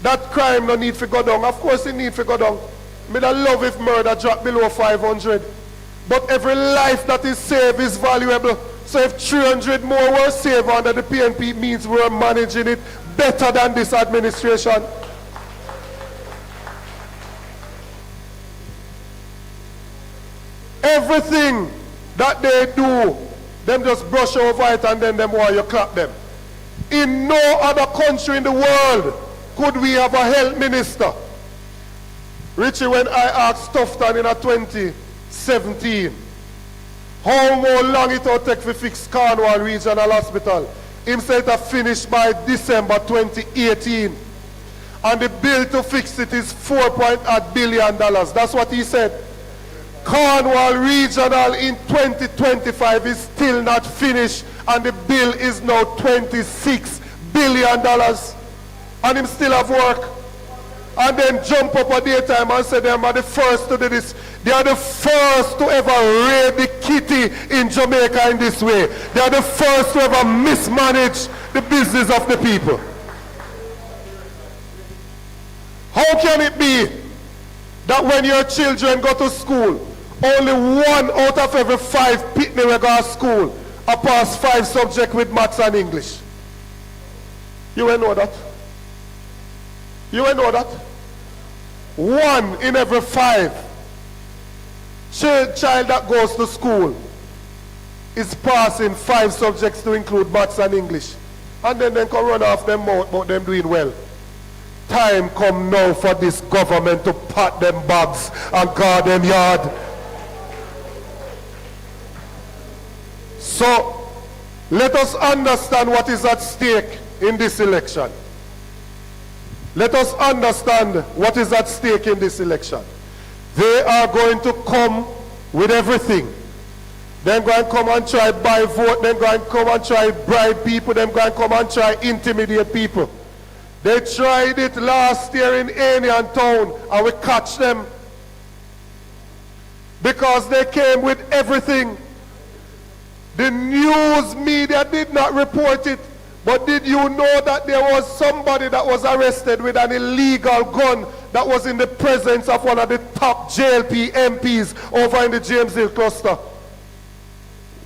that crime no need to go down. Of course it need to go down. Me da love if murder drop below 500. But every life that is saved is valuable. So if 300 more were saved under the PNP, it means we're managing it better than this administration. Everything that they do, them just brush over it and then them want you clap them. In no other country in the world could we have a health minister. Richie, when I asked Tufton in 2017, how long it will take to fix Cornwall Regional Hospital, him said it finished by December 2018. And the bill to fix it is $4.8 billion. That's what he said. Cornwall Regional in 2025 is still not finished, and the bill is now $26 billion. And him still have work. And then jump up a daytime and say they are the first to do this. They are the first to ever raid the kitty in Jamaica in this way. They are the first to ever mismanage the business of the people. How can it be that when your children go to school, only 1 out of every 5 pitney will go to school are pass 5 subjects with maths and English? You will know that. You will know that. 1 in every 5 child that goes to school is passing 5 subjects to include maths and English. And then they can run off them mouth about them doing well. Time come now for this government to pat them bags and guard them yard. So let us understand what is at stake in this election. Let us understand what is at stake in this election. They are going to come with everything. They're going to come and try buy vote. They're going to come and try bribe people. They're going to come and try intimidate people. They tried it last year in Alien Town and we catch them because they came with everything. The news media did not report it. But did you know that there was somebody that was arrested with an illegal gun that was in the presence of one of the top JLP MPs over in the James Hill cluster?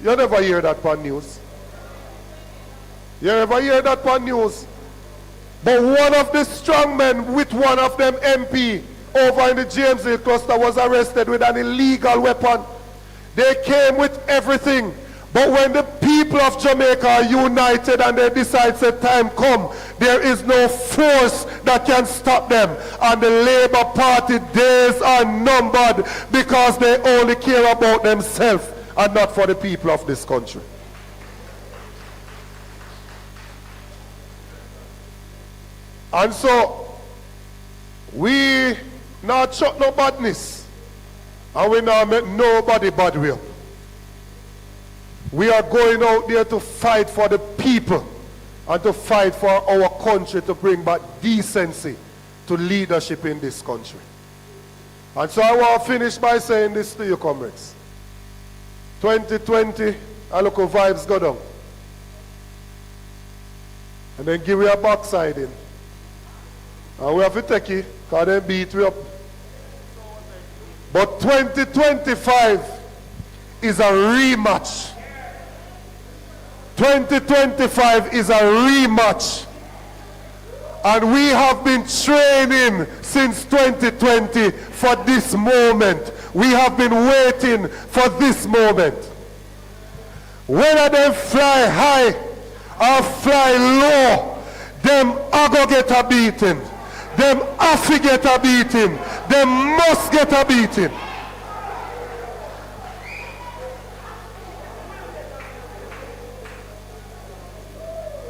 You never hear that on news. You never hear that on news. But one of the strong men with one of them MP over in the James Hill cluster was arrested with an illegal weapon. They came with everything. But when the people of Jamaica are united and they decide that time come, there is no force that can stop them. And the Labour Party days are numbered because they only care about themselves and not for the people of this country. And so, we not chuck no badness and we not make nobody bad will. We are going out there to fight for the people and to fight for our country to bring back decency to leadership in this country. And so I want to finish by saying this to you, comrades. 2020, our local vibes go down. And then give you a backside in. And we have to take it because they beat we up. But 2025 is a rematch. 2025 is a rematch. And we have been training since 2020 for this moment. We have been waiting for this moment. Whether they fly high or fly low, them are going to get a beating. Them have to get a beating. Them must get a beating.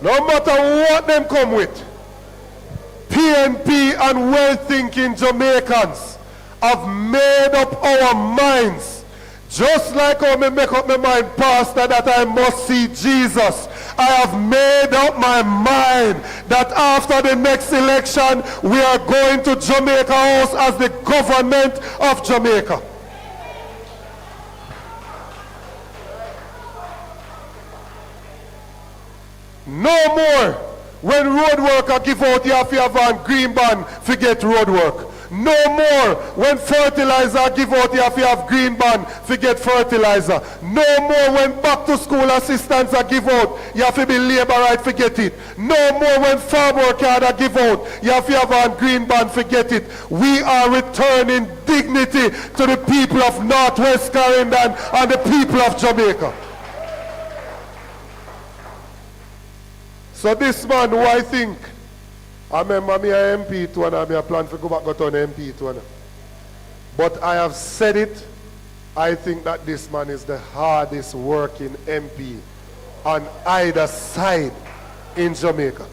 No matter what them come with, PNP and well-thinking Jamaicans have made up our minds. Just like how me make up my mind, Pastor, that I must see Jesus. I have made up my mind that after the next election, we are going to Jamaica House as the government of Jamaica. No more when road worker give out your van green band forget road work. No more when fertilizer give out, you have to have green band to get fertilizer. No more when back to school assistants are give out, you have to be labor right to get it. No more when farm work card are give out, you have to have a green band to get it. We are returning dignity to the people of Northwest Clarendon and the people of Jamaica. So this man who I think, I remember me a MP to and I plan to go back to an MP to and. But I have said it, I think that this man is the hardest working MP on either side in Jamaica.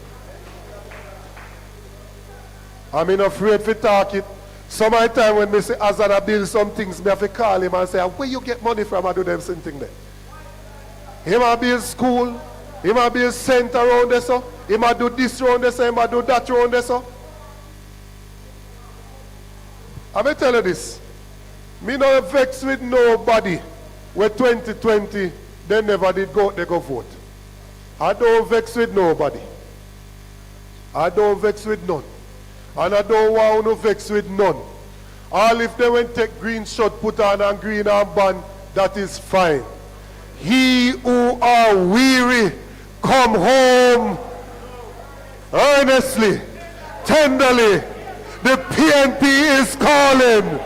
I'm not afraid to talk it. Some of the time when me say as I build some things, me have to call him and say, where you get money from? I do them same thing there. He might build school, he might build center around there, so. He might do this around there, so he might do that around there, so. I'm going to tell you this. Me not vex with nobody where 2020 they never did go, they go vote. I don't vex with nobody. I don't vex with none. And I don't want to vex with none. All if they went take green shirt, put on and green armband, that is fine. He who are weary, come home earnestly, tenderly. The PNP is calling.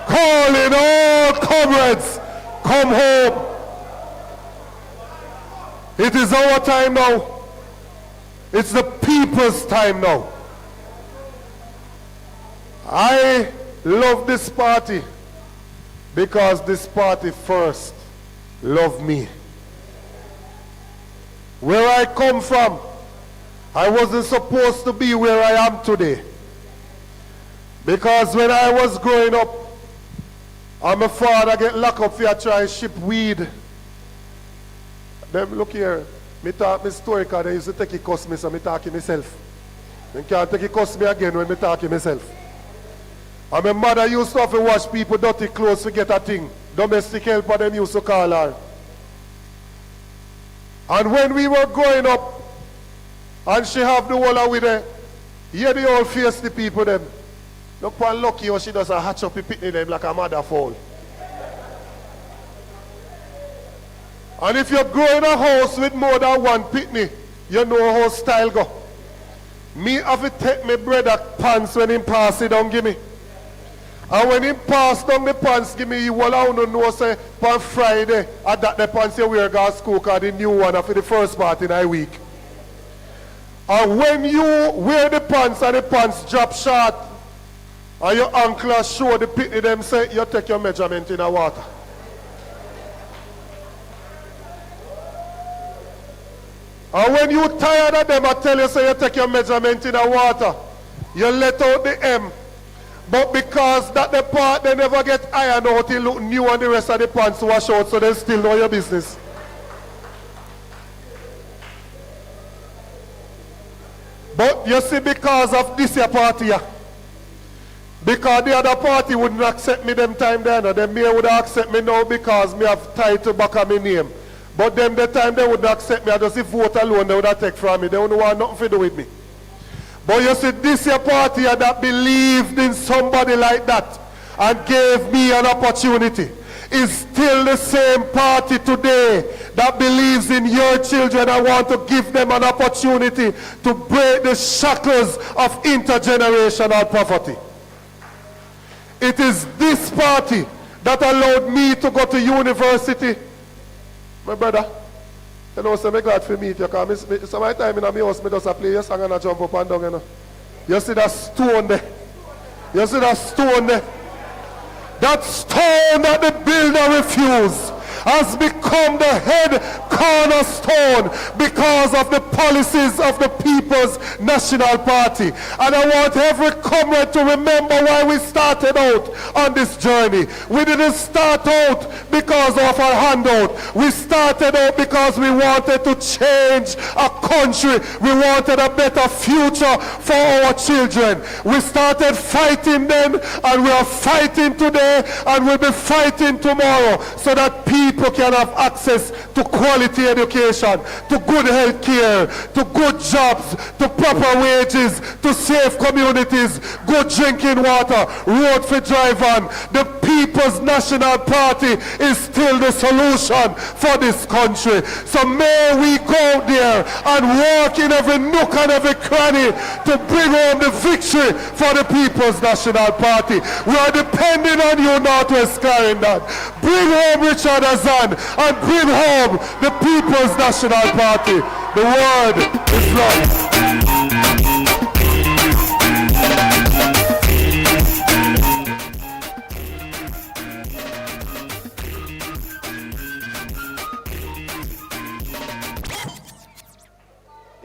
Calling all comrades, come home. It is our time now. It's the people's time now. I love this party because this party first loved me. Where I come from, I wasn't supposed to be where I am today. Because when I was growing up, and my father get locked up for trying to ship weed. Them look here, me talk my story because they used to take it cost me, so me talking myself. They can't take it cost me again when me talking myself. And my mother used to have to wash people dirty clothes to get a thing. Domestic helper them used to call her. And when we were growing up, and she have the whole with her, hear the old face the people them. Look how lucky how she does a hatch up the pitney them like a mother fall. And if you grow in a house with more than one pitney, you know how style go. Me have to take my brother pants when he pass it down give me. And when he pass down the pants give me, you will know say on Friday at that the pants you wear go to school because the new one for the first part in a week. And when you wear the pants and the pants drop short, and your uncle show the pitney them say you take your measurement in the water. And when you tired of them, I tell you say you take your measurement in the water. You let out the M. But because that the part they never get iron out, it look new and the rest of the pants wash out, so they still know your business. But you see, because of this here party here, because the other party wouldn't accept me them time then, and then me would accept me now because me have title back on my name. But them the time they wouldn't accept me, I just vote alone, they would have take from me. They wouldn't want nothing to do with me. But you see, this here party here that believed in somebody like that and gave me an opportunity is still the same party today that believes in your children and want to give them an opportunity to break the shackles of intergenerational poverty. It is this party that allowed me to go to university. My brother, you know, so I'm glad for meet you because some of the time in my house, I just play your song and I jump up and down, you know. You see that stone there? You see that stone there? That stone that the builder refused has become the head cornerstone because of the policies of the People's National Party. And I want every comrade to remember why we started out on this journey. We didn't start out because of our handout. We started out because we wanted to change our country. We wanted a better future for our children. We started fighting then, and we are fighting today, and we'll be fighting tomorrow so that people people can have access to quality education, to good health care, to good jobs, to proper wages, to safe communities, good drinking water, road for drive on. The People's National Party is still the solution for this country. So may we go there and walk in every nook and every cranny to bring home the victory for the People's National Party. We are depending on you, Northwest Clarendon. Bring home Richard Azan and bring home the People's National Party. The word is love.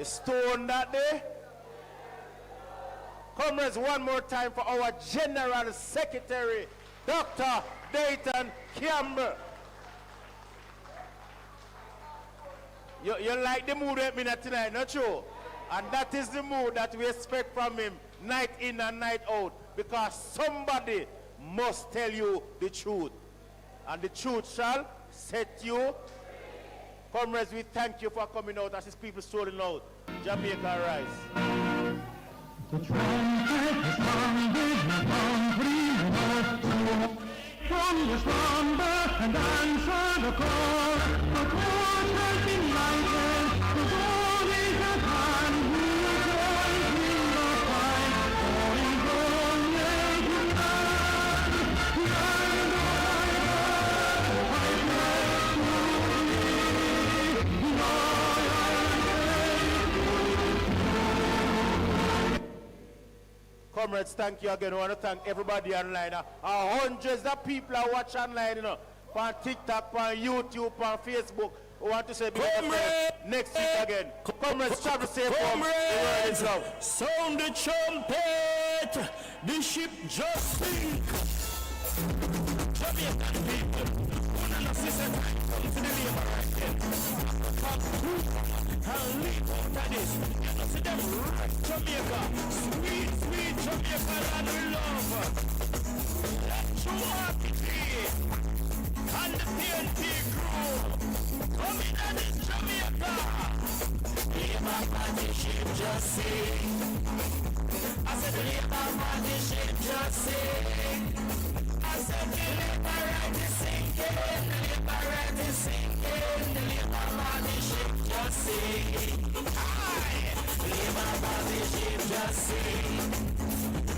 Stone that day. Comrades, one more time for our General Secretary, Dr. Dayton Campbell. You like the mood with me tonight, not true? And that is the mood that we expect from him, night in and night out, because somebody must tell you the truth. And the truth shall set you. Comrades, we thank you for coming out as his people strolling out. Jamaica rise. The trumpet has sounded, my country north. From the slumber and answer the call. The torch has been lighted, the dawn is at hand. Who joins in the fight? Calling from the Comrades, thank you again. I want to thank everybody online. Hundreds of people are watching online, you know, on TikTok, on YouTube, on Facebook. We want to say next week again. Comrades, travel safe home. Comrades, sound the trumpet. The ship just sink. Jamaican people, one and a sister time, come to the labor right then. And leave out of this. You know, see them right Jamaica. Sweet, sweet Jamaica and we love. Let you RPG and the TNT crew come in and it's Jamaica. Labor party ship just sing. I said the labor party ship just sing. I said the labor right is sinking. The labor right is sinking. The labor party ship just sing. Aye. The labor party ship just sing.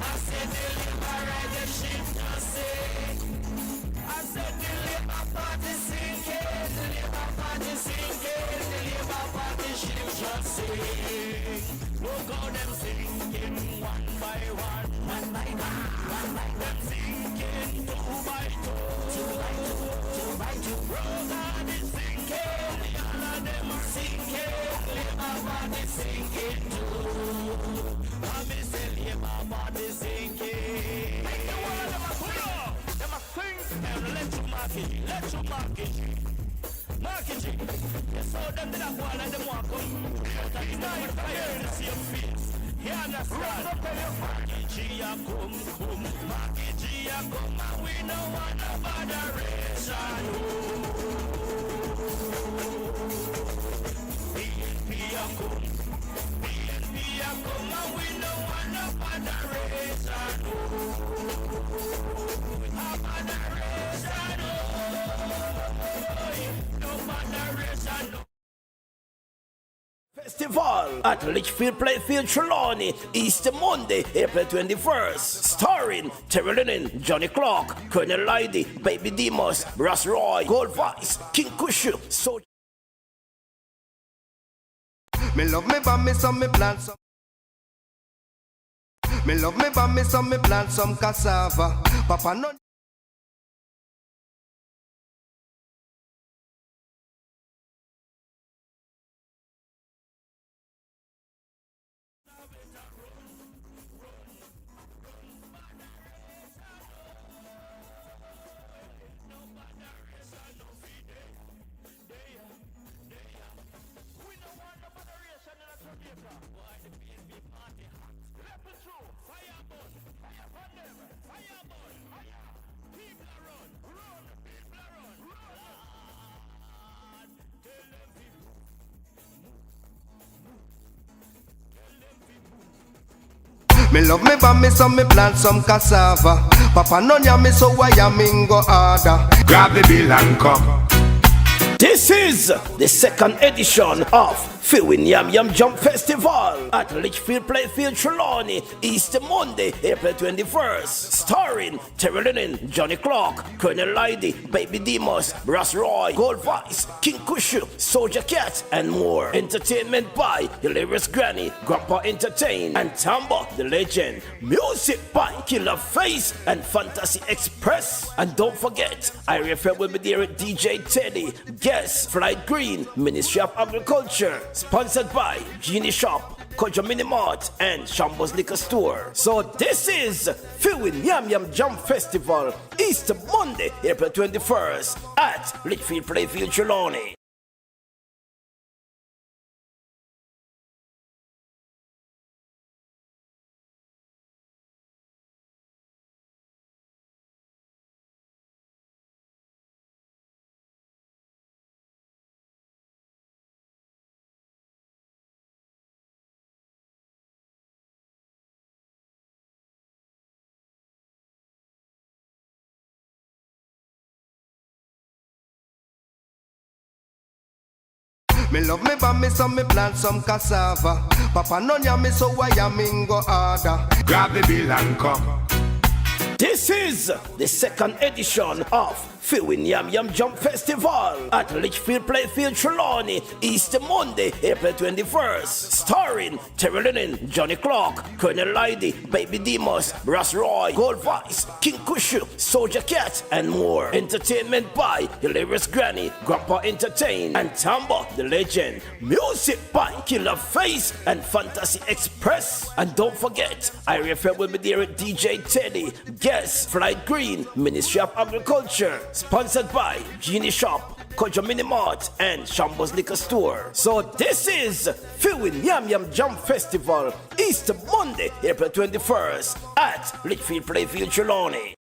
I said the labor right the ship just sing. I said the labor party sinking. The labor party sinking. The labor party ship just sing. Look how them sinking one by one. One by one. One by them sinking two by two. Two by two. Two by two. Road on is sinking. All of them are sinking. Labor party sinking too. I miss the labor party sinking. Make the world of a pull up. Them a sing. And let you mark it. Let you mark it. Marketing. You saw them did a go and them walk come. But it's not if I hear the same face. You understand? Marketing a come. Marketing a come. And we no want a moderation. BNP a come. BNP a come. And we no want a moderation. A moderation. Festival at Litchfield Playfield, Trelawney, Easter Monday, April 21st. Starring Terry Lennon, Johnny Clark, Colonel Lydie, Baby Demos, Russ Roy, Gold Vice, King Kushu, So. Me love me but me some me plant some. Me love me but me some me plant some cassava. Papa no. Me love me bammy, so me plant some cassava. Papa no me, so why am go harder? Grab the bill and come. This is the second edition of Philwin Yam Yam Jump Festival at Litchfield Playfield, Trelawney, Easter Monday, April 21st. Starring Terry Lennon, Johnny Clark, Colonel Lydy, Baby Demos, Ross Roy, Gold Vice, King Kushu, Soldier Cat, and more. Entertainment by Hilarious Granny, Grandpa Entertain, and Tamba the Legend. Music by Killer Face and Fantasy Express. And don't forget, IRFL will be there at DJ Teddy, Guest, Flight Green, Ministry of Agriculture. Sponsored by Genie Shop, Kojo Mini Mart, and Shambo's Liquor Store. So this is Philwin Yam Yam Jump Festival, Easter Monday, April 21st at Litchfield Playfield, Trelawney. Me love me bammy, so me plant some cassava. Papa no me, so why am go harder? Grab the bill and come. This is the second edition of Philwin Yam Yam Jump Festival at Litchfield Playfield, Trelawney, Easter Monday, April 21st. Starring Terry Lennon, Johnny Clark, Colonel Lydy, Baby Demos, Ross Roy, Gold Vice, King Kushu, Soldier Cat, and more. Entertainment by Hilarious Granny, Grandpa Entertain, and Tamba the Legend. Music by Killer Face and Fantasy Express. And don't forget, IRFL will be there at DJ Teddy, Guest, Flight Green, Ministry of Agriculture. Sponsored by Genie Shop, Kojo Mini Mart, and Shambo's Liquor Store. So this is Philwin Yam Yam Jump Festival, Easter Monday, April 21st at Litchfield Playfield, Trelawney.